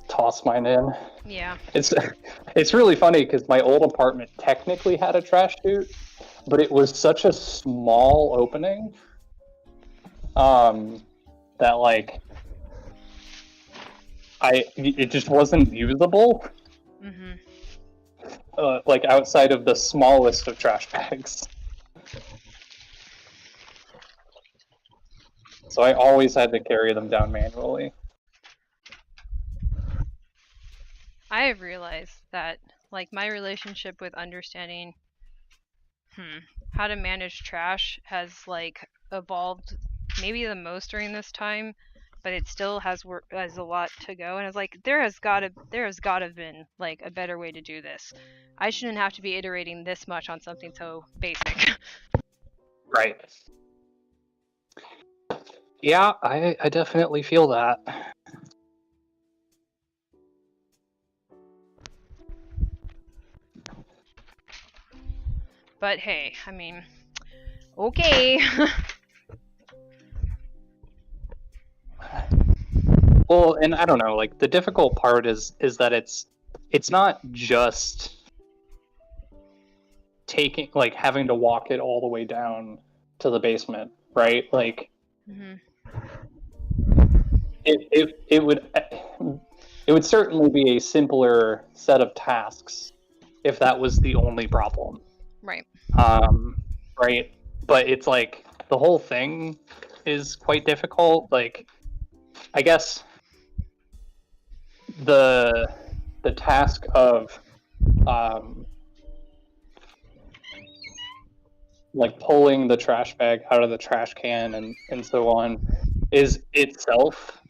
toss mine in. Yeah. It's really funny because my old apartment technically had a trash chute, but it was such a small opening that like it just wasn't usable. Like outside of the smallest of trash bags. So I always had to carry them down manually. I have realized that, like, my relationship with understanding how to manage trash has, like, evolved maybe the most during this time, but it still has a lot to go. And it's like, there has gotta been like a better way to do this. I shouldn't have to be iterating this much on something so basic. Right. Yeah, I definitely feel that. But hey, I mean, okay. Well, and I don't know, like the difficult part is that it's not just having to walk it all the way down to the basement, right? Like it would certainly be a simpler set of tasks if that was the only problem. Right. Right. But it's like the whole thing is quite difficult. Like, I guess the task of like pulling the trash bag out of the trash can and so on is itself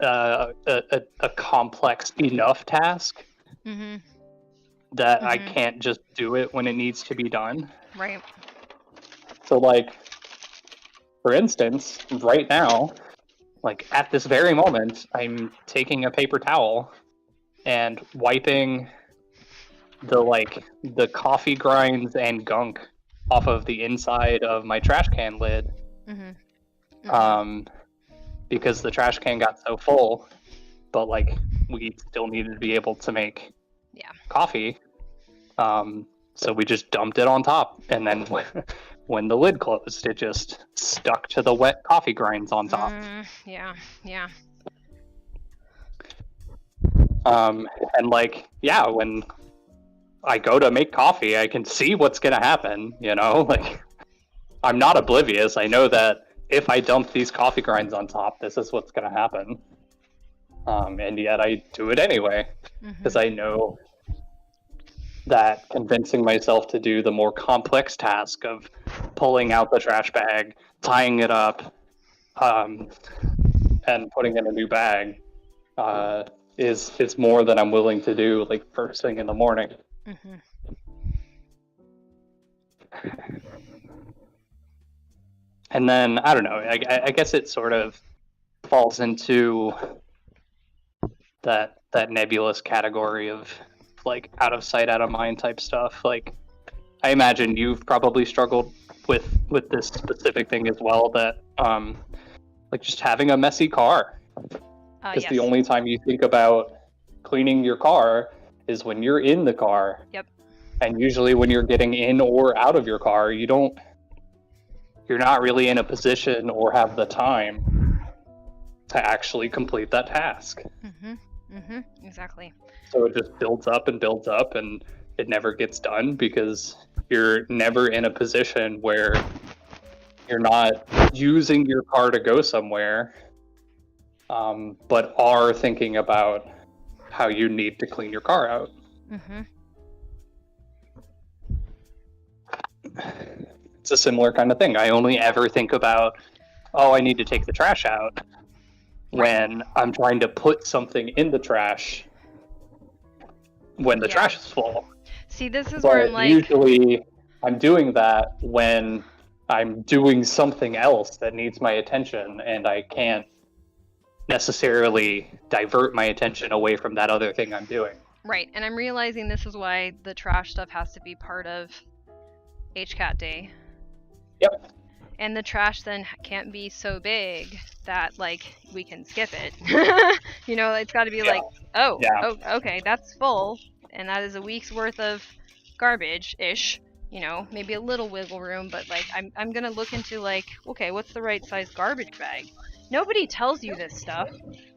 a complex enough task that I can't just do it when it needs to be done. Right. So like, for instance, right now, like at this very moment, I'm taking a paper towel and wiping the coffee grinds and gunk off of the inside of my trash can lid. Because the trash can got so full, but like we still needed to be able to make coffee. So we just dumped it on top, and then when the lid closed, it just stuck to the wet coffee grinds on top. Yeah. And like, yeah, when I go to make coffee, I can see what's gonna happen, you know? Like, I'm not oblivious. I know that if I dump these coffee grinds on top, this is what's gonna happen. And yet I do it anyway, because I know that convincing myself to do the more complex task of pulling out the trash bag, tying it up, and putting in a new bag is more than I'm willing to do like first thing in the morning. And then I don't know, I guess it sort of falls into that nebulous category of like out of sight, out of mind type stuff. Like, I imagine you've probably struggled with this specific thing as well, that like just having a messy car. Because the only time you think about cleaning your car is when you're in the car. Yep. And usually when you're getting in or out of your car, you're not really in a position or have the time to actually complete that task. Exactly. So it just builds up and it never gets done because you're never in a position where you're not using your car to go somewhere, but are thinking about how you need to clean your car out. It's a similar kind of thing. I only ever think about, oh, I need to take the trash out when I'm trying to put something in the trash when the trash is full. See, this is where I'm like... usually I'm doing that when I'm doing something else that needs my attention, and I can't necessarily divert my attention away from that other thing I'm doing. Right, and I'm realizing this is why the trash stuff has to be part of HKAT day. Yep. And the trash then can't be so big that, like, we can skip it. You know, it's got to be like, oh, okay, that's full, and that is a week's worth of garbage-ish. You know, maybe a little wiggle room, but, like, I'm gonna look into, like, okay, what's the right size garbage bag? Nobody tells you this stuff,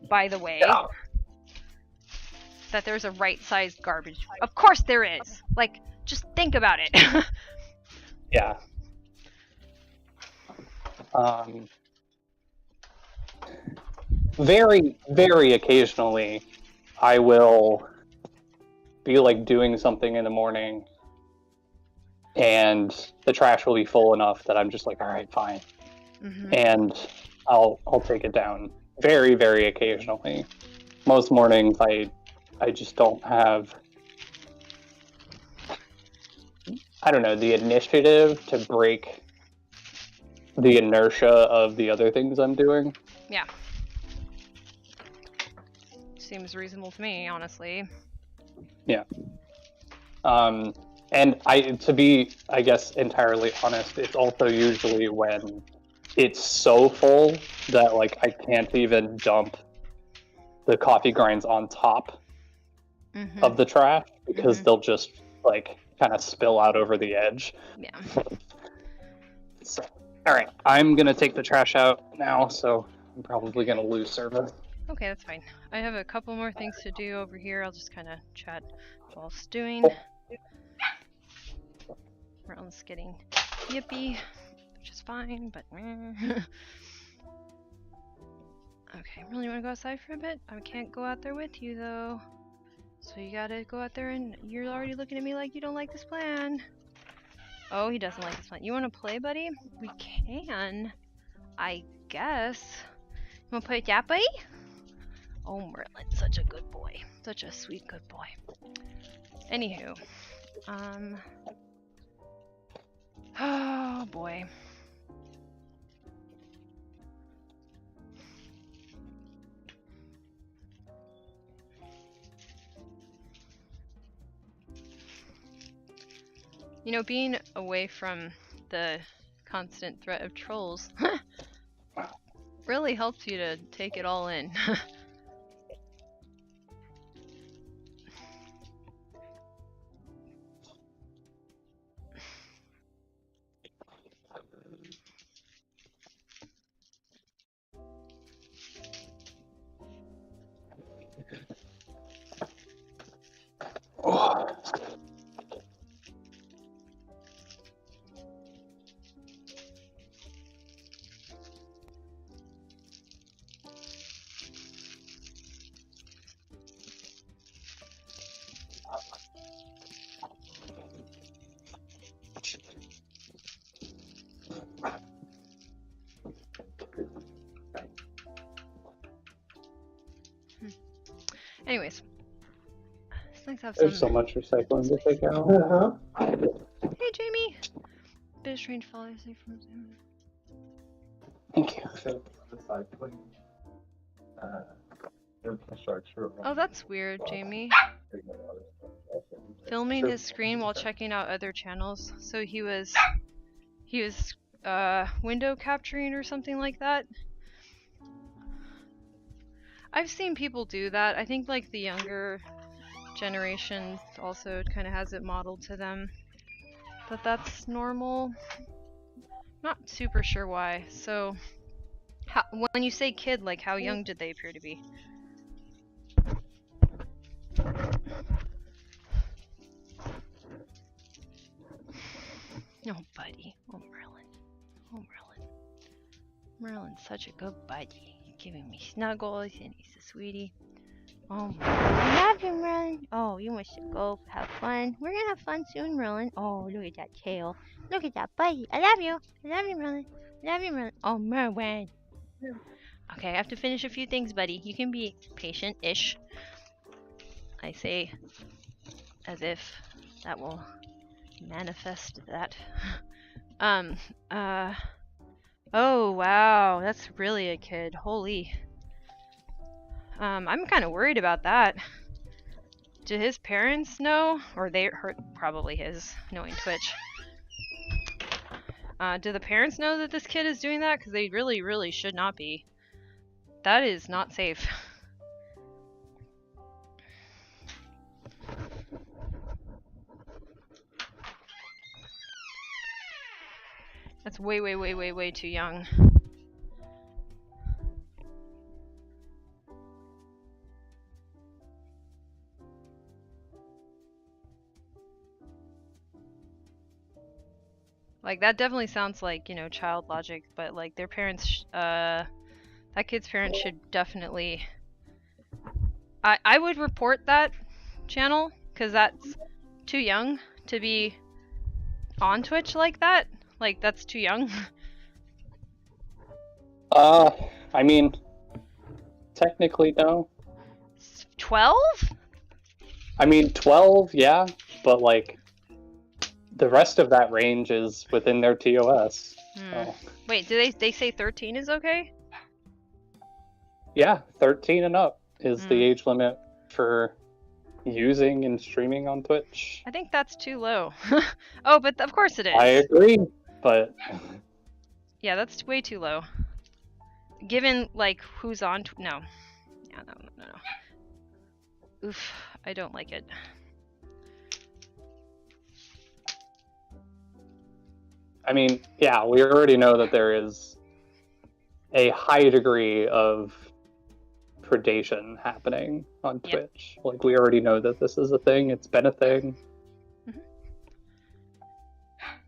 by the way. That there's a right size garbage. Of course there is! Like, just think about it. Yeah. Very, very occasionally, I will be like doing something in the morning, and the trash will be full enough that I'm just like, all right, fine, and I'll take it down. Very, very occasionally. Most mornings, I just don't have, I don't know, the initiative to break the inertia of the other things I'm doing. Yeah. Seems reasonable to me, honestly. Yeah. And to be, I guess, entirely honest, it's also usually when it's so full that, like, I can't even dump the coffee grinds on top of the trash because they'll just, like, kind of spill out over the edge. Yeah. So, all right, I'm going to take the trash out now, so I'm probably going to lose service. Okay, that's fine. I have a couple more things to do over here. I'll just kind of chat while stewing. Merlin's getting yippy, which is fine, but... Okay, really want to go outside for a bit? I can't go out there with you, though. So you gotta go out there and you're already looking at me like you don't like this plan. Oh, he doesn't like this one. You want to play, buddy? We can, I guess. You want to play with that, buddy? Oh, Merlin's such a good boy. Such a sweet, good boy. Anywho, oh boy. You know, being away from the constant threat of trolls really helps you to take it all in. Anyways, let's have There's so some. much recycling to take out. Hey, Jamie. Bit of strange follies from. Thank you. Oh, that's weird, Jamie. Filming his screen while checking out other channels. So he was window capturing or something like that. I've seen people do that. I think like the younger generation also kind of has it modeled to them. But that's normal. Not super sure why. So when you say kid, like how young did they appear to be? Oh, buddy. Oh, Merlin. Oh, Merlin. Merlin's such a good buddy. Giving me snuggles, and he's a sweetie. Oh, I love you, Merlin. Oh, you want to go have fun? We're gonna have fun soon, Merlin. Oh, look at that tail. Look at that buddy. I love you. I love you, Merlin. I love you, Merlin. Oh, Merlin. Okay, I have to finish a few things, buddy. You can be patient-ish. I say as if that will manifest that. Oh, wow. That's really a kid. Holy. I'm kind of worried about that. Do his parents know? Or probably his, knowing Twitch. Do the parents know that this kid is doing that? Because they really, really should not be. That is not safe. That's way, way, way, way, way too young. Like, that definitely sounds like, you know, child logic, but, like, their parents, that kid's parents should definitely... I would report that channel, because that's too young to be on Twitch like that. Like, that's too young. I mean, technically, no. 12? I mean, 12, yeah, but, like, the rest of that range is within their TOS. So. Wait, do they say 13 is okay? Yeah, 13 and up is the age limit for using and streaming on Twitch. I think that's too low. Oh, but of course it is. I agree, but... Yeah, that's way too low. Given, like, who's on... No. Yeah, no. Oof, I don't like it. I mean, yeah, we already know that there is a high degree of predation happening on Twitch. Yep. Like, we already know that this is a thing. It's been a thing.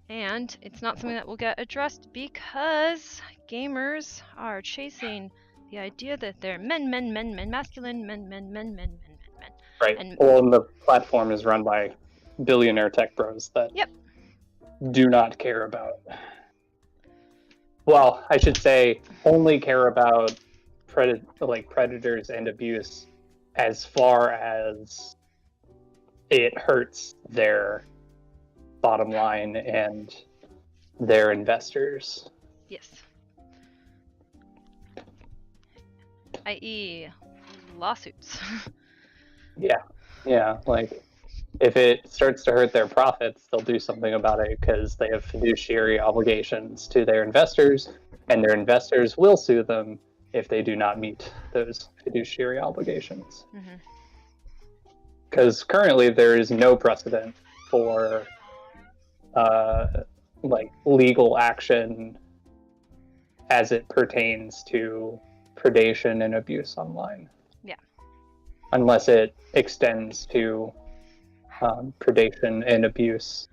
And it's not something that will get addressed because gamers are chasing the idea that they're men, masculine, men. Right. And the platform is run by billionaire tech bros that do not care about. Well, I should say only care about predators and abuse as far as it hurts their bottom line and their investors. Yes. I.e. lawsuits. Yeah, like if it starts to hurt their profits, they'll do something about it because they have fiduciary obligations to their investors, and their investors will sue them if they do not meet those fiduciary obligations. Because currently there is no precedent for like legal action as it pertains to predation and abuse online. Yeah. Unless it extends to predation and abuse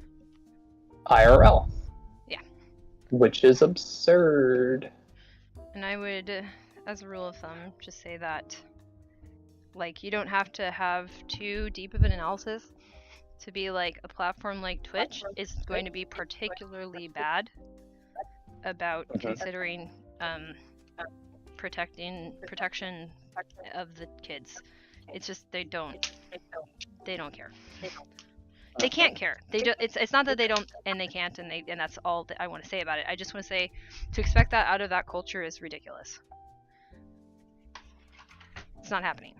IRL. Yeah. Which is absurd. And I would, as a rule of thumb, just say that, like, you don't have to have too deep of an analysis to be like a platform like Twitch is going to be particularly bad about considering protection of the kids. It's just they don't care. They can't care. They do. It's not that they don't and they can't and that's all that I want to say about it. I just want to say to expect that out of that culture is ridiculous. It's not happening.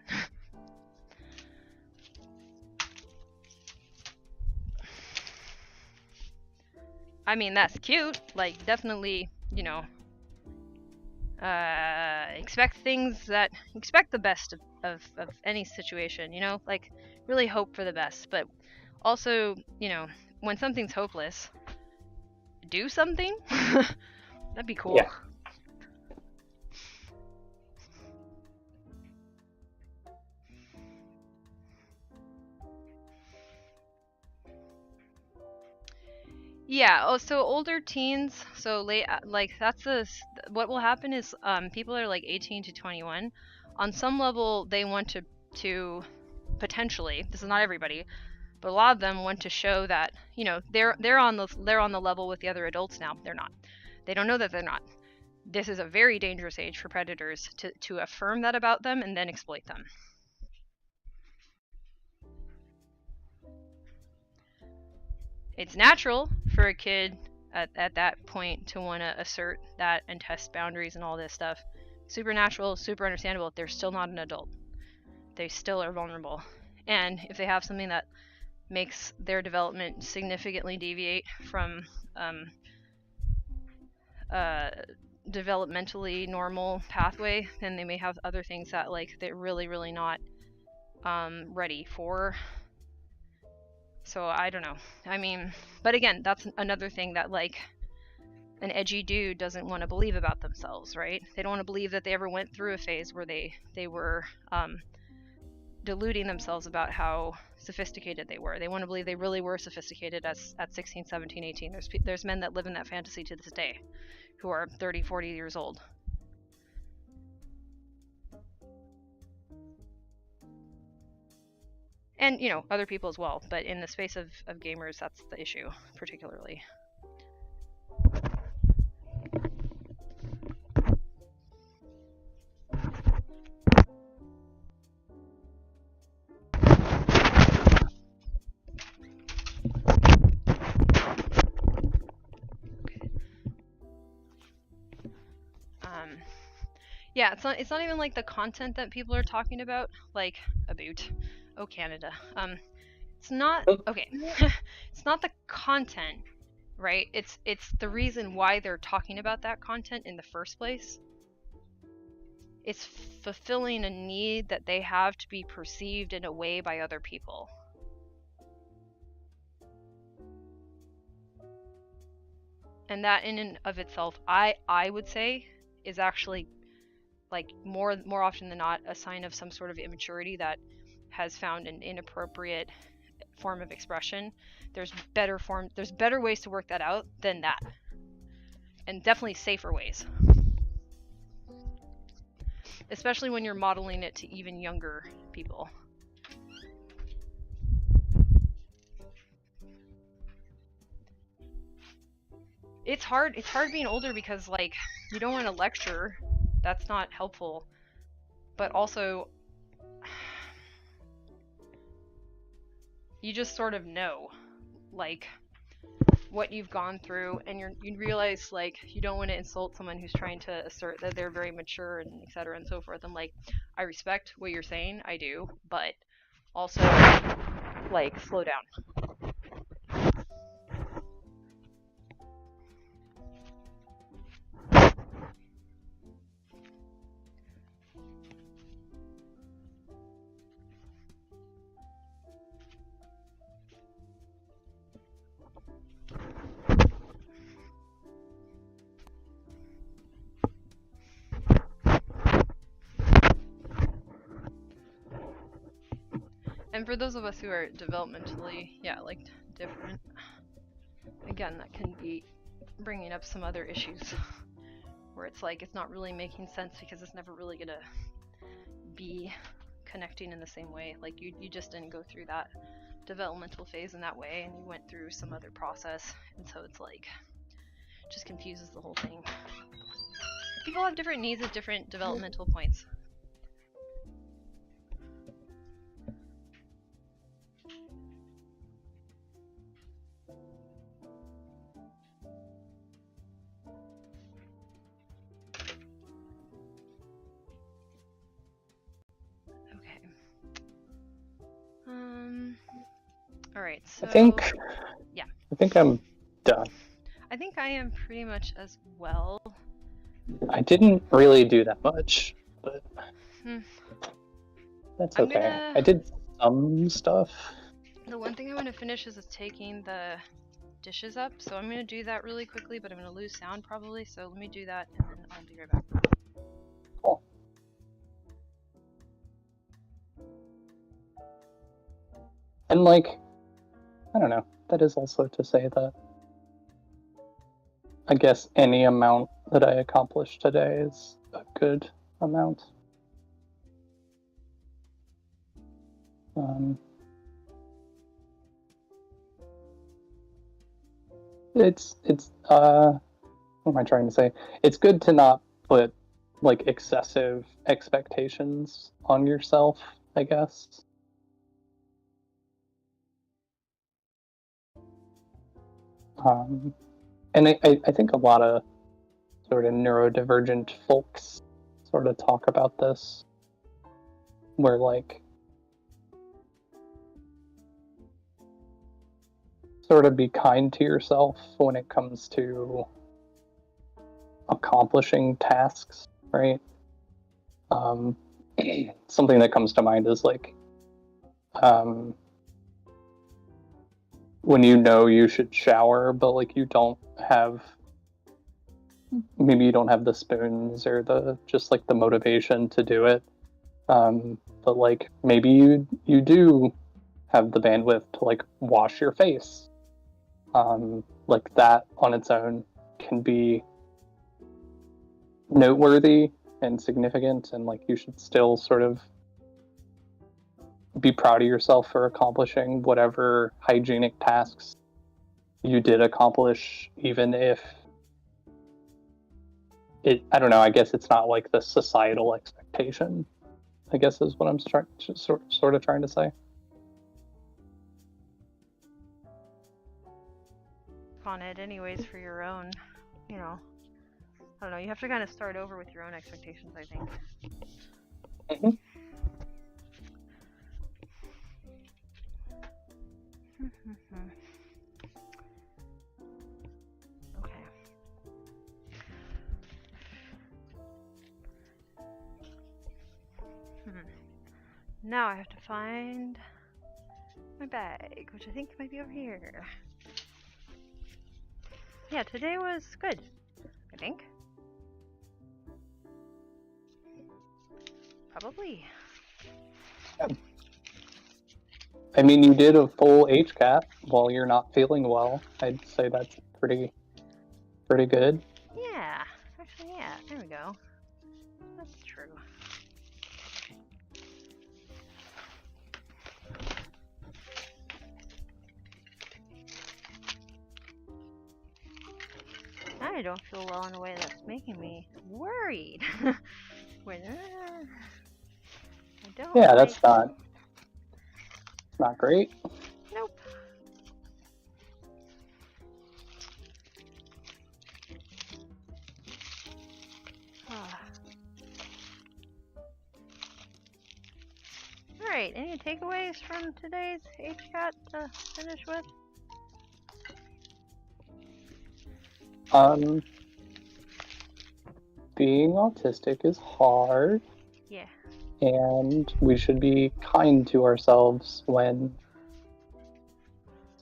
I mean, that's cute. Like, definitely, you know, expect the best of any situation, you know, like really hope for the best, but also, you know, when something's hopeless, do something. That'd be cool. Yeah. Yeah. Oh, so older teens, so late, like what will happen is people are like 18 to 21. On some level, they want to potentially, this is not everybody, but a lot of them want to show that, you know, they're on the level with the other adults now. They're not. They don't know that they're not. This is a very dangerous age for predators to affirm that about them and then exploit them. It's natural for a kid at that point to want to assert that and test boundaries and all this stuff. Supernatural, super understandable. They're still not an adult. They still are vulnerable. And if they have something that makes their development significantly deviate from developmentally normal pathway, then they may have other things that like they're really not ready for. So I don't know. I mean, but again, that's another thing that like an edgy dude doesn't want to believe about themselves, right? They don't want to believe that they ever went through a phase where they were deluding themselves about how sophisticated they were. They want to believe they really were sophisticated at 16, 17, 18. There's men that live in that fantasy to this day who are 30, 40 years old. And, you know, other people as well. But in the space of gamers, that's the issue, particularly. Yeah, it's not even like the content that people are talking about, like oh Canada. It's not okay. It's not the content, right? It's the reason why they're talking about that content in the first place. It's fulfilling a need that they have to be perceived in a way by other people. And that in and of itself, I would say, is actually like more often than not a sign of some sort of immaturity that has found an inappropriate form of expression. There's better ways to work that out than that, and definitely safer ways, especially when you're modeling it to even younger people. It's hard being older because, like, you don't want to lecture. That's not helpful. But also, you just sort of know, like, what you've gone through, and you realize, like, you don't want to insult someone who's trying to assert that they're very mature and etc. and so forth. I'm like, I respect what you're saying, I do, but also, like, slow down. And for those of us who are developmentally, like, different, again, that can be bringing up some other issues where it's like it's not really making sense because it's never really gonna be connecting in the same way. Like, you just didn't go through that developmental phase in that way, and you went through some other process, and so it's like, just confuses the whole thing. People have different needs at different developmental points. Okay. All right. So I think I'm done. I think I am pretty much as well. I didn't really do that much, but that's okay. I did some stuff. The one thing I want to finish is taking the dishes up, so I'm going to do that really quickly, but I'm going to lose sound probably, so let me do that and then I'll be right back. Cool. And, like, I don't know, that is also to say that I guess any amount that I accomplished today is a good amount. What am I trying to say? It's good to not put, like, excessive expectations on yourself, I guess. And I think a lot of sort of neurodivergent folks sort of talk about this, where, like, sort of be kind to yourself when it comes to accomplishing tasks, right? Something that comes to mind is, like, when you know you should shower, but, like, maybe you don't have the spoons or the motivation to do it. But, like, maybe you do have the bandwidth to, like, wash your face. Like, that on its own can be noteworthy and significant, and, like, you should still sort of be proud of yourself for accomplishing whatever hygienic tasks you did accomplish, even if I don't know, I guess it's not like the societal expectation, I guess is what I'm sort of trying to say. On it anyways for your own, I don't know, you have to kind of start over with your own expectations, I think. Mm-hmm. Okay. Now I have to find my bag, which I think might be over here. Yeah, today was good, I think. Probably. I mean, you did a full HKAT while you're not feeling well. I'd say that's pretty good. Yeah, actually, yeah, there we go. That's true. I don't feel well in a way that's making me worried. When I don't Yeah, like... that's not great. Nope. Alright, any takeaways from today's HKAT to finish with? Being autistic is hard. Yeah. And we should be kind to ourselves when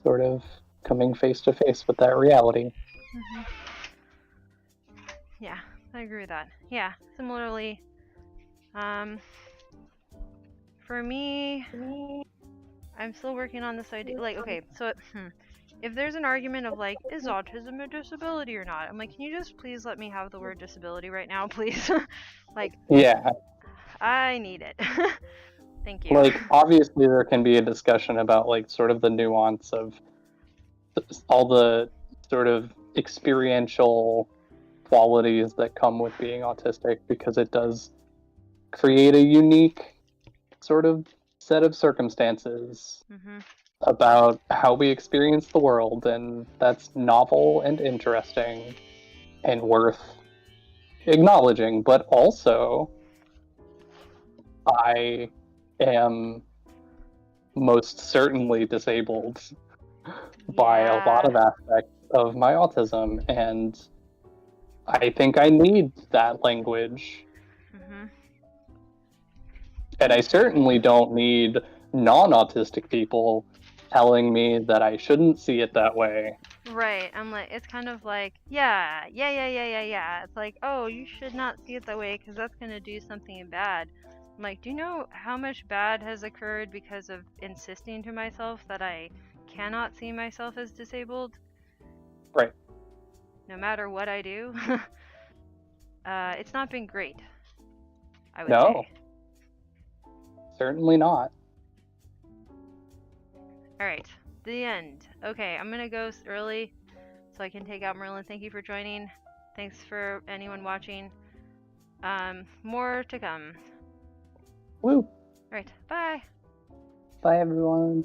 sort of coming face to face with that reality. Mm-hmm. Yeah, I agree with that. Yeah, similarly, for me, I'm still working on this idea. Like, okay, so if there's an argument of like, is autism a disability or not? I'm like, can you just please let me have the word disability right now, please? Like, Yeah. I need it. Thank you. Like, obviously there can be a discussion about like sort of the nuance of all the sort of experiential qualities that come with being autistic, because it does create a unique sort of set of circumstances about how we experience the world, and that's novel and interesting and worth acknowledging. But also, I am most certainly disabled by a lot of aspects of my autism, and I think I need that language. And I certainly don't need non-autistic people telling me that I shouldn't see it that way. Right. I'm like, it's kind of like, yeah. It's like, oh, you should not see it that way because that's going to do something bad. I'm like, do you know how much bad has occurred because of insisting to myself that I cannot see myself as disabled? Right. No matter what I do. It's not been great, I would No. say. Certainly not. Alright, the end. Okay, I'm gonna go early so I can take out Merlin. Thank you for joining. Thanks for anyone watching. More to come. Woo. Alright, bye. Bye, everyone.